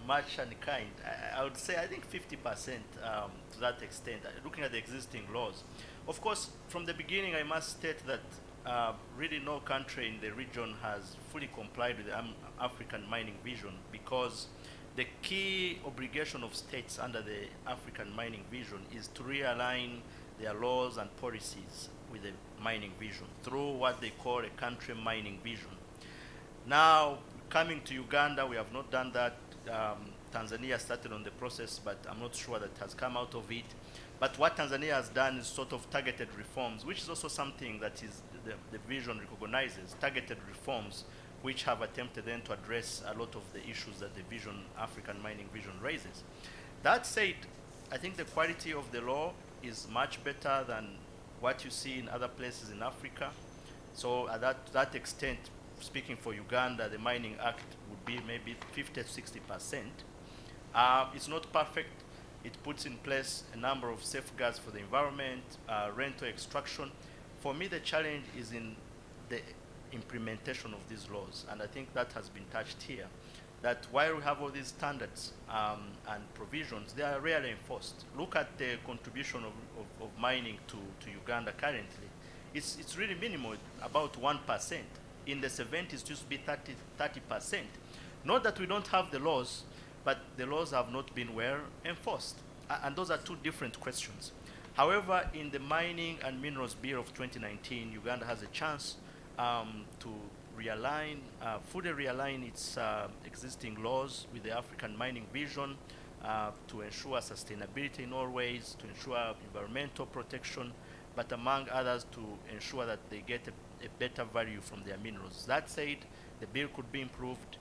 much unkind. I would say, I think 50% to that extent, looking at the existing laws. Of course, from the beginning, I must state that really no country in the region has fully complied with the African mining vision, because the key obligation of states under the African mining vision is to realign their laws and policies with the mining vision through what they call a country mining vision. Now, coming to Uganda, we have not done that. Tanzania started on the process, but I'm not sure that has come out of it. But what Tanzania has done is sort of targeted reforms, which is also something that is the vision recognizes, targeted reforms, which have attempted then to address a lot of the issues that the vision, African mining vision raises. That said, I think the quality of the law is much better than what you see in other places in Africa. So at that extent, speaking for Uganda, the Mining Act would be maybe 50 to 60%. It's not perfect. It puts in place a number of safeguards for the environment, rental extraction. For me, the challenge is in the implementation of these laws, and I think that has been touched here, that while we have all these standards and provisions, they are rarely enforced. Look at the contribution of mining to Uganda currently. It's really minimal, about 1%. In the 70s, it used to be 30%. Not that we don't have the laws, but the laws have not been well enforced. And those are two different questions. However, in the Mining and Minerals Bill of 2019, Uganda has a chance to realign, fully realign its existing laws with the African mining vision to ensure sustainability in all ways, to ensure environmental protection, but among others to ensure that they get a better value from their minerals. That said, the bill could be improved.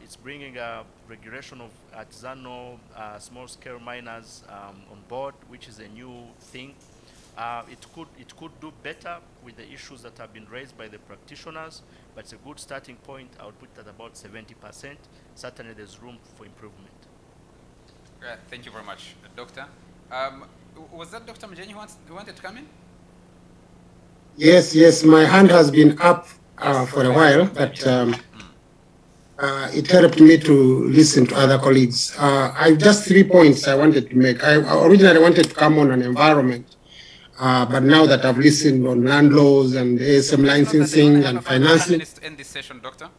It's bringing a regulation of artisanal small-scale miners on board, which is a new thing. It could do better with the issues that have been raised by the practitioners, but it's a good starting point. I would put it at about 70%. Certainly there's room for improvement. Thank you very much, Doctor. Was that Dr. Mojini who wanted to come in? Yes, my hand has been up for a while, but it helped me to listen to other colleagues. I have just 3 points I wanted to make. I originally wanted to come on environment, but now that I've listened on land laws and ASM licensing and financing. 5 minutes to end this session, Doctor.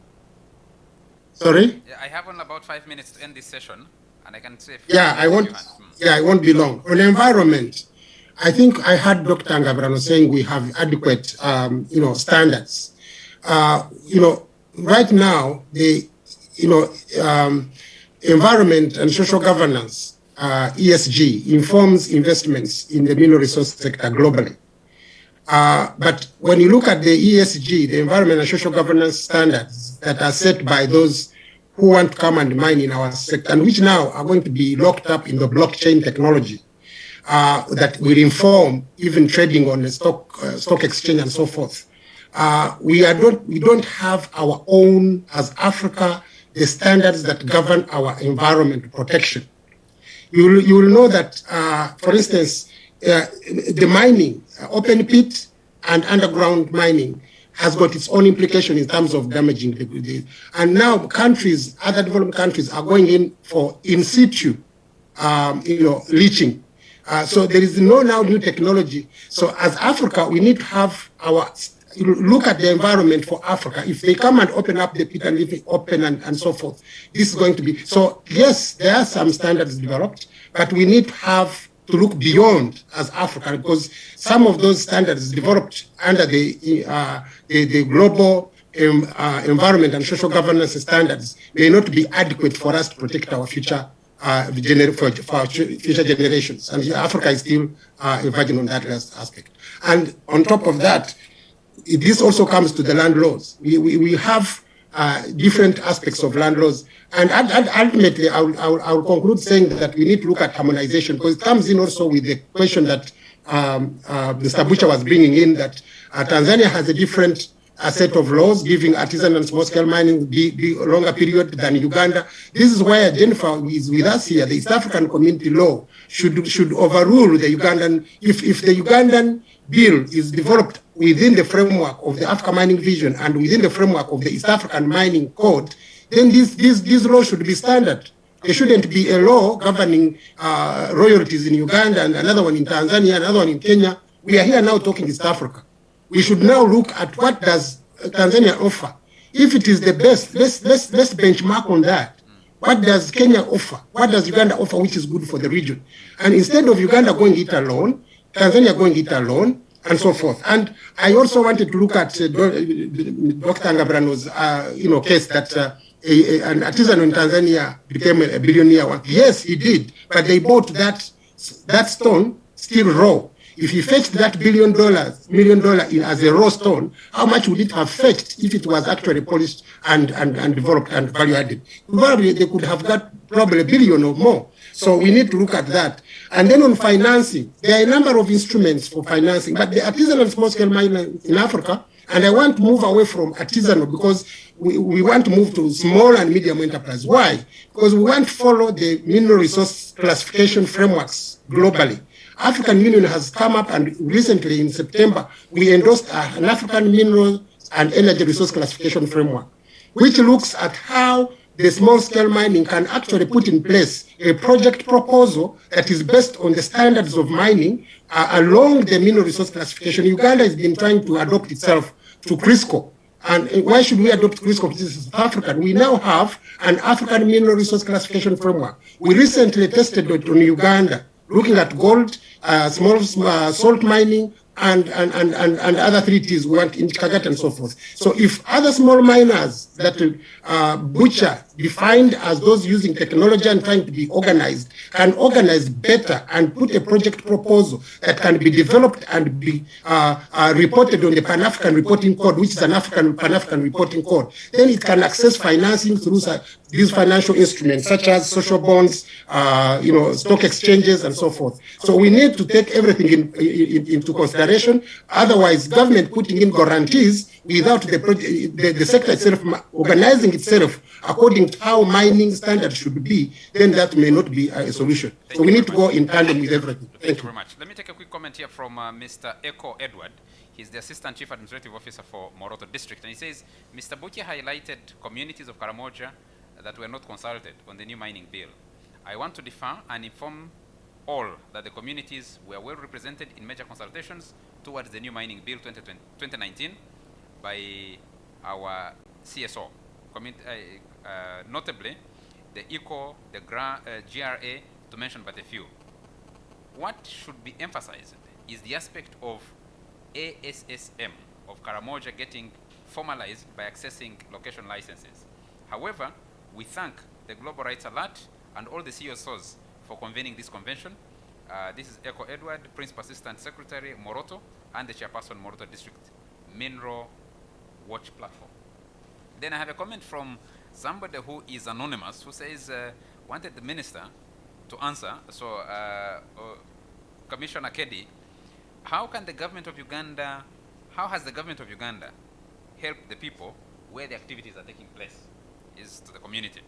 Sorry? Yeah, I have on about 5 minutes to end this session, and I can say. I won't be long. On environment, I think I heard Dr. Ngabrano saying we have adequate, standards. Right now, the environment and social governance, ESG, informs investments in the mineral resource sector globally. But when you look at the ESG, the environment and social governance standards that are set by those who want to come and mine in our sector, and which now are going to be locked up in the blockchain technology, that will inform even trading on the stock exchange and so forth. We don't have our own, as Africa, the standards that govern our environment protection. You will know that, for instance, the mining, open pit and underground mining, has got its own implication in terms of damaging the and now countries, other developed countries, are going in for in situ, leaching. So there is no now new technology. So as Africa, we need to have our look at the environment for Africa. If they come and open up the pit and leave it open and so forth, this is going to be so. Yes, there are some standards developed, but we need to look beyond as Africa, because some of those standards developed under the global environment and social governance standards may not be adequate for us to protect our future future generations. And Africa is still a virgin on that last aspect. And on top of that, this also comes to the land laws. We have different aspects of land laws. And ultimately, I'll conclude saying that we need to look at harmonization, because it comes in also with the question that Mr. Butcher was bringing in, that Tanzania has a different set of laws giving artisanal and small-scale mining be a longer period than Uganda. This is where Jennifer is with us here. The East African Community Law should overrule the Ugandan. If the Ugandan bill is developed within the framework of the Africa Mining Vision and within the framework of the East African Mining Code, then this law should be standard. There shouldn't be a law governing royalties in Uganda and another one in Tanzania, another one in Kenya. We are here now talking East Africa. We should now look at what does Tanzania offer. If it is the best, let's benchmark on that. What does Kenya offer? What does Uganda offer, which is good for the region? And instead of Uganda going it alone, Tanzania going it alone, and so forth. And I also wanted to look at Dr. Ngabrano's case that an artisan in Tanzania became a billionaire. Yes, he did, but they bought that stone still raw. If he fetched that million dollar in as a raw stone, how much would it have fetched if it was actually polished and developed and value added? Probably they could have got probably $1 billion or more. So we need to look at that. And then on financing, there are a number of instruments for financing, but the artisanal small-scale mining in Africa, and I want to move away from artisanal because we want to move to small and medium enterprise. Why? Because we want to follow the mineral resource classification frameworks globally. African Union has come up, and recently in September, we endorsed an African mineral and energy resource classification framework, which looks at how the small-scale mining can actually put in place a project proposal that is based on the standards of mining along the mineral resource classification. Uganda has been trying to adopt itself to CRISCO. And why should we adopt CRISCO? This is African. We now have an African mineral resource classification framework. We recently tested it on Uganda, looking at gold, small salt mining, and other 3Ts we want in Kagat and so forth. So if other small miners that Butcher defined as those using technology and trying to be organized can organize better and put a project proposal that can be developed and be reported on the Pan-African Reporting Code, which is an Pan-African Reporting Code, then it can access financing through these financial instruments such as social bonds, stock exchanges, and so forth. So we need to take everything into consideration. Otherwise, government putting in guarantees without the sector itself organizing itself according to how mining standards should be, then that may not be a solution. So we need to go in tandem with everything. Thank you very much. Let me take a quick comment here from Mr. Eko Edward. He's the Assistant Chief Administrative Officer for Moroto District. And he says, Mr. Buchi highlighted communities of Karamoja that were not consulted on the new mining bill. I want to defer and inform all that the communities were well represented in major consultations towards the new mining bill 2019 by our CSO. Notably, the ECO, the GRA, to mention but a few. What should be emphasized is the aspect of ASSM of Karamoja getting formalized by accessing location licenses. However, we thank the Global Rights Alert and all the CSOs for convening this convention. This is Eko Edward, Principal Assistant Secretary, Moroto, and the Chairperson, Moroto District Mineral Watch Platform. Then I have a comment from somebody who is anonymous, who says, wanted the minister to answer. So, Commissioner Kedi, how has the government of Uganda helped the people where the activities are taking place? Is to the community.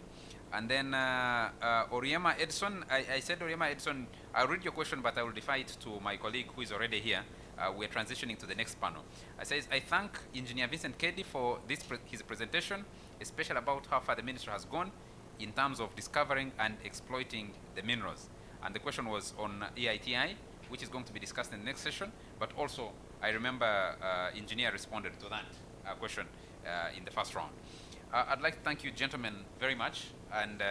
And then Oriema Edson, I said Oriema Edson, I'll read your question, but I will defer it to my colleague who is already here. We're transitioning to the next panel. I says, I thank Engineer Vincent Kedi for his presentation, especially about how far the ministry has gone in terms of discovering and exploiting the minerals. And the question was on EITI, which is going to be discussed in the next session, but also I remember engineer responded to that question in the first round. I'd like to thank you gentlemen very much, and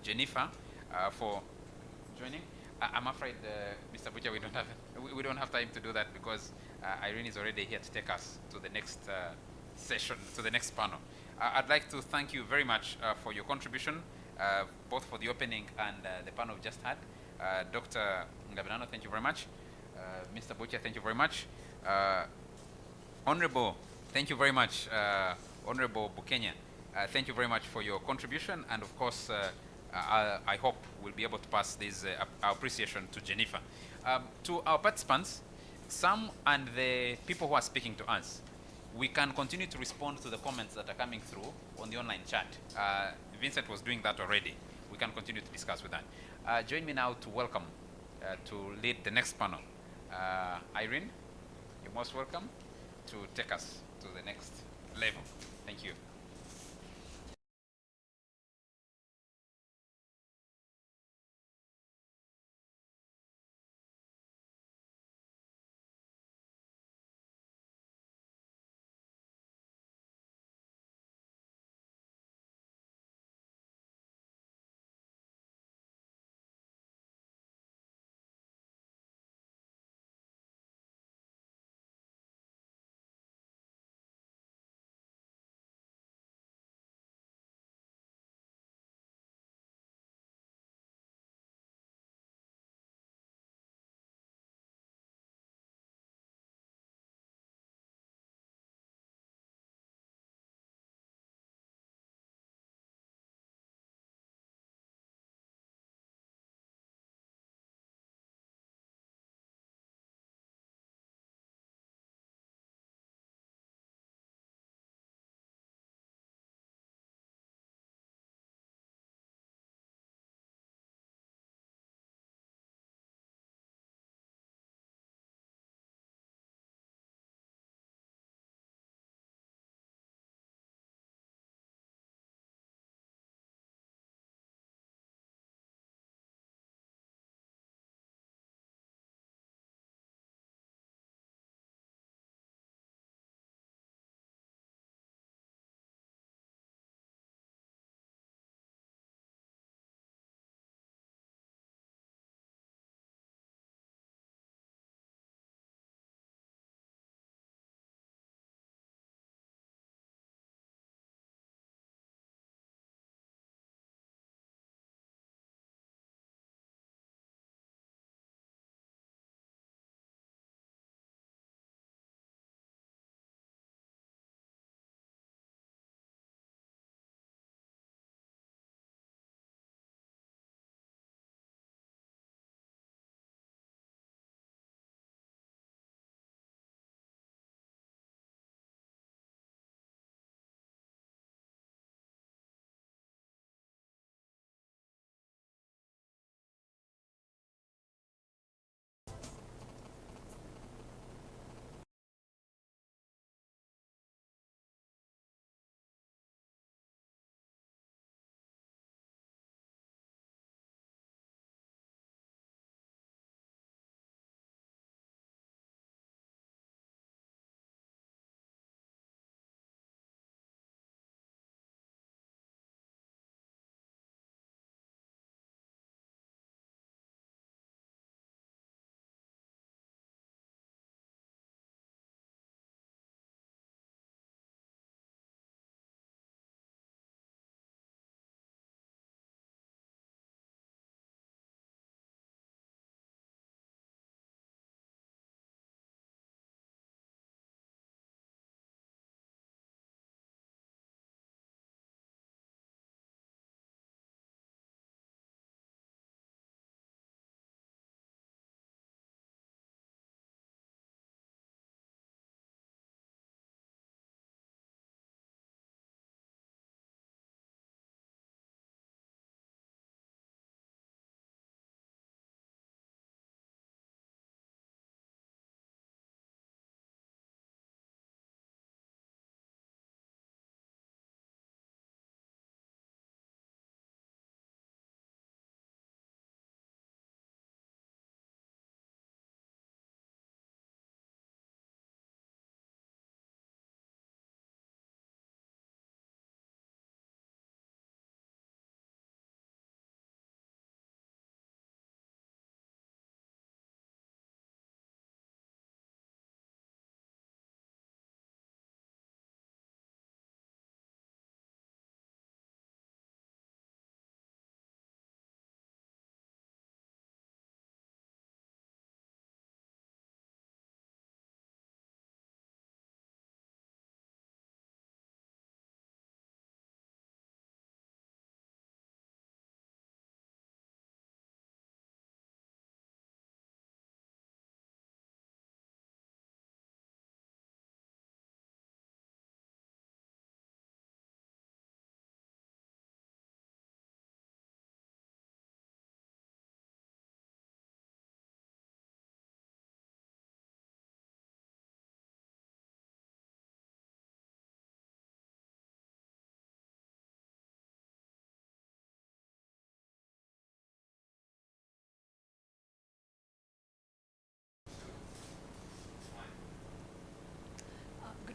Jennifer for joining. I'm afraid, Mr. Butcher, we don't have time to do that because Irene is already here to take us to the next session, to the next panel. I'd like to thank you very much for your contribution, both for the opening and the panel we just had. Dr. Ngabinano, thank you very much. Mr. Butcher, thank you very much. Honourable, thank you very much. Honourable Bukenya, thank you very much for your contribution, and of course, I hope we'll be able to pass this our appreciation to Jennifer. To our participants, some and the people who are speaking to us, we can continue to respond to the comments that are coming through on the online chat. Vincent was doing that already. We can continue to discuss with that. Join me now to welcome, to lead the next panel. Irene, you're most welcome to take us to the next level. Thank you.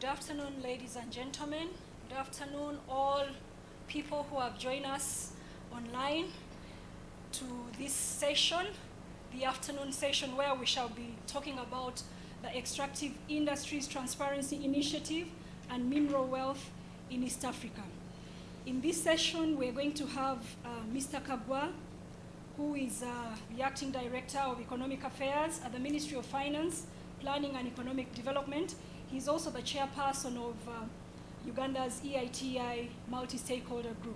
Good afternoon, ladies and gentlemen. Good afternoon, all people who have joined us online to this session, the afternoon session where we shall be talking about the Extractive Industries Transparency Initiative and mineral wealth in East Africa. In this session, we're going to have Mr. Kagwa, who is the Acting Director of Economic Affairs at the Ministry of Finance, Planning and Economic Development. He's also the chairperson of Uganda's Eiti multi-stakeholder group.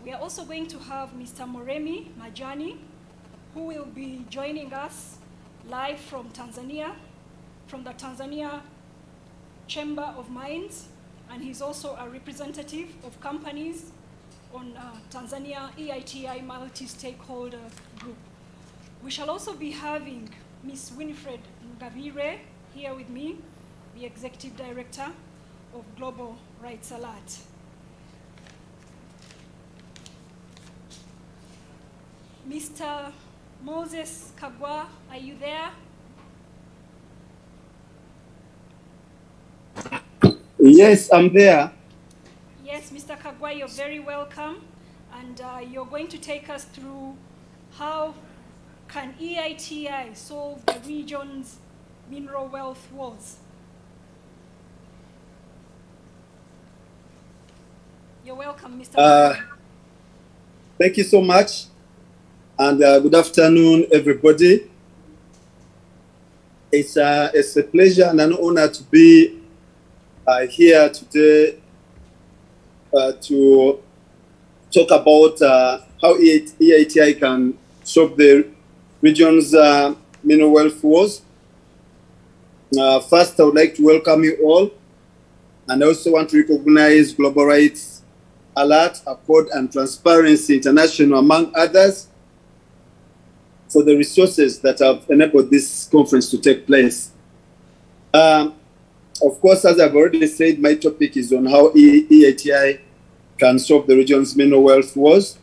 We are also going to have Mr. Mojini, who will be joining us live from Tanzania, from the Tanzania Chamber of Mines, and he's also a representative of companies on Tanzania Eiti multi-stakeholder group. We shall also be having Ms. Winifred Ngabire here with me, the Executive Director of Global Rights Alert. Mr. Moses Kagwa, are you there? Yes, I'm there. Yes, Mr. Kagwa, you're very welcome. And you're going to take us through how can EITI solve the region's mineral wealth woes. You're welcome, Mr. Kagwa. Thank you so much. And good afternoon, everybody. It's a pleasure and an honor to be here today to talk about how EITI can solve the region's mineral wealth woes. First, I would like to welcome you all, and I also want to recognize Global Rights Alert, Accord, and Transparency International, among others, for the resources that have enabled this conference to take place. Of course, as I've already said, my topic is on how EITI can solve the region's mineral wealth woes.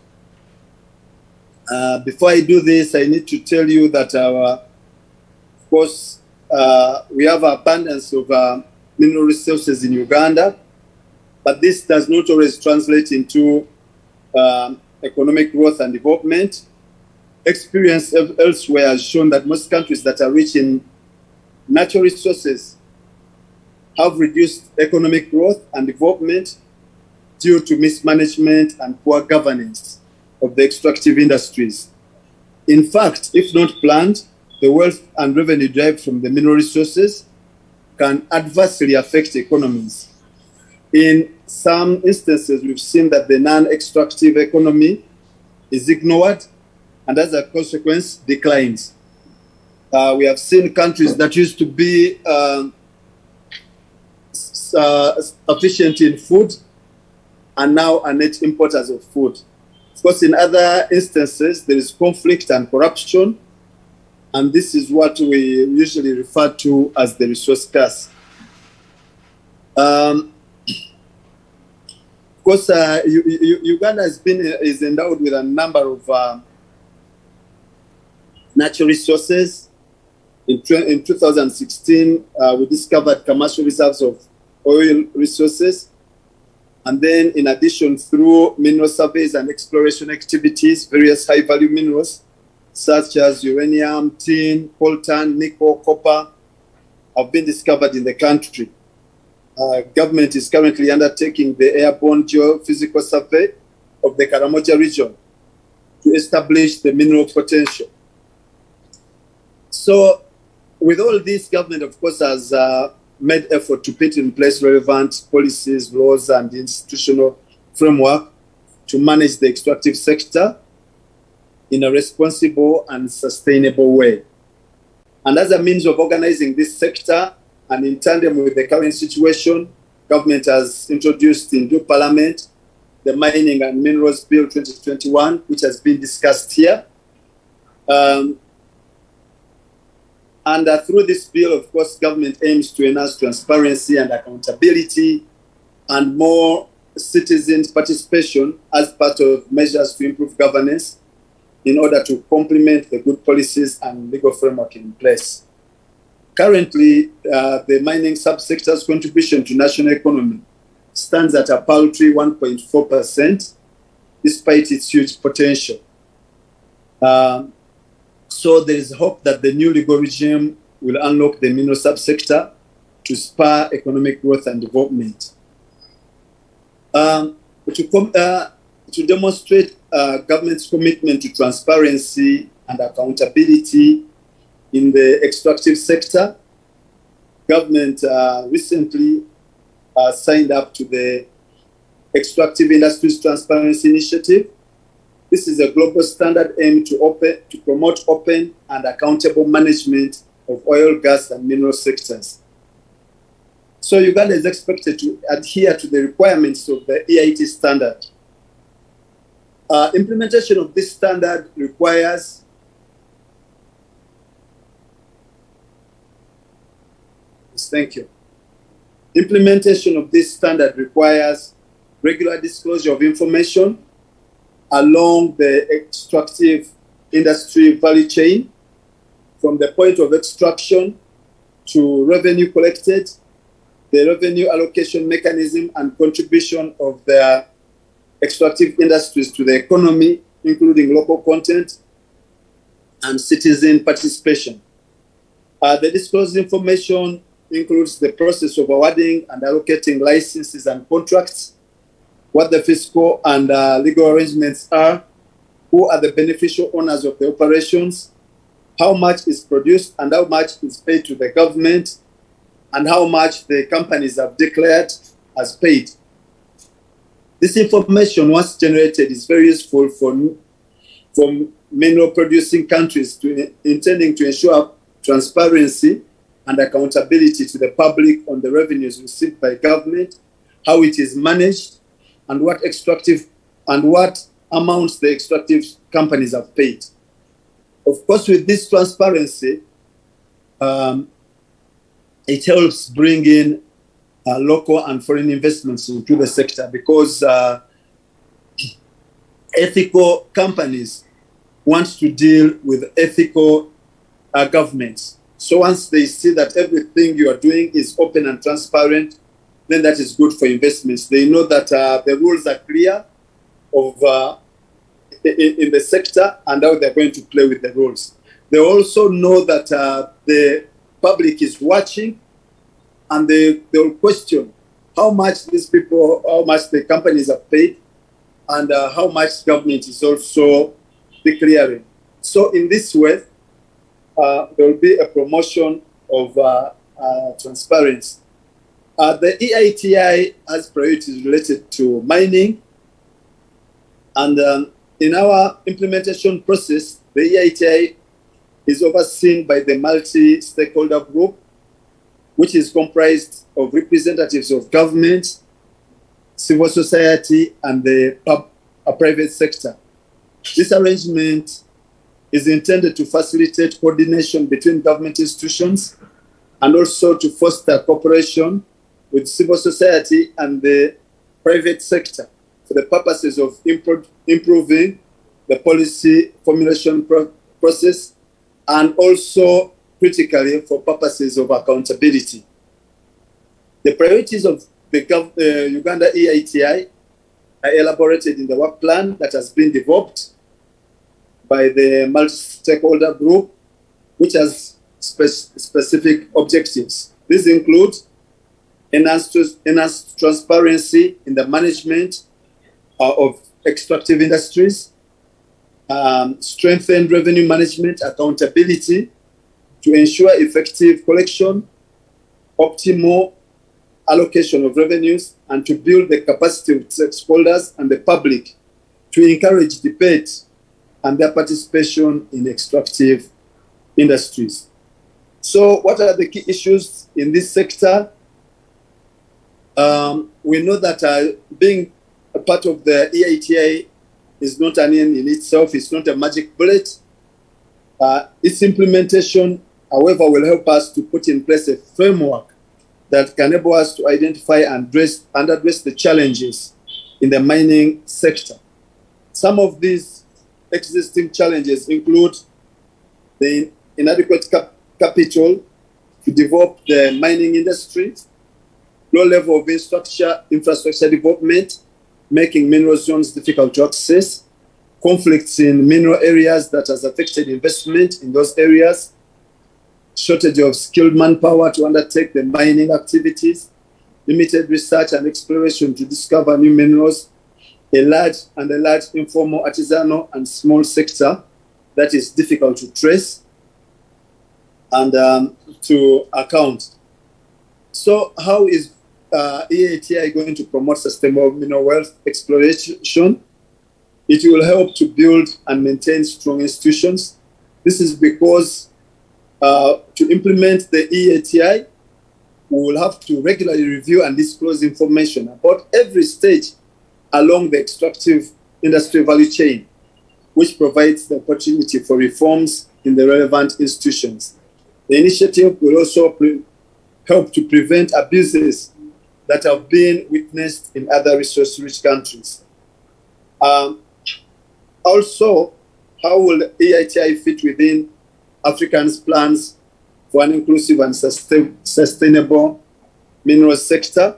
Before I do this, I need to tell you that, of course, we have abundance of mineral resources in Uganda, but this does not always translate into economic growth and development. Experience elsewhere has shown that most countries that are rich in natural resources have reduced economic growth and development due to mismanagement and poor governance of the extractive industries. In fact, if not planned, the wealth and revenue derived from the mineral resources can adversely affect economies. In some instances, we've seen that the non-extractive economy is ignored and as a consequence declines. We have seen countries that used to be sufficient in food and now are net importers of food. Of course, in other instances, there is conflict and corruption, and this is what we usually refer to as the resource curse. Of course, Uganda is endowed with a number of natural resources. In 2016, we discovered commercial reserves of oil resources. And then, in addition, through mineral surveys and exploration activities, various high-value minerals, such as uranium, tin, coltan, nickel, copper, have been discovered in the country. Government is currently undertaking the Airborne Geophysical Survey of the Karamoja region to establish the mineral potential. So, with all this, government, of course, has made effort to put in place relevant policies, laws, and institutional framework to manage the extractive sector in a responsible and sustainable way. And as a means of organizing this sector, and in tandem with the current situation, government has introduced into Parliament the Mining and Minerals Bill 2021, which has been discussed here. And through this bill, of course, government aims to enhance transparency and accountability and more citizens' participation as part of measures to improve governance in order to complement the good policies and legal framework in place. Currently, the mining subsector's contribution to national economy stands at a paltry 1.4%, despite its huge potential. So there is hope that the new legal regime will unlock the mineral subsector to spur economic growth and development. To demonstrate government's commitment to transparency and accountability in the extractive sector, government recently signed up to the Extractive Industries Transparency Initiative. This is a global standard aimed to promote open and accountable management of oil, gas, and mineral sectors. So Uganda is expected to adhere to the requirements of the Eiti standard. Implementation of this standard requires Thank you. Implementation of this standard requires regular disclosure of information along the extractive industry value chain, from the point of extraction to revenue collected, the revenue allocation mechanism and contribution of the extractive industries to the economy, including local content and citizen participation. The disclosed information includes the process of awarding and allocating licenses and contracts, what the fiscal and legal arrangements are, who are the beneficial owners of the operations, how much is produced and how much is paid to the government, and how much the companies have declared as paid. This information, once generated, is very useful for mineral producing countries intending to ensure transparency and accountability to the public on the revenues received by government, how it is managed, and what amounts the extractive companies have paid. Of course, with this transparency, it helps bring in local and foreign investments into the sector, because ethical companies want to deal with ethical governments. So once they see that everything you are doing is open and transparent, then that is good for investments. They know that the rules are clear in the sector and how they're going to play with the rules. They also know that the public is watching, and they will question how much the companies have paid, and how much government is also declaring. So in this way, there will be a promotion of transparency. The EITI has priorities related to mining, and in our implementation process, the EITI is overseen by the multi-stakeholder group, which is comprised of representatives of government, civil society, and the private sector. This arrangement is intended to facilitate coordination between government institutions and also to foster cooperation with civil society and the private sector for the purposes of improving the policy formulation process, and also critically for purposes of accountability. The priorities of the Uganda EITI are elaborated in the work plan that has been developed by the multi-stakeholder group, which has specific objectives. These include enhanced transparency in the management of extractive industries, strengthened revenue management accountability to ensure effective collection, optimal allocation of revenues, and to build the capacity of stakeholders and the public to encourage debate and their participation in extractive industries. So what are the key issues in this sector? We know that being a part of the EITI is not an end in itself. It's not a magic bullet. Its implementation, however, will help us to put in place a framework that can enable us to identify and address the challenges in the mining sector. Some of these existing challenges include the inadequate capital to develop the mining industry, low level of infrastructure development, making mineral zones difficult to access, conflicts in mineral areas that has affected investment in those areas, shortage of skilled manpower to undertake the mining activities, limited research and exploration to discover new minerals, a large informal artisanal and small sector that is difficult to trace and to account. So how is EITI going to promote sustainable mineral wealth exploration? It will help to build and maintain strong institutions. This is because to implement the EITI, we will have to regularly review and disclose information about every stage along the extractive industry value chain, which provides the opportunity for reforms in the relevant institutions. The initiative will also help to prevent abuses that have been witnessed in other resource-rich countries. Also, how will EITI fit within Africans' plans for an inclusive and sustainable mineral sector?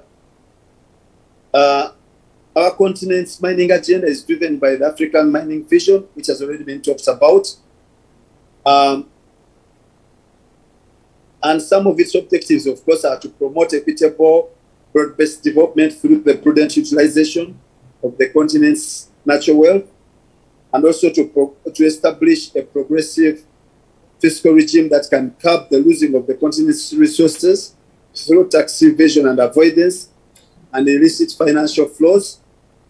Our continent's mining agenda is driven by the African mining vision, which has already been talked about. And some of its objectives, of course, are to promote equitable, broad-based development through the prudent utilization of the continent's natural wealth, and also to establish a progressive fiscal regime that can curb the losing of the continent's resources through tax evasion and avoidance and illicit financial flows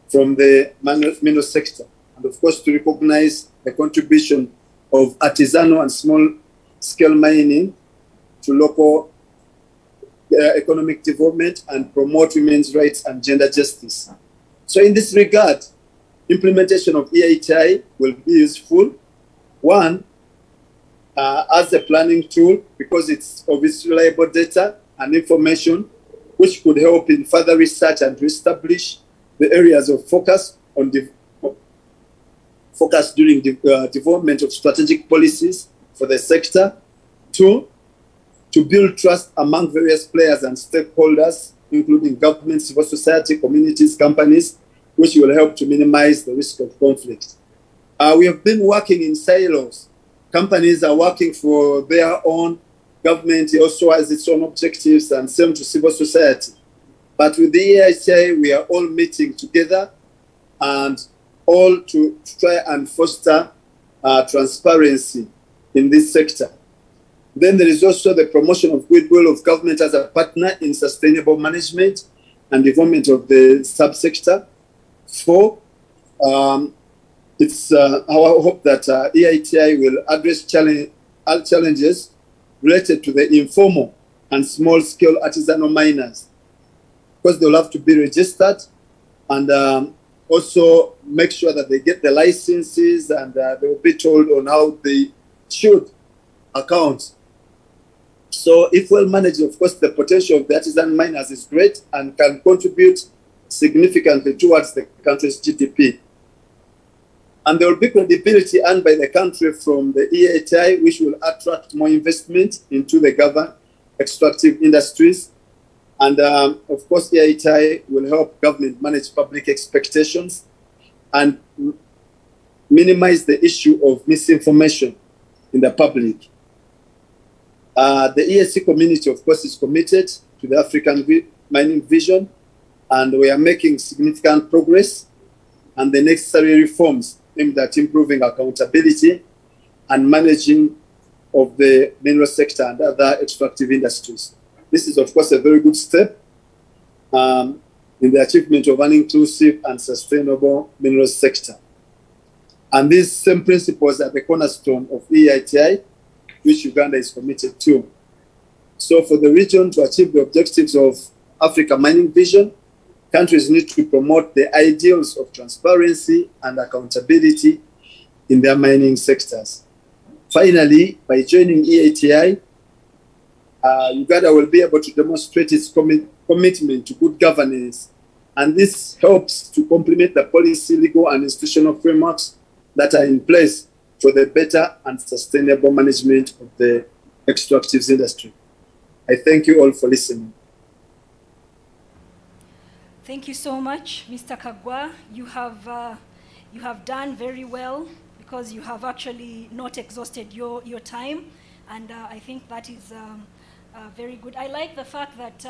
from the mineral sector. And of course, to recognize the contribution of artisanal and small-scale mining to local economic development and promote women's rights and gender justice. So in this regard, implementation of EITI will be useful. One, as a planning tool, because it's of its reliable data and information, which could help in further research and to establish the areas of focus on during the development of strategic policies for the sector. Two, to build trust among various players and stakeholders, including government, civil society, communities, companies, which will help to minimize the risk of conflict. We have been working in silos. Companies are working for their own, government also has its own objectives, and same to civil society. But with the EITI, we are all meeting together and all to try and foster transparency in this sector. Then there is also the promotion of goodwill of government as a partner in sustainable management and development of the subsector. Four, it's our hope that EITI will address challenges related to the informal and small-scale artisanal miners, because they'll have to be registered and also make sure that they get the licenses, and they will be told on how they should account. So if well managed, of course, the potential of the artisan miners is great and can contribute significantly towards the country's GDP. And there will be credibility earned by the country from the EITI, which will attract more investment into the government extractive industries. And of course, EITI will help government manage public expectations and minimize the issue of misinformation in the public. The ESC community, of course, is committed to the African mining vision, and we are making significant progress and the necessary reforms aimed at improving accountability and managing of the mineral sector and other extractive industries. This is, of course, a very good step in the achievement of an inclusive and sustainable mineral sector. And these same principles are the cornerstone of EITI, which Uganda is committed to. So for the region to achieve the objectives of Africa Mining Vision, countries need to promote the ideals of transparency and accountability in their mining sectors. Finally, by joining EITI, Uganda will be able to demonstrate its commitment to good governance, and this helps to complement the policy, legal, and institutional frameworks that are in place for the better and sustainable management of the extractives industry. I thank you all for listening. Thank you so much, Mr. Kagwa. You have done very well because you have actually not exhausted your time, and I think that is very good. I like the fact that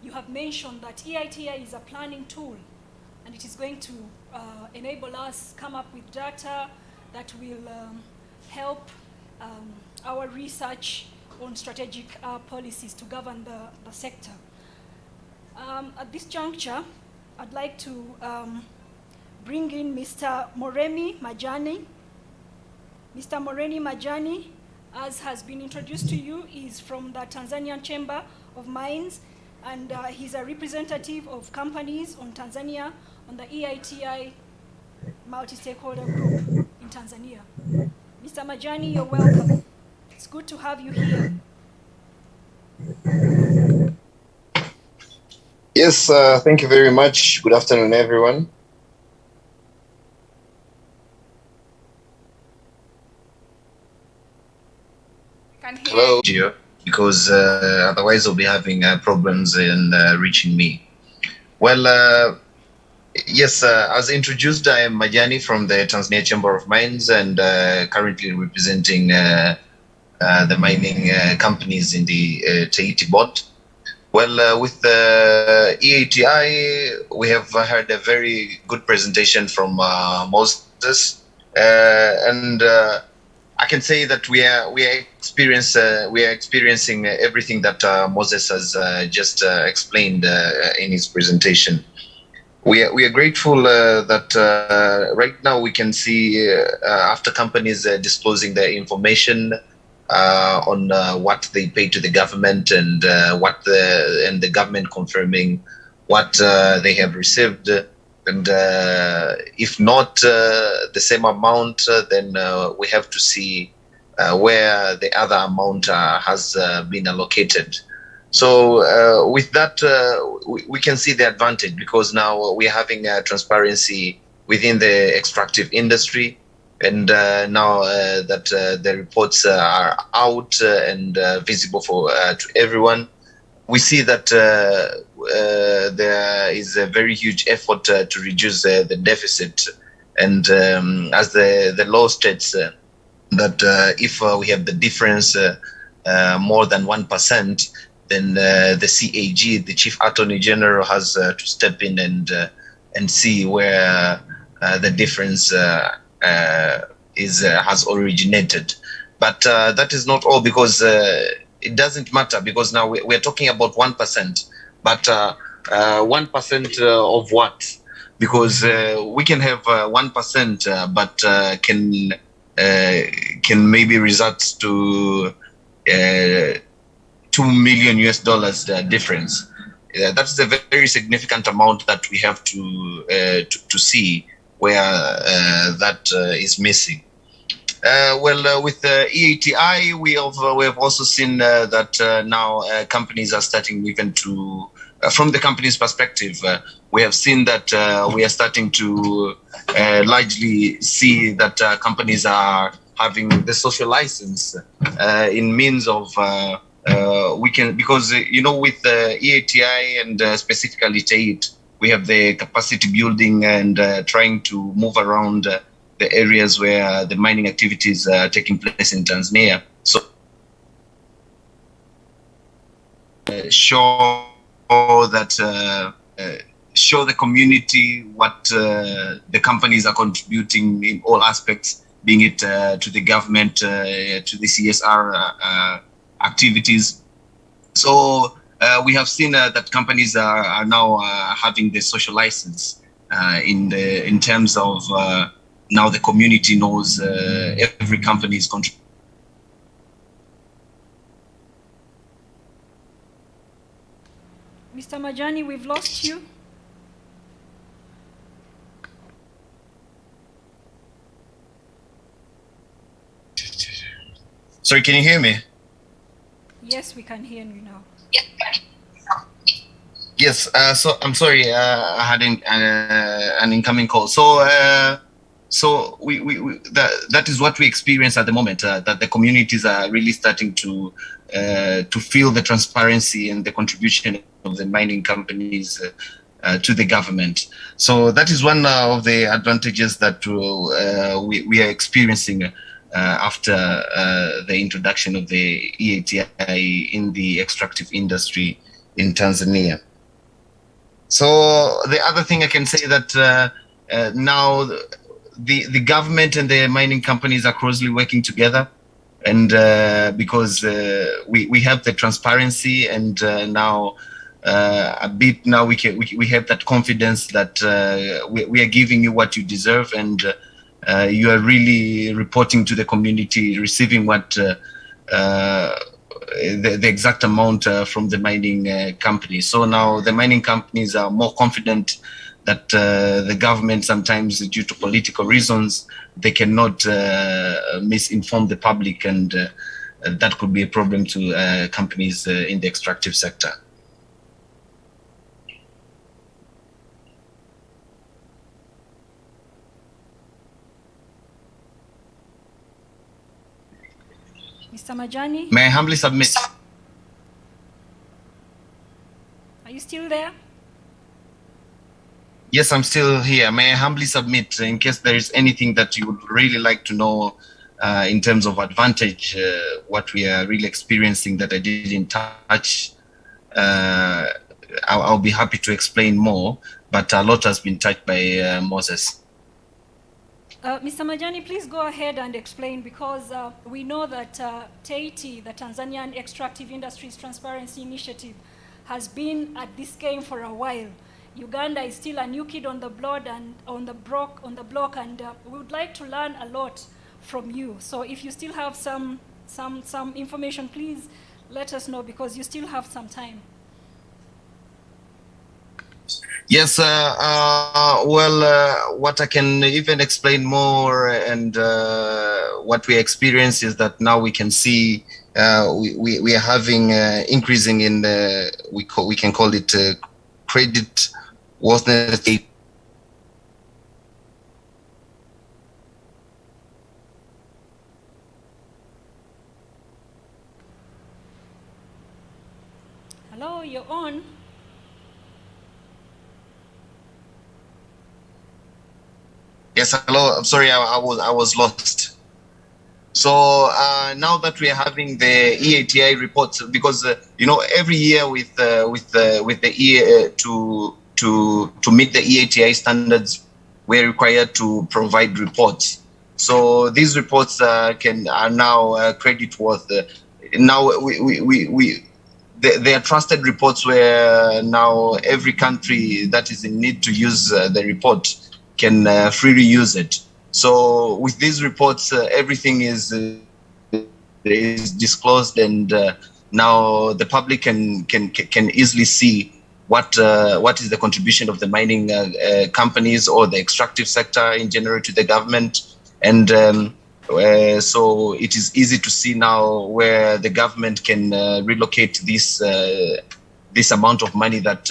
you have mentioned that EITI is a planning tool, and it is going to enable us come up with data that will help our research on strategic policies to govern the sector. At this juncture, I'd like to bring in Mr. Moremi Majani. Mr. Moremi Majani, as has been introduced to you, is from the Tanzanian Chamber of Mines, and he's a representative of companies on Tanzania on the EITI multi-stakeholder group in Tanzania. Mr. Majani, you're welcome. It's good to have you here. Yes, thank you very much. Good afternoon, everyone. Hello, Gio, because otherwise I'll be having problems in reaching me. Well, yes, as introduced, I am Majani from the Tanzania Chamber of Mines and currently representing the mining companies in the Eiti board. Well, with the EITI, we have heard a very good presentation from Moses, and I can say that we are experiencing everything that Moses has just explained in his presentation. We are grateful that right now we can see after companies disclosing their information on what they pay to the government and the government confirming what they have received, and if not the same amount, then we have to see where the other amount has been allocated. So with that, we can see the advantage, because now we are having transparency within the extractive industry. And now that the reports are out and visible for to everyone, we see that there is a very huge effort to reduce the deficit. And as the law states that if we have the difference more than 1%, then the CAG, the Chief Attorney General, has to step in and see where the difference has originated. But that is not all, because it doesn't matter, because now we're talking about 1%, but 1% of what? Because we can have 1%, but can maybe result to $2 million difference. That's a very significant amount that we have to see where that is missing. With the EITI, we have also seen that now companies are starting even to, from the company's perspective, we have seen that we are starting to largely see that companies are having the social license in means of we can, because with the EITI and specifically TAIT, we have the capacity building and trying to move around the areas where the mining activities are taking place in Tanzania. So show that show the community what the companies are contributing in all aspects, being it to the government, to the CSR activities. So we have seen that companies are now having the social license in terms of now the community knows every company is contributing. Mr. Majani, we've lost you. Sorry, can you hear me? Yes, we can hear you now. Yes, so I'm sorry, I had an incoming call. So So that is what we experience at the moment, that the communities are really starting to feel the transparency and the contribution of the mining companies to the government. So that is one of the advantages that we are experiencing after the introduction of the EITI in the extractive industry in Tanzania. So the other thing I can say that now the government and the mining companies are closely working together, and because we have the transparency, and now a bit now we have that confidence that we are giving you what you deserve, and you are really reporting to the community, receiving what the exact amount from the mining companies. So now the mining companies are more confident that the government, sometimes due to political reasons, they cannot misinform the public, and that could be a problem to companies in the extractive sector. Mr. Majani? May I humbly submit? Are you still there? Yes, I'm still here. May I humbly submit, in case there is anything that you would really like to know in terms of advantage, what we are really experiencing that I didn't touch, I'll be happy to explain more, but a lot has been touched by Moses. Mr. Majani, please go ahead and explain, because we know that Eiti, the Tanzanian Extractive Industries Transparency Initiative, has been at this game for a while. Uganda is still a new kid on the block, and we would like to learn a lot from you. So if you still have some information, please let us know, because you still have some time. Yes, what I can even explain more, and what we experience is that now we can see we are having increasing in we can call it credit worthiness. Hello, you're on. Yes, hello. I'm sorry, I was lost. So now that we are having the EITI reports, because you know, every year with the EA to meet the EITI standards, we're required to provide reports. So these reports are now credit worth. Now they are trusted reports, where now every country that is in need to use the report can freely use it. So with these reports, everything is disclosed, and now the public can easily see what is the contribution of the mining companies or the extractive sector in general to the government, and so it is easy to see now where the government can relocate this amount of money that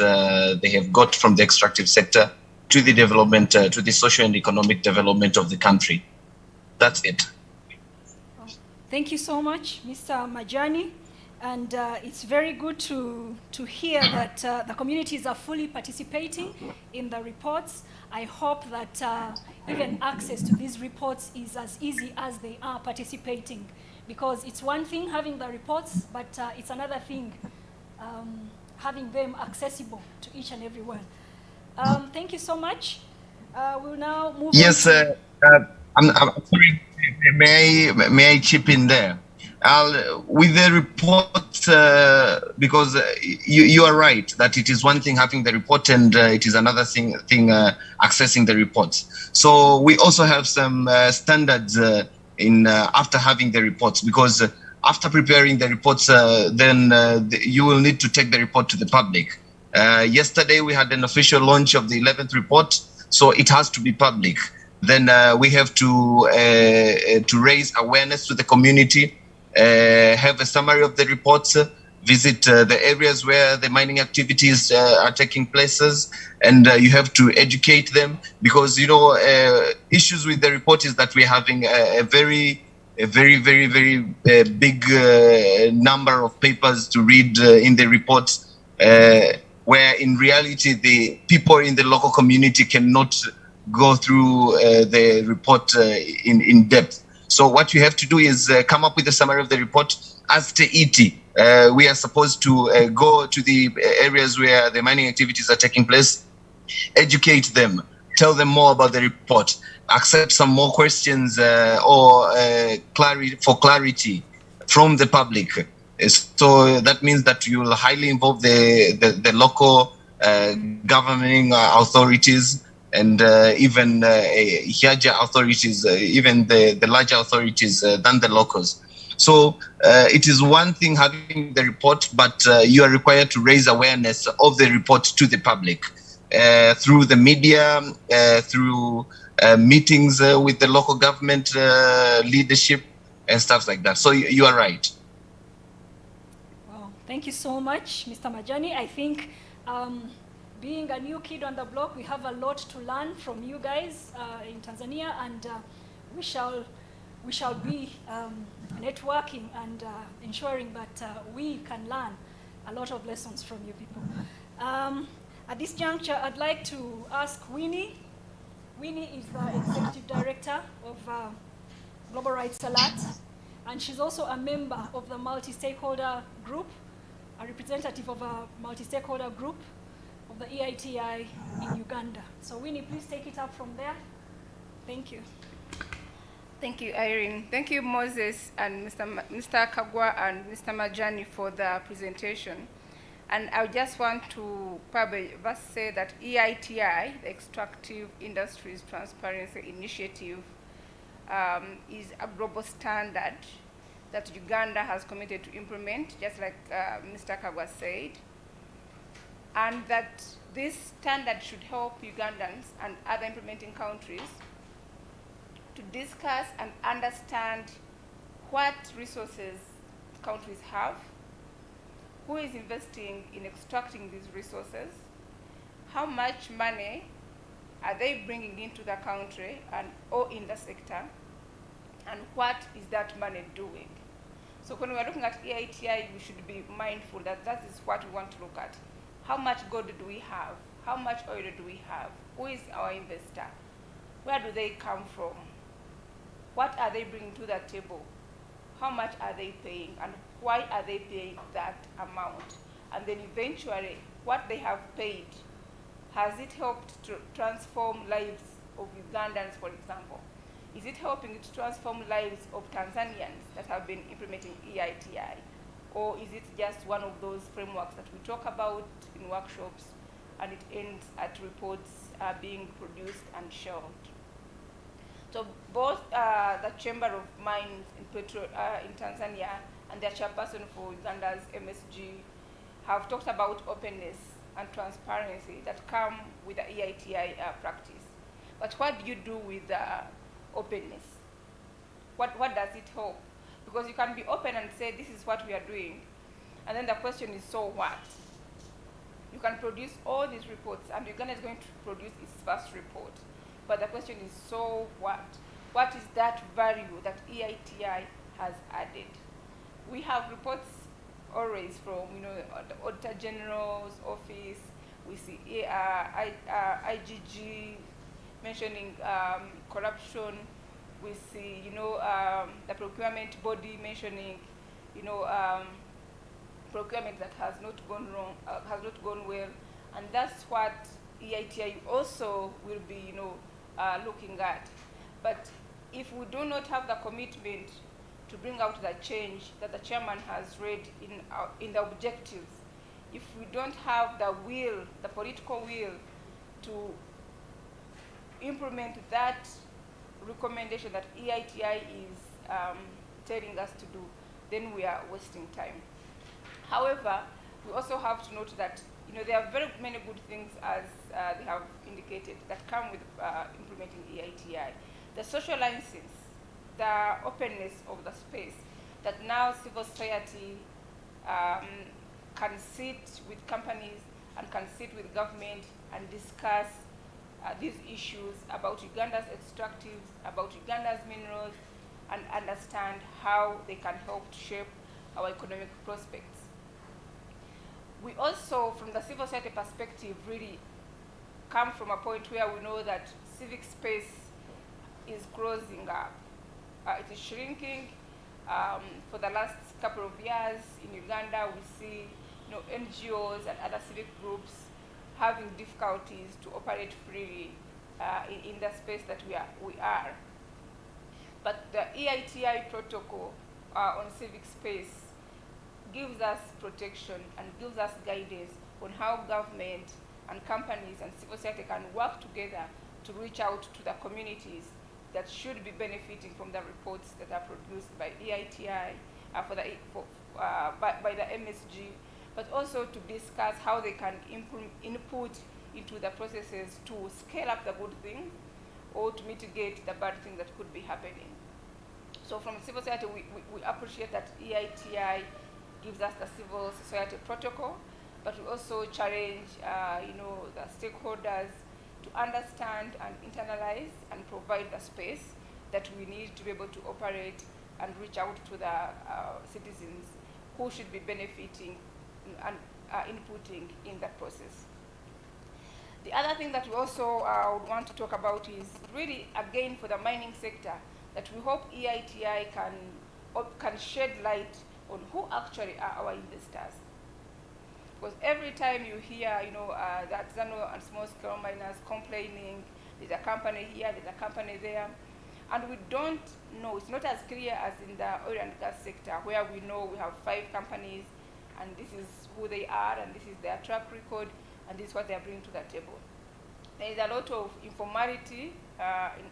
they have got from the extractive sector to the development, to the social and economic development of the country. That's it. Thank you so much, Mr. Majani. And it's very good to hear that the communities are fully participating in the reports. I hope that even access to these reports is as easy as they are participating, because it's one thing having the reports, but it's another thing having them accessible to each and every one. Thank you so much. We'll now move yes, on. I'm sorry, may I chip in there? With the report, because you are right that it is one thing having the report, and it is another thing accessing the reports. So we also have some standards in after having the reports, because after preparing the reports, then you will need to take the report to the public. Yesterday we had an official launch of the 11th report, so it has to be public. Then we have to raise awareness to the community, have a summary of the reports, visit the areas where the mining activities are taking places, and you have to educate them, because issues with the report is that we're having a very big number of papers to read in the report, where in reality the people in the local community cannot go through the report in depth. So what you have to do is come up with a summary of the report. As to Eiti, we are supposed to go to the areas where the mining activities are taking place, educate them, tell them more about the report, accept some more questions or clarity from the public. So that means that you will highly involve the local governing authorities, and even larger authorities, even the larger authorities than the locals. So it is one thing having the report, but you are required to raise awareness of the report to the public through the media, through meetings with the local government leadership and stuff like that. So you are right. Well, thank you so much, Mr. Majani. I think being a new kid on the block, we have a lot to learn from you guys in Tanzania, and we shall be networking and ensuring that we can learn a lot of lessons from you people. At this juncture, I'd like to ask Winnie. Winnie is the Executive Director of Global Rights Alert, and she's also a member of the multi-stakeholder group, a representative of a multi-stakeholder group of the EITI in Uganda. So Winnie, please take it up from there. Thank you. Thank you, Irene. Thank you, Moses and Mr. Kagwa and Mr. Majani for the presentation. And I just want to probably first say that EITI, the Extractive Industries Transparency Initiative, is a global standard that Uganda has committed to implement, just like Mr. Kagwa said, and that this standard should help Ugandans and other implementing countries to discuss and understand what resources countries have, who is investing in extracting these resources, how much money are they bringing into the country and or in the sector, and what is that money doing? So when we are looking at EITI, we should be mindful that that is what we want to look at. How much gold do we have? How much oil do we have? Who is our investor? Where do they come from? What are they bringing to the table? How much are they paying, and why are they paying that amount? And then eventually, what they have paid, has it helped to transform lives of Ugandans, for example? Is it helping to transform lives of Tanzanians that have been implementing EITI? Or is it just one of those frameworks that we talk about in workshops and it ends at reports being produced and shelved? So both the Chamber of Mines in Tanzania and their chairperson for Uganda's MSG have talked about openness and transparency that come with the EITI practice. But what do you do with openness? What does it help? Because you can be open and say, this is what we are doing. And then the question is, so what? You can produce all these reports, and Uganda is going to produce its first report. But the question is, so what? What is that value that EITI has added? We have reports always from the Auditor General's office. We see IGG mentioning corruption. We see the procurement body mentioning procurement that has not gone wrong, has not gone well, and that's what EITI also will be looking at. But if we do not have the commitment to bring out the change that the chairman has read in the objectives, if we don't have the will, the political will to implement that recommendation that EITI is telling us to do, then we are wasting time. However, we also have to note that there are very many good things, as they have indicated, that come with implementing EITI. The social license, the openness of the space, that now civil society can sit with companies and can sit with government and discuss these issues about Uganda's extractives, about Uganda's minerals, and understand how they can help to shape our economic prospects. We also, from the civil society perspective, really come from a point where we know that civic space is closing up. It is shrinking. For the last couple of years in Uganda, we see NGOs and other civic groups having difficulties to operate freely in the space that we are. But the EITI protocol on civic space gives us protection and gives us guidance on how government and companies and civil society can work together to reach out to the communities that should be benefiting from the reports that are produced by EITI, by the MSG, but also to discuss how they can input into the processes to scale up the good things or to mitigate the bad things that could be happening. So from civil society, we appreciate that EITI gives us the civil society protocol, but we also challenge the stakeholders to understand and internalize and provide the space that we need to be able to operate and reach out to the citizens who should be benefiting and inputting in that process. The other thing that we also would want to talk about is really, again, for the mining sector, that we hope EITI can shed light on who actually are our investors. Because every time you hear, the artisanal and small-scale miners complaining, there's a company here, there's a company there, and we don't know, it's not as clear as in the oil and gas sector, where we know we have 5 companies, and this is who they are, and this is their track record, and this is what they are bringing to the table. There is a lot of informality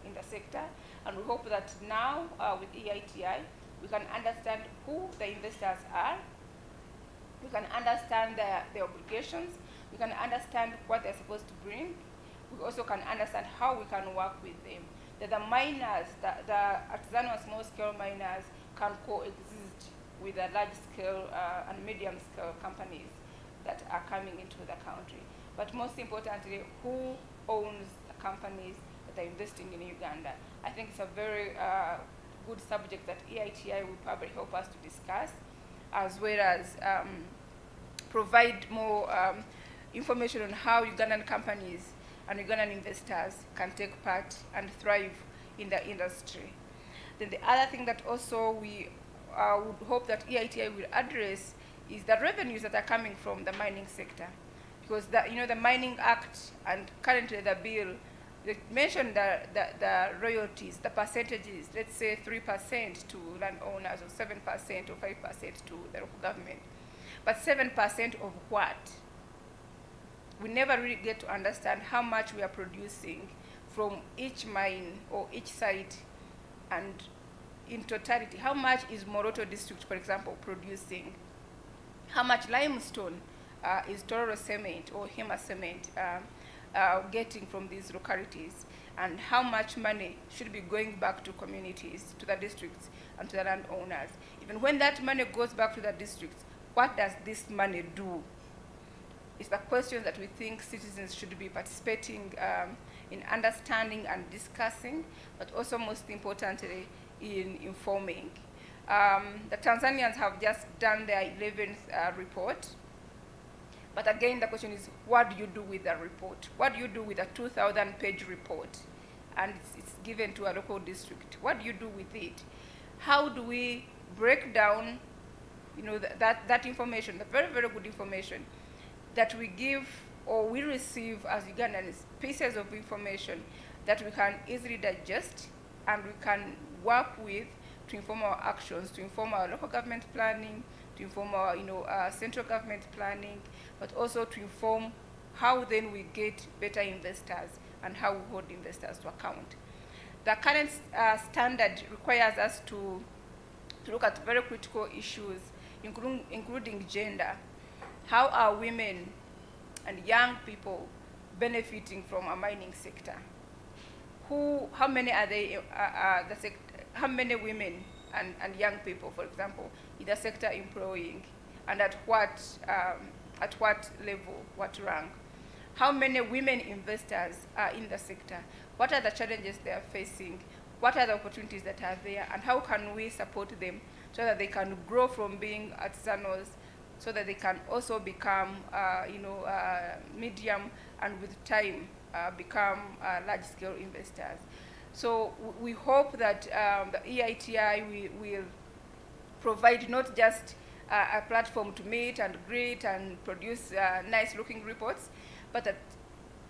in the sector, and we hope that now with EITI, we can understand who the investors are, we can understand their obligations, we can understand what they're supposed to bring, we also can understand how we can work with them. That the miners, the artisanal and small-scale miners can coexist with the large-scale and medium-scale companies that are coming into the country. But most importantly, who owns the companies that are investing in Uganda? I think it's a very good subject that EITI will probably help us to discuss, as well as provide more information on how Ugandan companies and Ugandan investors can take part and thrive in the industry. Then the other thing that also we would hope that EITI will address is the revenues that are coming from the mining sector. Because the Mining Act and currently the bill, they mentioned the royalties, the percentages, let's say 3% to landowners or 7% or 5% to the local government. But 7% of what? We never really get to understand how much we are producing from each mine or each site, and in totality, how much is Moroto district, for example, producing? How much limestone is Tororo cement or Hema cement getting from these localities? And how much money should be going back to communities, to the districts, and to the landowners? Even when that money goes back to the districts, what does this money do? It's the question that we think citizens should be participating in understanding and discussing, but also most importantly, in informing. The Tanzanians have just done their 11th report. But again, the question is, what do you do with the report? What do you do with a 2,000-page report? And it's given to a local district. What do you do with it? How do we break down that information, the very, very good information that we give or we receive as Ugandans, pieces of information that we can easily digest and we can work with to inform our actions, to inform our local government planning, to inform our central government planning, but also to inform how then we get better investors and how we hold investors to account. The current standard requires us to look at very critical issues, including gender. How are women and young people benefiting from a mining sector? How many are they? How many women and young people, for example, in the sector employing? and at what level, what rank. How many women investors are in the sector? What are the challenges they are facing? What are the opportunities that are there? And how can we support them so that they can grow from being artisanals, so that they can also become, medium, and with time become large-scale investors. So we hope that the EITI will provide not just a platform to meet and greet and produce nice-looking reports, but that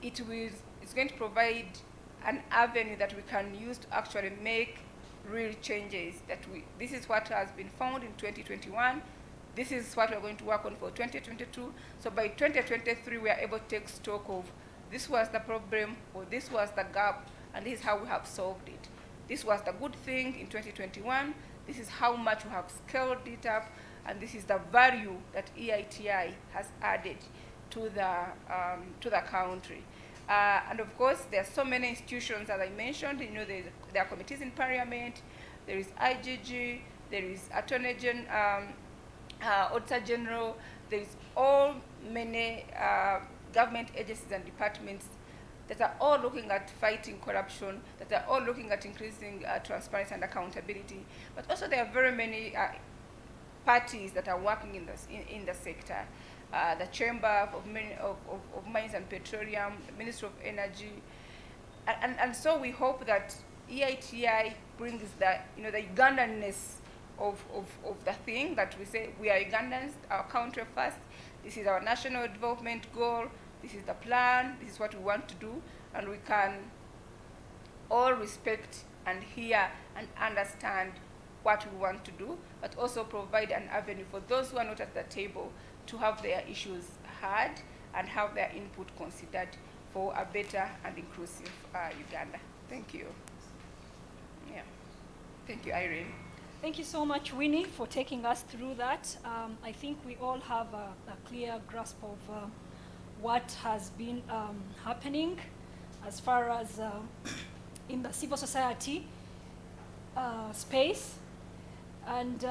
it's going to provide an avenue that we can use to actually make real changes. This is what has been found in 2021. This is what we're going to work on for 2022. So by 2023, we are able to take stock of this was the problem, or this was the gap, and this is how we have solved it. This was the good thing in 2021. This is how much we have scaled it up, and this is the value that EITI has added to the country. And of course, there are so many institutions, as I mentioned. There are committees in Parliament. There is IGG. There is Attorney General, Auditor General. There is all many government agencies and departments that are all looking at fighting corruption, that are all looking at increasing transparency and accountability. But also there are very many parties that are working in the sector. The Chamber of Mines and Petroleum, the Ministry of Energy. And so we hope that EITI brings the Ugandanness of the thing, that we say we are Ugandans, our country first. This is our national development goal. This is the plan. This is what we want to do. And we can all respect and hear and understand what we want to do, but also provide an avenue for those who are not at the table to have their issues heard and have their input considered for a better and inclusive Uganda. Thank you. Yeah. Thank you, Irene. Thank you so much, Winnie, for taking us through that. I think we all have a clear grasp of what has been happening as far as in the civil society space. And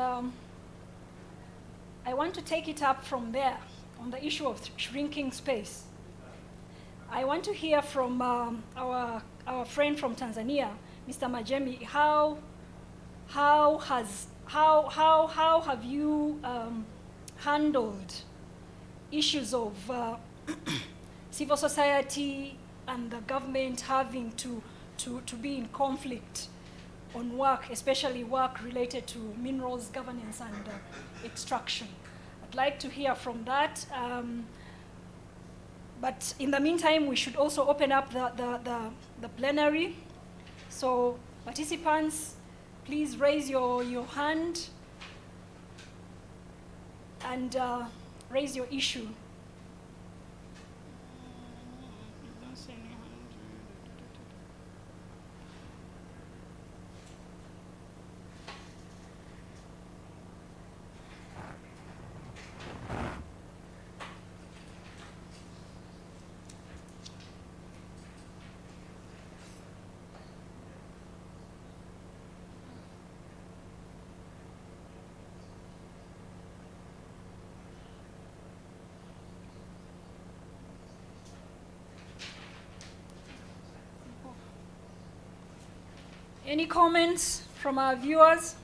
I want to take it up from there on the issue of shrinking space. I want to hear from our friend from Tanzania, Mr. Majemi, how have you handled issues of civil society and the government having to be in conflict on work, especially work related to minerals governance and extraction? I'd like to hear from that. But in the meantime, we should also open up the plenary. So participants, please raise your hand and raise your issue. Any comments from our viewers?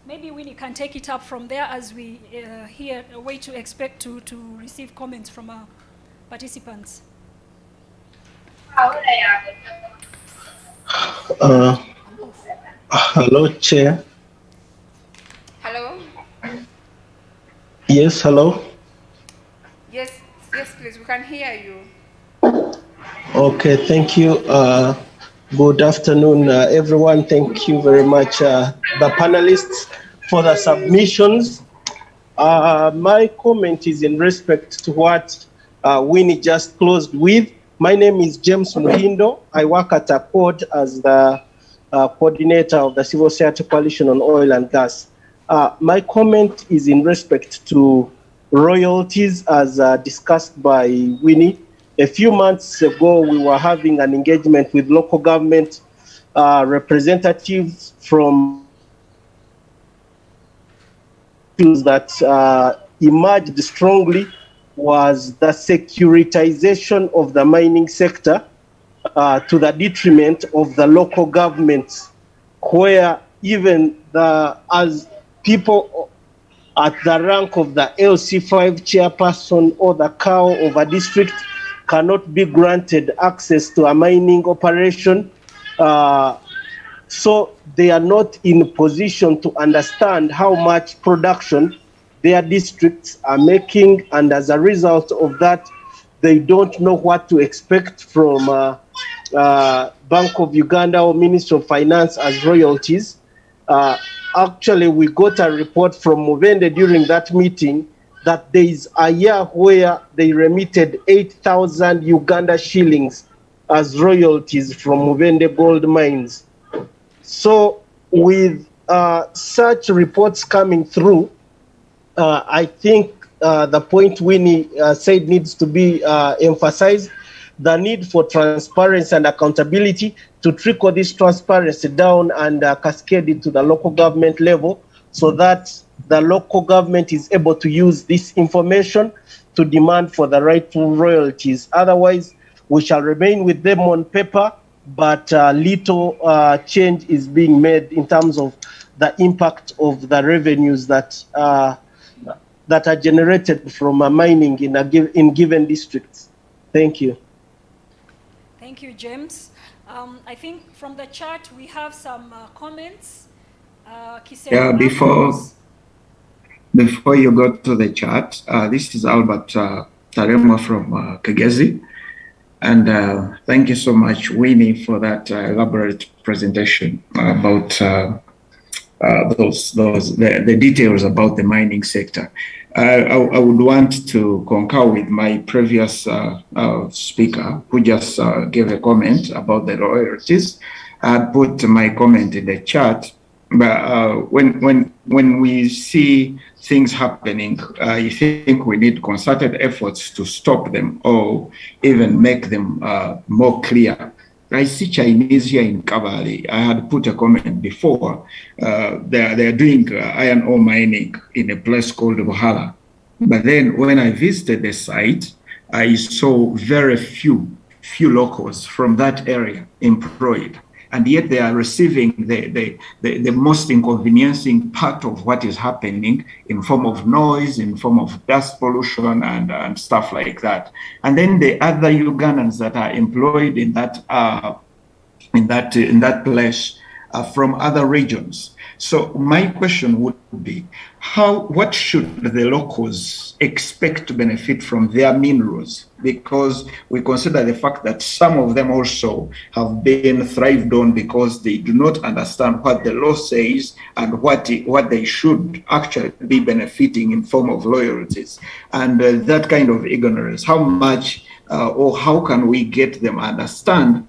Maybe Winnie can take it up from there as we hear a way to expect to receive comments from our participants. Hello, Chair. Hello? Yes, hello. Yes, please, we can hear you. Okay, thank you. Good afternoon, everyone. Thank you very much, the panelists, for the submissions. My comment is in respect to what Winnie just closed with. My name is James Muhindo. I work at Accord as the coordinator of the Civil Society Coalition on Oil and Gas. My comment is in respect to royalties as discussed by Winnie. A few months ago, we were having an engagement with local government representatives from issues that emerged strongly was the securitization of the mining sector to the detriment of the local governments, where even as people at the rank of the LC5 chairperson or the cow of a district cannot be granted access to a mining operation. So they are not in a position to understand how much production their districts are making, and as a result of that, they don't know what to expect from Bank of Uganda or Ministry of Finance as royalties. Actually, we got a report from Mubende during that meeting that there is a year where they remitted 8,000 Uganda shillings as royalties from Mubende gold mines. So with such reports coming through, I think the point Winnie said needs to be emphasized, the need for transparency and accountability to trickle this transparency down and cascade it to the local government level so that the local government is able to use this information to demand for the rightful royalties. Otherwise, we shall remain with them on paper, but little change is being made in terms of the impact of the revenues that that are generated from mining in given districts. Thank you. Thank you, James. I think from the chat we have some comments. Yeah, before you go to the chat, this is Albert Tarema from Kagezi. And thank you so much, Winnie, for that elaborate presentation about the details about the mining sector. I would want to concur with my previous speaker who just gave a comment about the royalties. I put my comment in the chat, but when we see things happening, I think we need concerted efforts to stop them or even make them more clear. I see Chinese here in Kabale. I had put a comment before. They're doing iron ore mining in a place called Buhala. But then when I visited the site, I saw very few locals from that area employed. And yet they are receiving the most inconveniencing part of what is happening in form of noise, in form of dust pollution and stuff like that. And then the other Ugandans that are employed in that place are from other regions. So my question would be, what should the locals expect to benefit from their minerals? Because we consider the fact that some of them also have been thrived on because they do not understand what the law says and what they should actually be benefiting in form of royalties. And that kind of ignorance, how much or how can we get them understand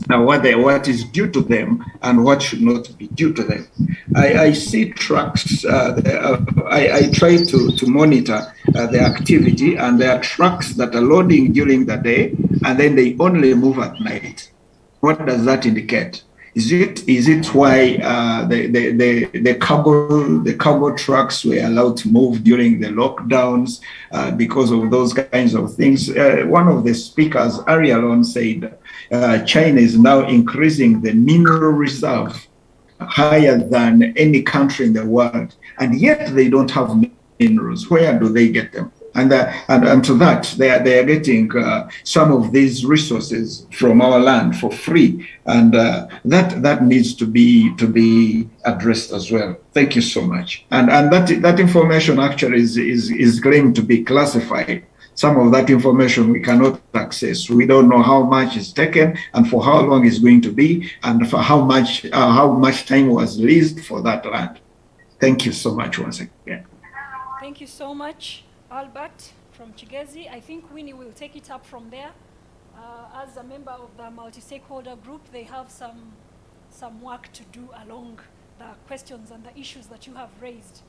what is due to them and what should not be due to them? I see trucks. I try to monitor the activity, and there are trucks that are loading during the day, and then they only move at night. What does that indicate? Is it why the cargo trucks were allowed to move during the lockdowns because of those kinds of things? One of the speakers, Ariel, said China is now increasing the mineral reserve higher than any country in the world, and yet they don't have minerals. Where do they get them? And to that, they are getting some of these resources from our land for free, and that needs to be addressed as well. Thank you so much. And that information actually is claimed to be classified. Some of that information we cannot access. We don't know how much is taken and for how long it's going to be, and for how much time was leased for that land. Thank you so much once again. Thank you so much, Albert from Chigezi. I think Winnie will take it up from there. As a member of the multi-stakeholder group, they have some work to do along the questions and the issues that you have raised.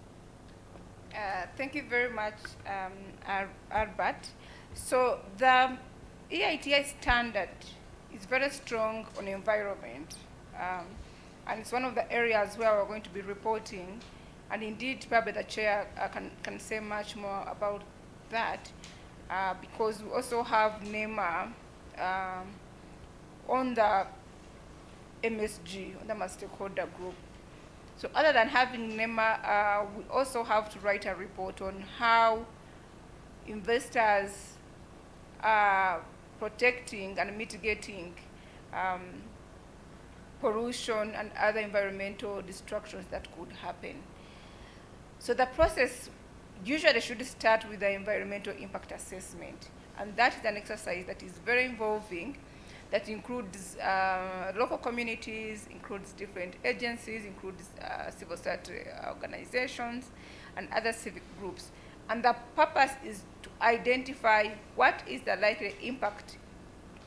Thank you very much, Albert. So the EITI standard is very strong on environment, and it's one of the areas where we're going to be reporting And indeed, probably the chair can say much more about that, because we also have NEMA on the MSG, on the stakeholder group. So other than having NEMA, we also have to write a report on how investors are protecting and mitigating pollution and other environmental destructions that could happen. So the process usually should start with the environmental impact assessment. And that is an exercise that is very involving, that includes local communities, includes different agencies, includes civil society organizations, and other civic groups. And the purpose is to identify what is the likely impact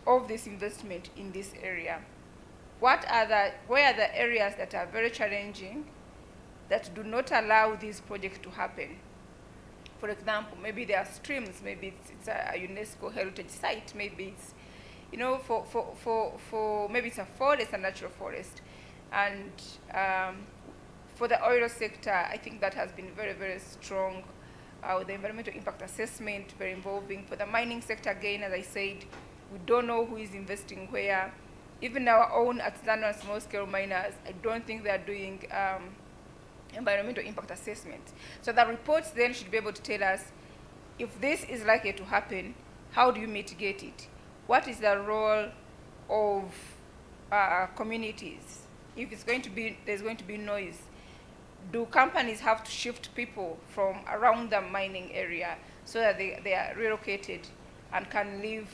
of this investment in this area. Where are the areas that are very challenging, that do not allow this project to happen? For example, maybe there are streams, maybe it's a UNESCO heritage site, maybe it's, you know, for maybe it's a forest, a natural forest. And for the oil sector, I think that has been very, very strong. With the environmental impact assessment, very involving. For the mining sector, again, as I said, we don't know who is investing where. Even our own artisanal and small-scale miners, I don't think they are doing environmental impact assessment. So the reports then should be able to tell us, if this is likely to happen, how do you mitigate it? What is the role of communities? If it's going to be, there's going to be noise, do companies have to shift people from around the mining area so that they are relocated and can live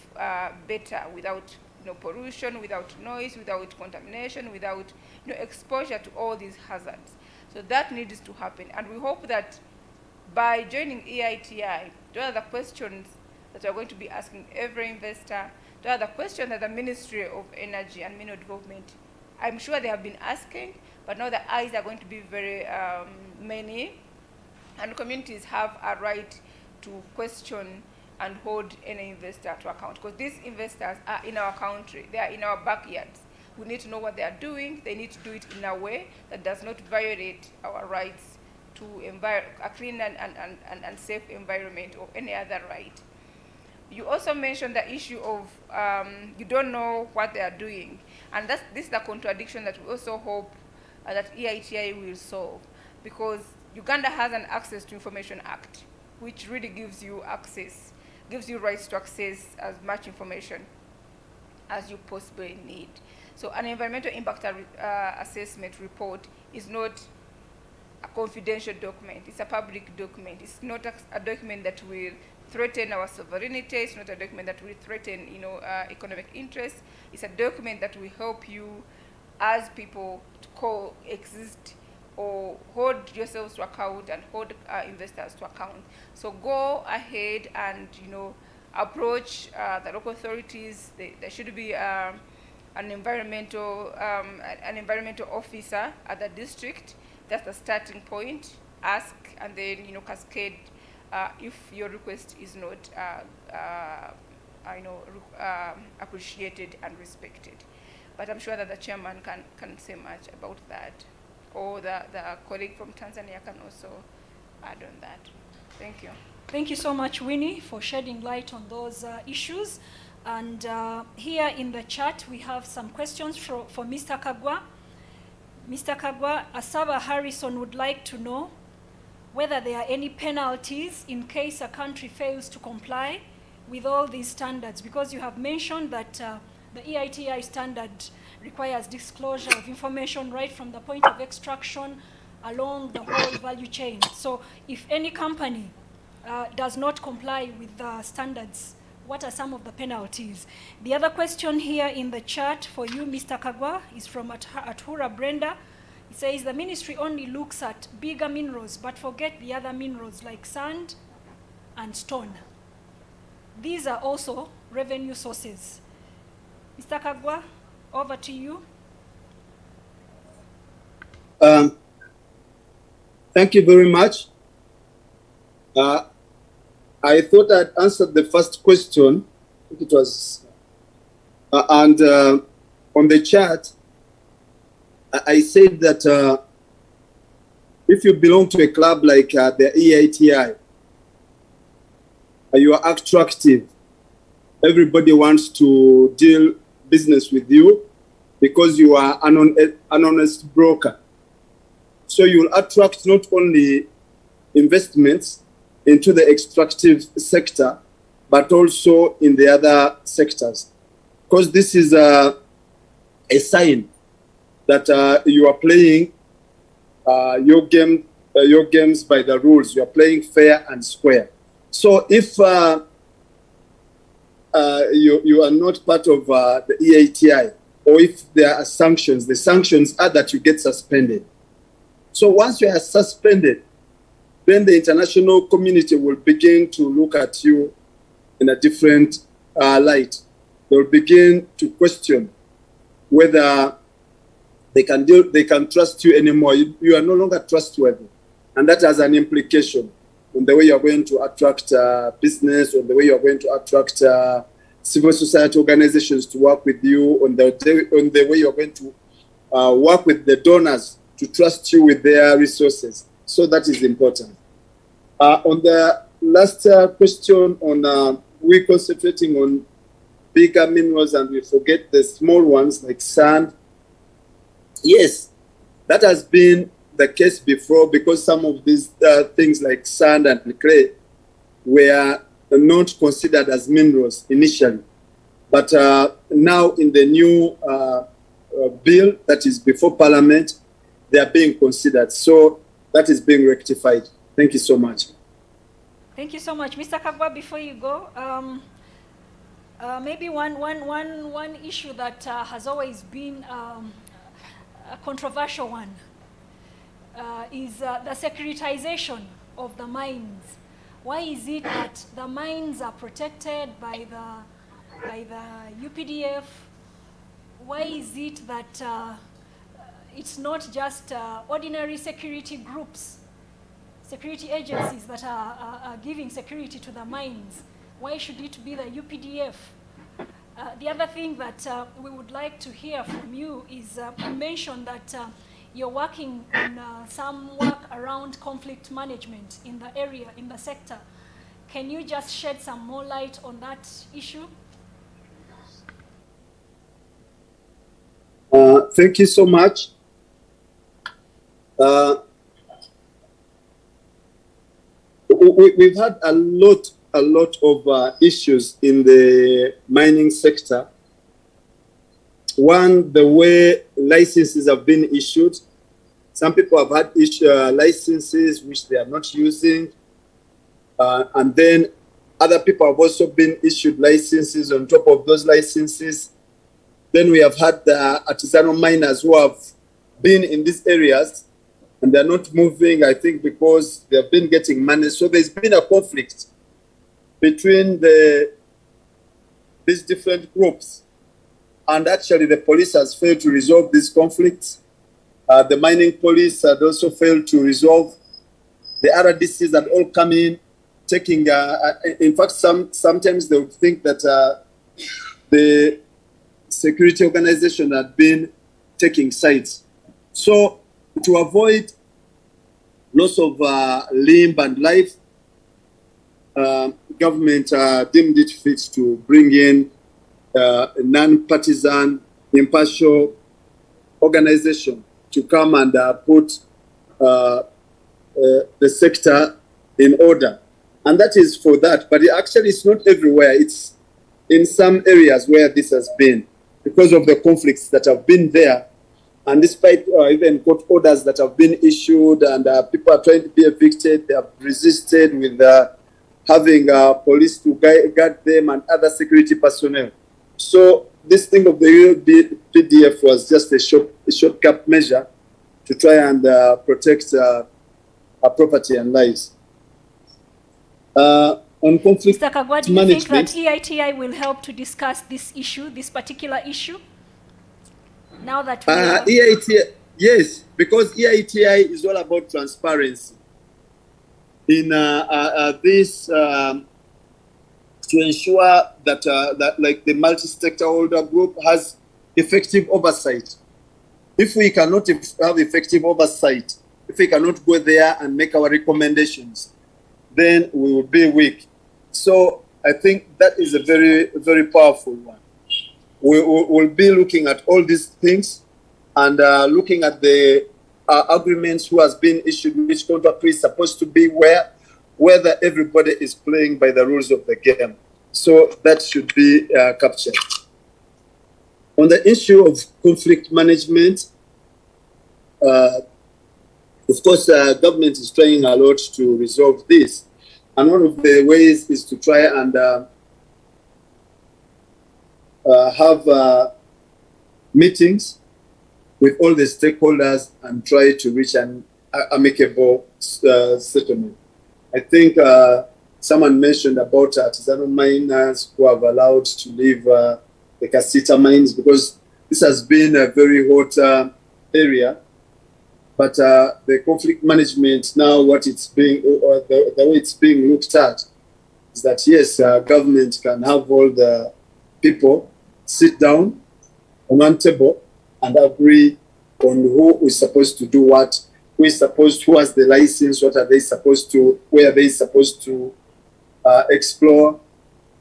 better without pollution, without noise, without contamination, without exposure to all these hazards? So that needs to happen. And we hope that by joining EITI, those are the questions that we're going to be asking every investor. Those are the questions that the Ministry of Energy and Mineral Development, I'm sure they have been asking, but now the eyes are going to be very many, and communities have a right to question and hold any investor to account, because these investors are in our country, they are in our backyards. We need to know what they are doing. They need to do it in a way that does not violate our rights to a clean and safe environment or any other right. You also mentioned the issue of you don't know what they are doing, and this is the contradiction that we also hope that EITI will solve, because Uganda has an Access to Information Act, which really gives you access, gives you rights to access as much information as you possibly need. So an environmental impact assessment report is not a confidential document. It's a public document. It's not a document that will threaten our sovereignty. It's not a document that will threaten, economic interests. It's a document that will help you as people to coexist or hold yourselves to account and hold investors to account. So go ahead and approach the local authorities. There should be an environmental officer at the district. That's the starting point. Ask and then cascade if your request is not appreciated and respected. But I'm sure that the chairman can say much about that, or the colleague from Tanzania can also add on that. Thank you. Thank you so much, Winnie, for shedding light on those issues. And here in the chat, we have some questions for Mr. Kagwa. Mr. Kagwa, Asaba Harrison would like to know whether there are any penalties in case a country fails to comply with all these standards, because you have mentioned that the EITI standard requires disclosure of information right from the point of extraction along the whole value chain. So if any company does not comply with the standards, what are some of the penalties? The other question here in the chat for you, Mr. Kagwa, is from Atura Brenda. It says the ministry only looks at bigger minerals but forget the other minerals like sand and stone. These are also revenue sources. Mr. Kagwa, over to you. Thank you very much. I thought I'd answered the first question. I think it was, and on the chat, I said that if you belong to a club like the Eiti, you are attractive. Everybody wants to deal business with you because you are an honest broker. So you will attract not only investments into the extractive sector, but also in the other sectors. Because this is a sign that you are playing your games by the rules. You are playing fair and square. So if you are not part of the Eiti, or if there are sanctions, the sanctions are that you get suspended. So once you are suspended, then the international community will begin to look at you in a different light. They will begin to question whether they can trust you anymore. You are no longer trustworthy. And that has an implication on the way you are going to attract business, on the way you are going to attract civil society organizations to work with you, on the way you are going to work with the donors to trust you with their resources. So that is important. On the last question on we concentrating on bigger minerals and we forget the small ones like sand. Yes, that has been the case before because some of these things like sand and clay were not considered as minerals initially. But now in the new bill that is before Parliament, they are being considered. So that is being rectified. Thank you so much. Thank you so much. Mr. Kagwa, before you go, maybe one issue that has always been a controversial one is the securitization of the mines. Why is it that the mines are protected by the UPDF? Why is it that it's not just ordinary security groups, security agencies that are giving security to the mines? Why should it be the UPDF? The other thing that we would like to hear from you is you mentioned that you're working on some work around conflict management in the area, in the sector. Can you just shed some more light on that issue? Thank you so much. We've had a lot of issues in the mining sector. One, the way licenses have been issued. Some people have had licenses which they are not using. And then other people have also been issued licenses on top of those licenses. Then we have had the artisanal miners who have been in these areas and they're not moving, I think, because they've been getting money. So there's been a conflict between these different groups. And actually the police has failed to resolve these conflicts. The mining police had also failed to resolve. The RDCs had all come in, taking, in fact, sometimes they would think that the security organization had been taking sides. So to avoid loss of limb and life, government deemed it fit to bring in a non-partisan, impartial organization to come and put the sector in order. And that is for that. But actually, it's not everywhere. It's in some areas where this has been because of the conflicts that have been there. And despite even court orders that have been issued and people are trying to be evicted, they have resisted with having police to guard them and other security personnel. So this thing of the UPDF was just a shortcut measure to try and protect our property and lives. On conflict Mr. Kagwa, do you think that Eiti will help to discuss this issue, this particular issue? Now that we Eiti, yes, because Eiti is all about transparency. In this, to ensure that that like the multi-stakeholder group has effective oversight. If we cannot have effective oversight, if we cannot go there and make our recommendations, then we will be weak. So I think that is a very, very powerful one. We'll be looking at all these things and looking at the agreements who has been issued, which contract is supposed to be whether everybody is playing by the rules of the game. So that should be captured. On the issue of conflict management, of course, government is trying a lot to resolve this. And one of the ways is to try and have meetings with all the stakeholders and try to reach an amicable settlement. I think someone mentioned about artisanal miners who have allowed to leave the Casita mines, because this has been a very hot area. But the conflict management now, what it's being, or the way it's being looked at, is that yes, government can have all the people sit down on one table and agree on who is supposed to do what, who has the license, what are they supposed to, where are they supposed to explore,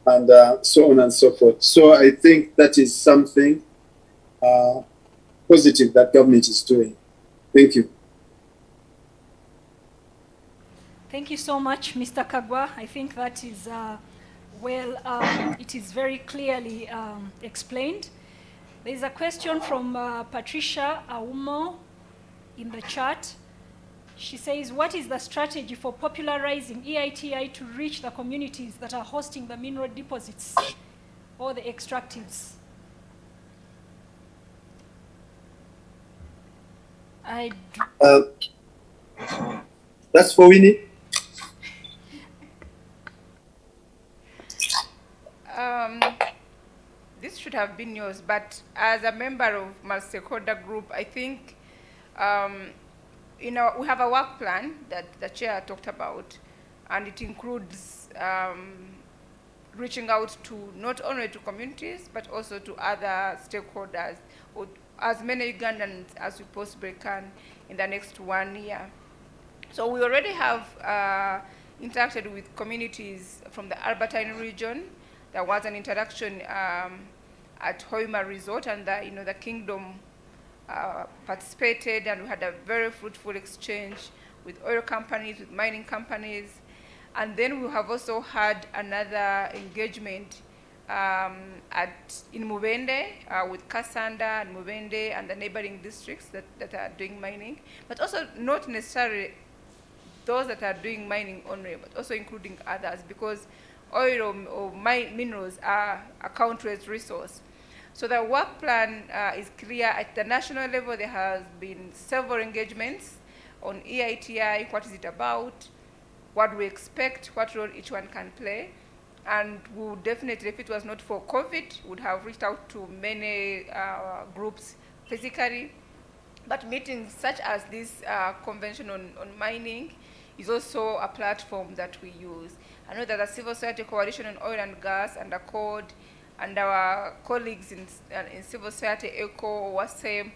and so on and so forth. So I think that is something positive that government is doing. Thank you. Thank you so much, Mr. Kagwa. I think that is, it is very clearly explained. There's a question from Patricia Aumo in the chat. She says, what is the strategy for popularizing EITI to reach the communities that are hosting the mineral deposits or the extractives? That's for Winnie. This should have been yours, but as a member of my stakeholder group, I think we have a work plan that the chair talked about, and it includes reaching out to not only to communities, but also to other stakeholders, or as many Ugandans as we possibly can in the next 1 year. So we already have interacted with communities from the Albertine region. There was an interaction at Hoima Resort, and the Kingdom participated, and we had a very fruitful exchange with oil companies, with mining companies. And then we have also had another engagement in Mubende with Kasanda and Mubende and the neighboring districts that are doing mining, but also not necessarily those that are doing mining only, but also including others, because oil or minerals are a country's resource. So the work plan is clear. At the national level, there has been several engagements on EITI, what is it about, what we expect, what role each one can play. And we would definitely, if it was not for COVID, would have reached out to many groups physically. But meetings such as this convention on mining is also a platform that we use. I know that the Civil Society Coalition on Oil and Gas and Accord, and our colleagues in civil society, ECO, WASEM,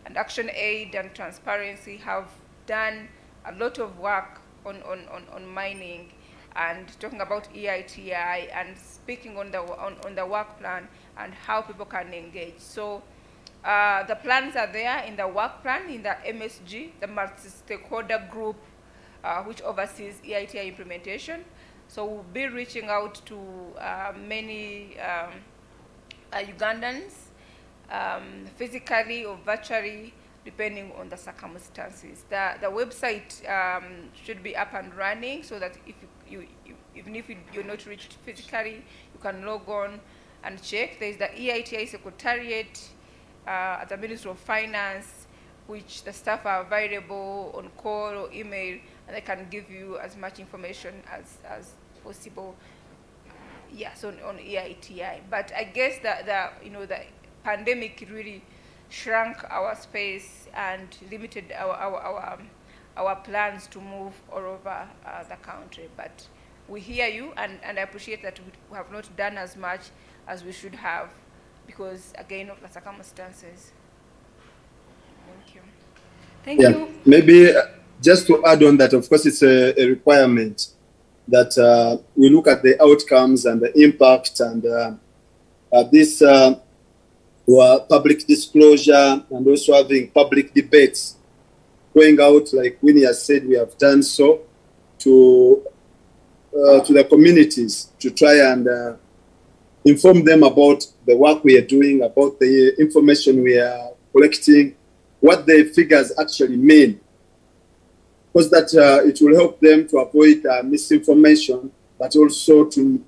and Action Aid and Transparency have done a lot of work on mining and talking about EITI and speaking on the work plan and how people can engage. So the plans are there in the work plan, in the MSG, the multi-stakeholder group, which oversees EITI implementation. So we'll be reaching out to many Ugandans, physically or virtually, depending on the circumstances. The website should be up and running so that even if you're not reached physically, you can log on and check. There's the EITI Secretariat at the Ministry of Finance, which the staff are available on call or email, and they can give you as much information as possible. Yes, on EITI. But I guess that the pandemic really shrunk our space and limited our plans to move all over the country. But we hear you, and I appreciate that we have not done as much as we should have because, again, of the circumstances. Thank you. Thank you. Maybe just to add on that, of course, it's a requirement that we look at the outcomes and the impact and this public disclosure and also having public debates going out, like Winnie has said, we have done so to the communities to try and inform them about the work we are doing, about the information we are collecting, what the figures actually mean, because that it will help them to avoid misinformation, but also to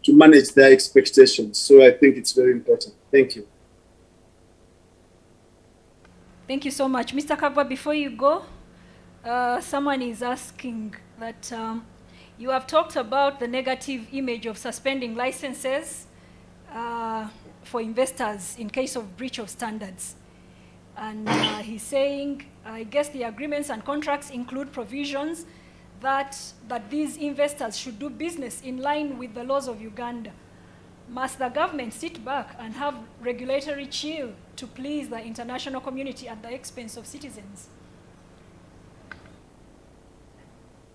manage their expectations. So I think it's very important. Thank you. Thank you so much. Mr. Kagwa, before you go, someone is asking that you have talked about the negative image of suspending licenses for investors in case of breach of standards. And he's saying, I guess the agreements and contracts include provisions that these investors should do business in line with the laws of Uganda. Must the government sit back and have regulatory chill to please the international community at the expense of citizens?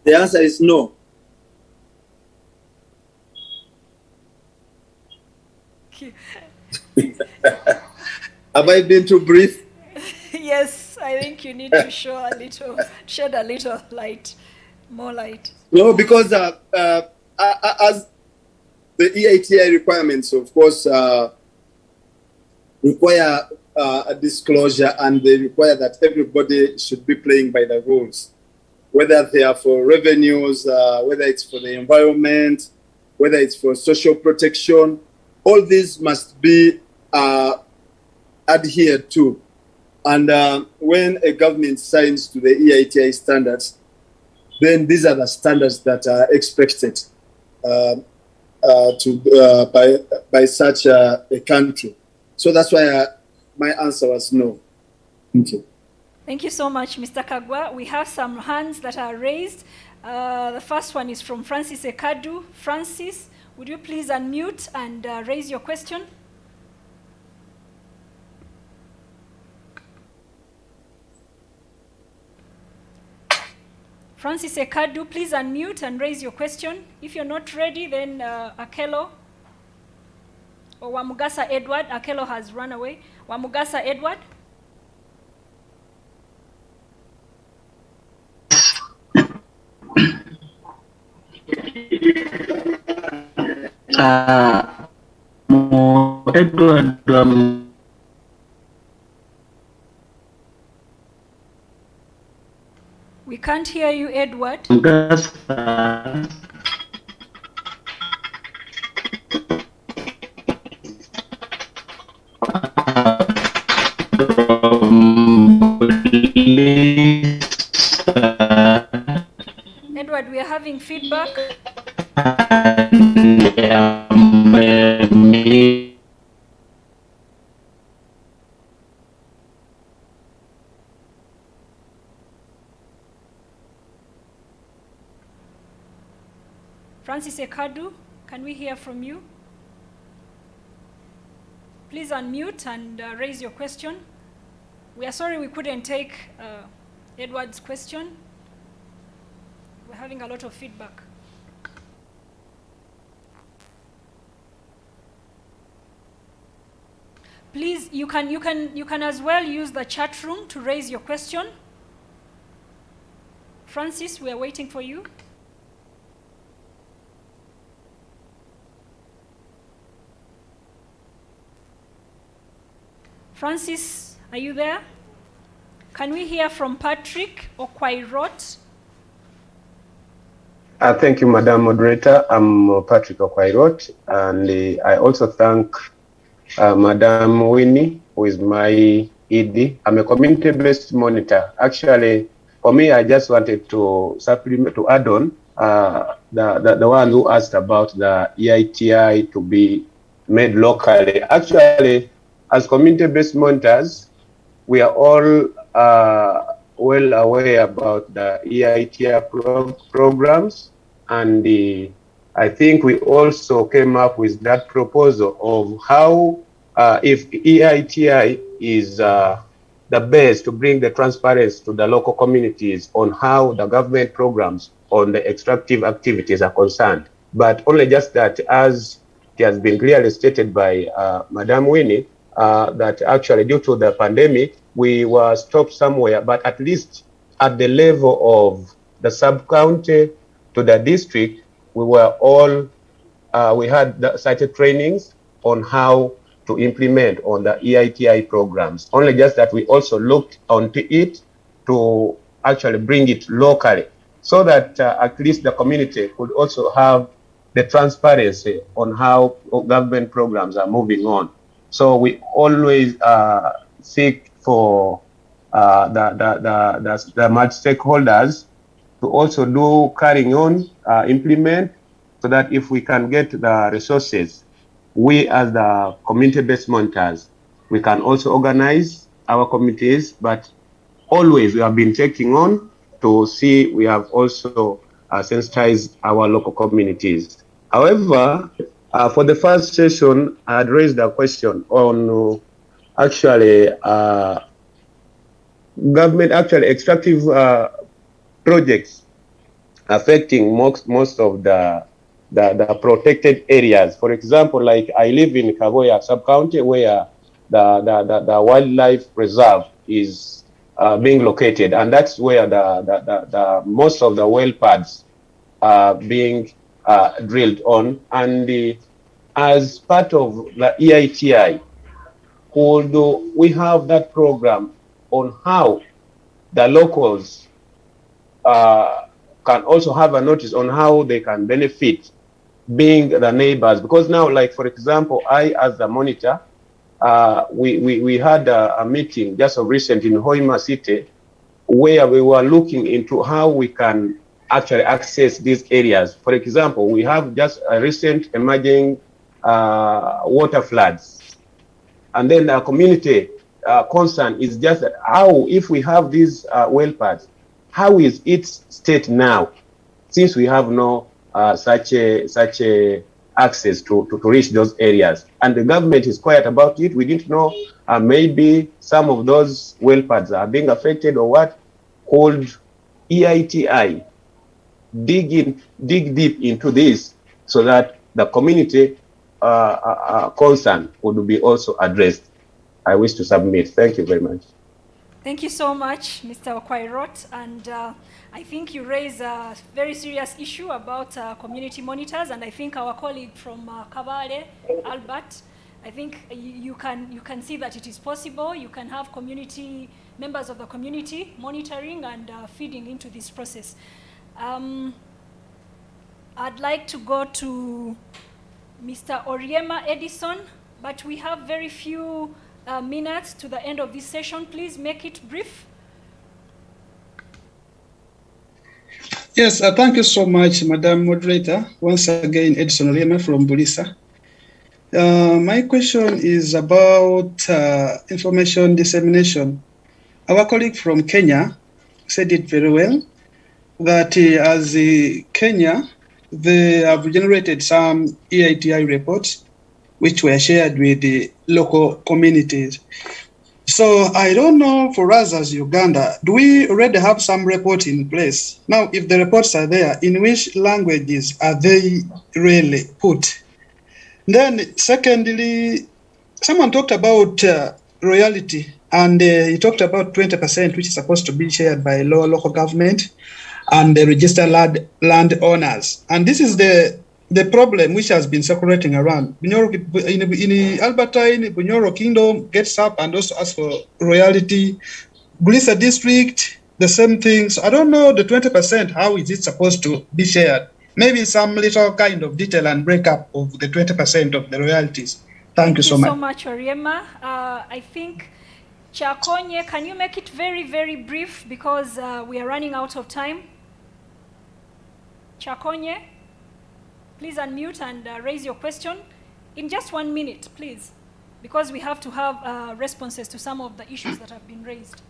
The answer is no. Have I been too brief? Yes, I think you need to shed a little light, more light. No, because as the EITI requirements, of course, require a disclosure, and they require that everybody should be playing by the rules, whether they are for revenues, whether it's for the environment, whether it's for social protection. All these must be adhered to. And when a government signs to the EITI standards, then these are the standards that are expected by such a country. So that's why my answer was no. Thank you. Thank you so much, Mr. Kagwa. We have some hands that are raised. The first one is from Francis Ekadu. Francis, would you please unmute and raise your question? Francis Ekadu, please unmute and raise your question. If you're not ready, then Akelo or Wamugasa Edward. Akelo has run away. Wamugasa Edward. Edward, we can't hear you, Edward. Edward, we are having feedback. Francis Ekadu, can we hear from you? Please unmute and raise your question. We are sorry we couldn't take Edward's question. We're having a lot of feedback. Please, you can as well use the chat room to raise your question. Francis, we are waiting for you. Francis, are you there? Can we hear from Patrick Okwairot? Thank you, Madam Moderator. I'm Patrick Okwairot, and I also thank Madam Winnie, who is my ED. I'm a community-based monitor. Actually, for me, I just wanted to supplement, to add on the one who asked about the EITI to be made locally. Actually, as community-based monitors, we are all well aware about the EITI programs, and I think we also came up with that proposal of how, if EITI is the best to bring the transparency to the local communities on how the government programs on the extractive activities are concerned. But only just that, as it has been clearly stated by Madam Winnie, that actually due to the pandemic, we were stopped somewhere, but at least at the level of the sub-county to the district, we were all, we had cited trainings on how to implement on the EITI programs. Only just that we also looked onto it to actually bring it locally so that at least the community could also have the transparency on how government programs are moving on. So we always seek for the multi-stakeholders to also do carrying on, implement, so that if we can get the resources, we as the community-based monitors, we can also organize our committees, but always we have been taking on to see we have also sensitized our local communities. However, for the first session, I had raised a question on actually government actually extractive projects affecting most of the protected areas. For example, like I live in Kaboya sub-county where the wildlife reserve is being located, and that's where the most of the well pads are being drilled on. And as part of the EITI, although we have that program on how the locals can also have a notice on how they can benefit being the neighbors. Because now, like for example, I as the monitor, we had a meeting just of recent in Hoima City where we were looking into how we can actually access these areas. For example, we have just a recent emerging water floods. And then the community concern is just that how, if we have these well pads, how is its state now, since we have no such a access to reach those areas, and the government is quiet about it. We didn't know maybe some of those well pads are being affected or what. Called EITI, dig deep into this so that the community concern would be also addressed. I wish to submit. Thank you very much. Thank you so much, Mr. Okwairot. And I think you raise a very serious issue about community monitors, and I think our colleague from Kabale, Albert, I think you can see that it is possible. You can have community members of the community monitoring and feeding into this process. I'd like to go to Mr. Oriema Edison, but we have very few minutes to the end of this session. Please make it brief. Yes, thank you so much, Madam Moderator. Once again, Edison Oriema from Bulisa. My question is about information dissemination. Our colleague from Kenya said it very well, that as Kenya, they have generated some EITI reports which were shared with the local communities. So I don't know, for us as Uganda, do we already have some reports in place? Now, if the reports are there, in which languages are they really put? Then secondly, someone talked about royalty, and he talked about 20%, which is supposed to be shared by local government and the registered land owners. And this is the problem which has been circulating around. In Albertine, Bunyoro Kingdom gets up and also asks for royalty. Bulisa District, the same thing. So I don't know the 20%, how is it supposed to be shared? Maybe some little kind of detail and breakup of the 20% of the royalties. Thank you so much. Thank you so much, Oriema. I think, Chakonye, can you make it very, very brief, because we are running out of time? Chakonye, please unmute and raise your question in just 1 minute, please, because we have to have responses to some of the issues that have been raised.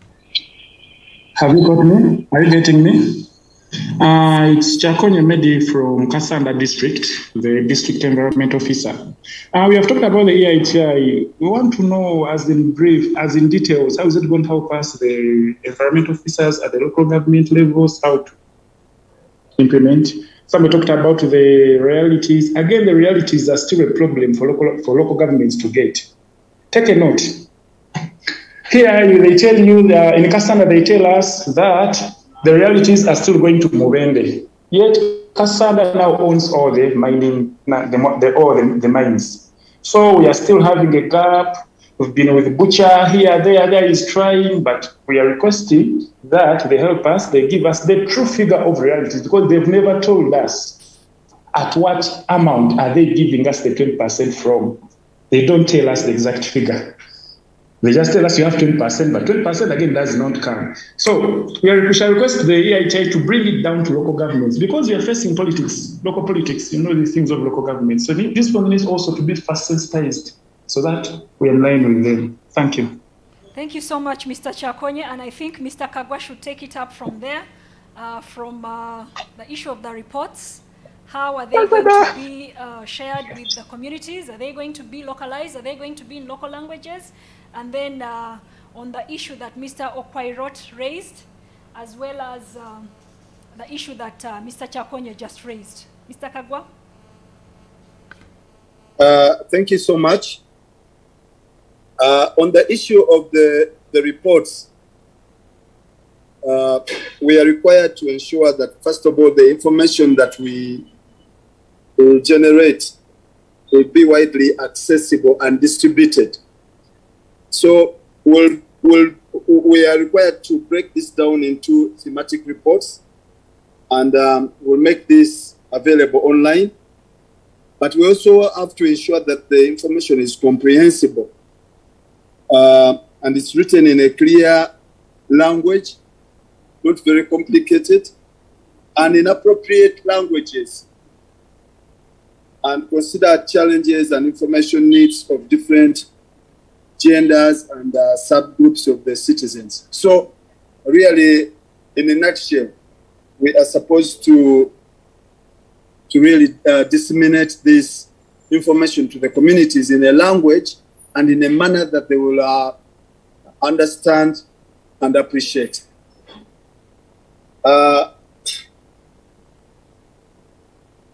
Have you got me? Are you getting me? It's Chakonye Medi from Kasanda District, the District Environment Officer. We have talked about the EITI. We want to know, as in brief, as in details, how is it going to help us, the environment officers at the local government levels, how to implement? Some we talked about the realities. Again, the realities are still a problem for local governments to get. Take a note. Here, they tell you that in Kasanda, they tell us that the realities are still going to Mubende. Yet, Kasanda now owns all the mining, the mines. So we are still having a gap. We've been with Butcher here, there is trying, but we are requesting that they help us, they give us the true figure of realities, because they've never told us at what amount are they giving us the 20% from. They don't tell us the exact figure. They just tell us you have 20%, but 20% again does not come. So we shall request the EITI to bring it down to local governments, because we are facing politics, local politics, you know, these things of local governments. So this one needs also to be first sensitized so that we are in line with them. Thank you. Thank you so much, Mr. Chakonye, and I think Mr. Kagwa should take it up from there, from the issue of the reports. How are they going to be shared with the communities? Are they going to be localized? Are they going to be in local languages? And then on the issue that Mr. Okwairot raised, as well as the issue that Mr. Chakonye just raised. Mr. Kagwa? Thank you so much. On the issue of the reports, we are required to ensure that, first of all, the information that we will generate will be widely accessible and distributed. So we are required to break this down into thematic reports, and we'll make this available online. But we also have to ensure that the information is comprehensible and it's written in a clear language, not very complicated, and in appropriate languages, and consider challenges and information needs of different genders and subgroups of the citizens. So really, in a nutshell, we are supposed to really disseminate this information to the communities in a language and in a manner that they will understand and appreciate. The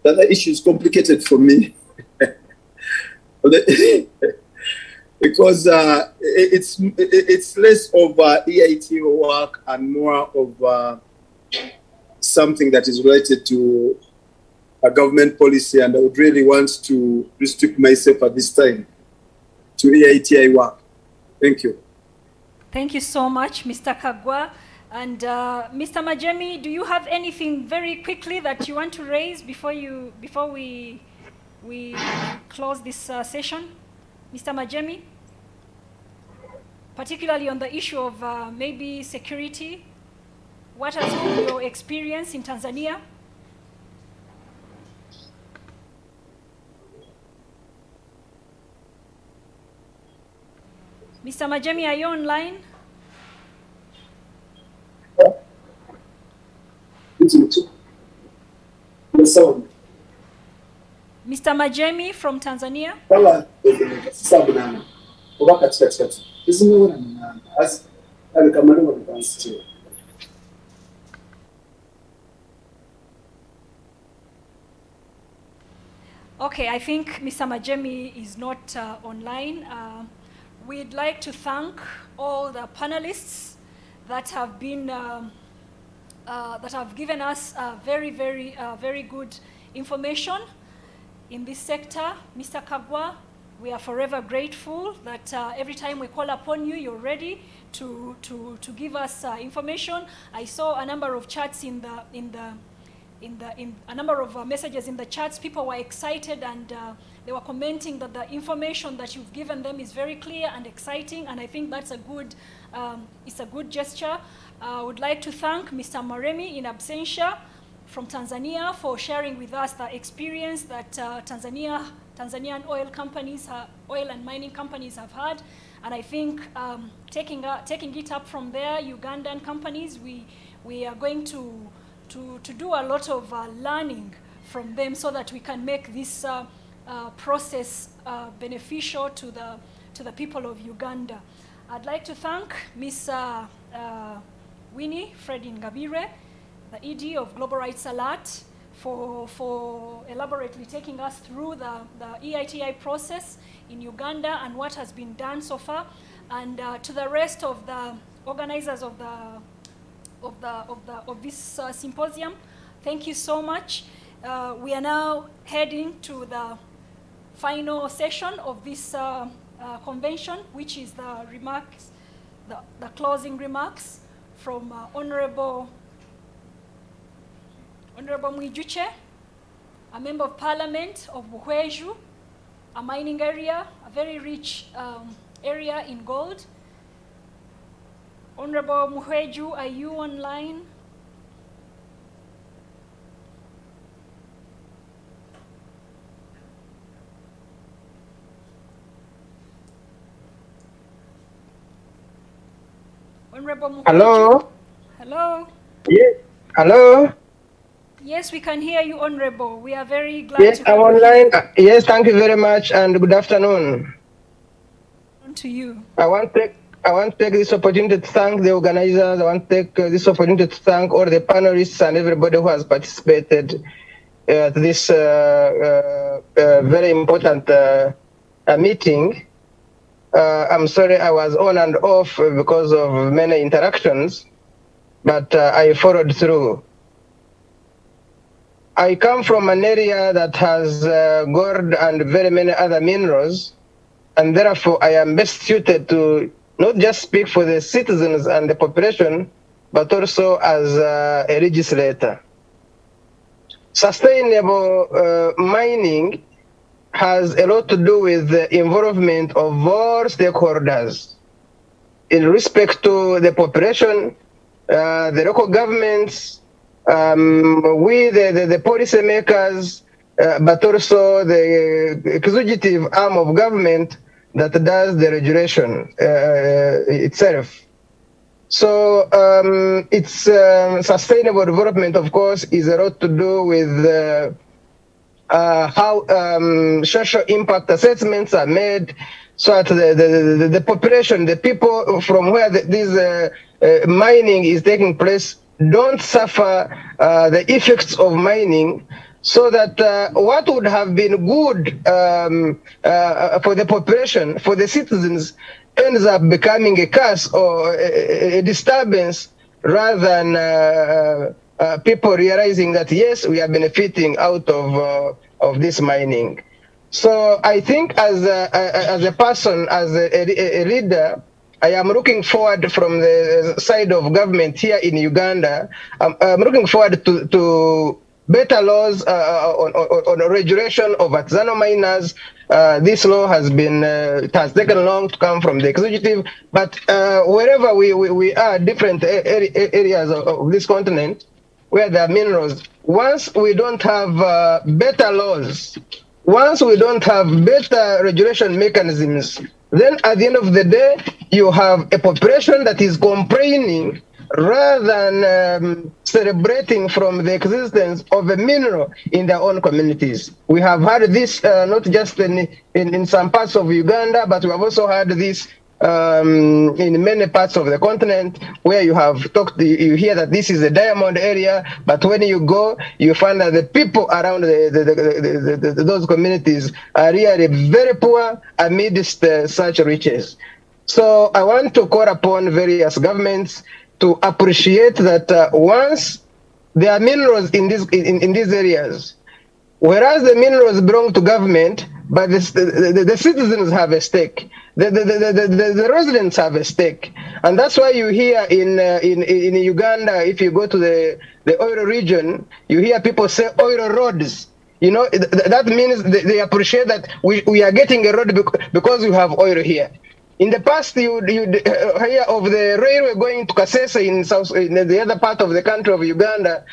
other issue is complicated for me. Because it's less of EIT work and more of something that is related to a government policy, and I would really want to restrict myself at this time to EITI work. Thank you. Thank you so much, Mr. Kagwa. And Mr. Majemi, do you have anything very quickly that you want to raise before we close this session? Mr. Majemi, particularly on the issue of maybe security, what has been your experience in Tanzania? Mr. Majemi, are you online? Mr. Majemi from Tanzania? Okay, I think Mr. Majemi is not online. We'd like to thank all the panelists that have been that have given us very good information in this sector. Mr. Kagwa, we are forever grateful that every time we call upon you, you're ready to give us information. I saw a number of chats in a number of messages in the chats. People were excited and they were commenting that the information that you've given them is very clear and exciting, and I think that's a good, it's a good gesture. I would like to thank Mr. Maremi in absentia from Tanzania for sharing with us the experience that Tanzanian oil companies, oil and mining companies have had, and I think taking it up from there, Ugandan companies, we are going to to do a lot of learning from them so that we can make this process beneficial to the people of Uganda. I'd like to thank Ms. Winnie Freddy Ngabire, the ED of Global Rights Alert, for elaborately taking us through the EITI process in Uganda and what has been done so far, and to the rest of the organizers of this symposium. Thank you so much. We are now heading to the final session of this convention, which is the remarks, the closing remarks from Honourable Mwijuche, a Member of Parliament of Buhweju, a mining area, a very rich area in gold. Honourable Muhweju, are you online? Honourable Muhweju? Hello? Hello? Yes. Hello? Yes, we can hear you, Honourable. We are very glad Yes, to I'm have you online. here. Yes, thank you very much and good afternoon. On to you. I want to take this opportunity to thank the organizers. I want to take this opportunity to thank all the panelists and everybody who has participated at this very important meeting. I'm sorry I was on and off because of many interactions, but I followed through. I come from an area that has gold and very many other minerals, and therefore I am best suited to not just speak for the citizens and the population, but also as a legislator. Sustainable mining has a lot to do with the involvement of all stakeholders in respect to the population, the local governments, we, the policy makers, but also the executive arm of government that does the regulation itself. So it's sustainable development, of course, is a lot to do with how social impact assessments are made, so that the population, the people from where this mining is taking place, don't suffer the effects of mining, so that what would have been good for the population, for the citizens, ends up becoming a curse or a disturbance, rather than people realizing that, yes, we are benefiting out of this mining. So I think as a person, as a leader, I am looking forward from the side of government here in Uganda. I'm looking forward to better laws on regulation of artisanal miners. This law has been, it has taken long to come from the executive, but wherever we are, different areas of this continent, where there are minerals, once we don't have better laws, once we don't have better regulation mechanisms, then at the end of the day, you have a population that is complaining rather than celebrating from the existence of a mineral in their own communities. We have had this not just in some parts of Uganda, but we have also had this in many parts of the continent, where you have talked, you hear that this is a diamond area, but when you go, you find that the people around those communities are really very poor amidst such riches. So I want to call upon various governments to appreciate that once there are minerals in these areas, whereas the minerals belong to government, but the citizens have a stake. The residents have a stake, and that's why you hear in Uganda, if you go to the oil region, you hear people say oil roads. You know, that means they appreciate that we are getting a road because we have oil here. In the past, you hear of the railway going to Kasese in the other part of the country of Uganda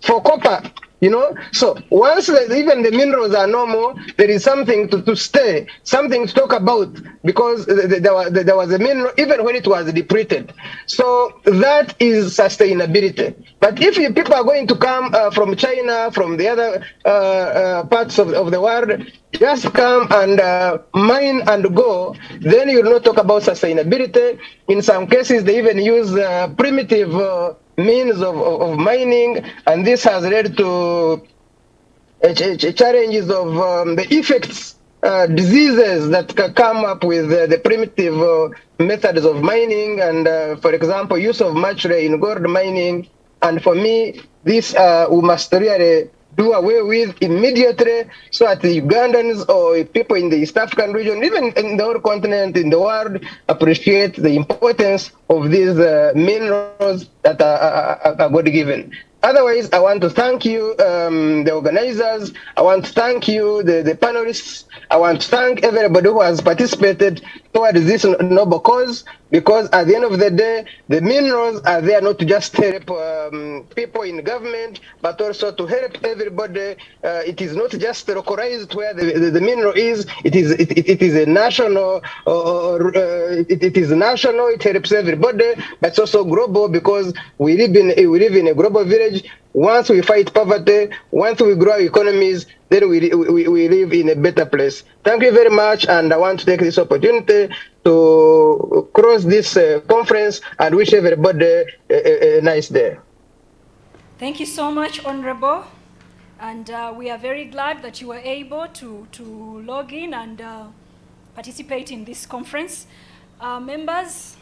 for copper. You know, so once even the minerals are no more, there is something to stay, something to talk about, because there was a mineral even when it was depleted. So that is sustainability. But if people are going to come from China, from the other parts of the world, just come and mine and go, then you will not talk about sustainability. In some cases, they even use primitive means of mining, and this has led to challenges of the effects, diseases that come up with the primitive methods of mining, and for example, use of mercury in gold mining. And for me, this we must really do away with immediately, so that the Ugandans or people in the East African region, even in the whole continent, in the world, appreciate the importance of these minerals that are God-given. Otherwise, I want to thank you, the organizers. I want to thank you, the panelists. I want to thank everybody who has participated towards this noble cause, because at the end of the day, the minerals are there not to just help people in government, but also to help everybody. It is not just localized where the mineral is. It is a national. It is national. It helps everybody, but it's also global, because we live in a global village. Once we fight poverty, once we grow our economies, then we live in a better place. Thank you very much, and I want to take this opportunity to close this conference and wish everybody a nice day. Thank you so much, Honourable. And we are very glad that you were able to log in and participate in this conference. Members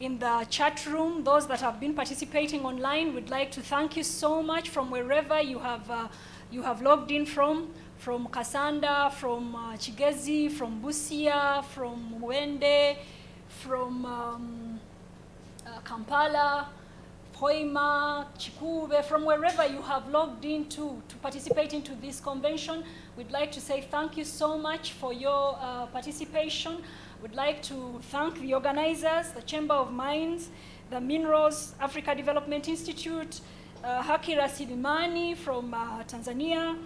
in the chat room, those that have been participating online, would like to thank you so much from wherever you have logged in from Kasanda, from Chigezi, from Busia, from Mwende, from Kampala, Hoima, Chikube, from wherever you have logged in to participate into this convention. We'd like to say thank you so much for your participation. We'd like to thank the organizers, the Chamber of Mines, the Minerals Africa Development Institute, Haki Rasilimani from Tanzania,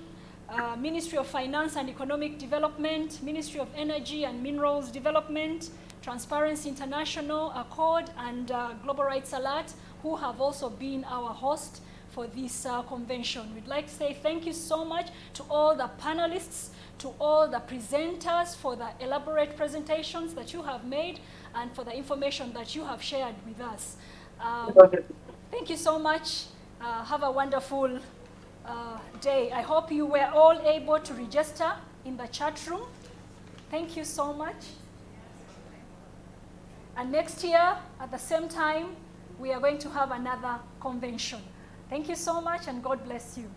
Ministry of Finance and Economic Development, Ministry of Energy and Minerals Development, Transparency International, Accord, and Global Rights Alert, who have also been our host for this convention. We'd like to say thank you so much to all the panelists, to all the presenters for the elaborate presentations that you have made and for the information that you have shared with us. Thank you so much. Have a wonderful day. I hope you were all able to register in the chat room. Thank you so much. And next year, at the same time, we are going to have another convention. Thank you so much, and God bless you.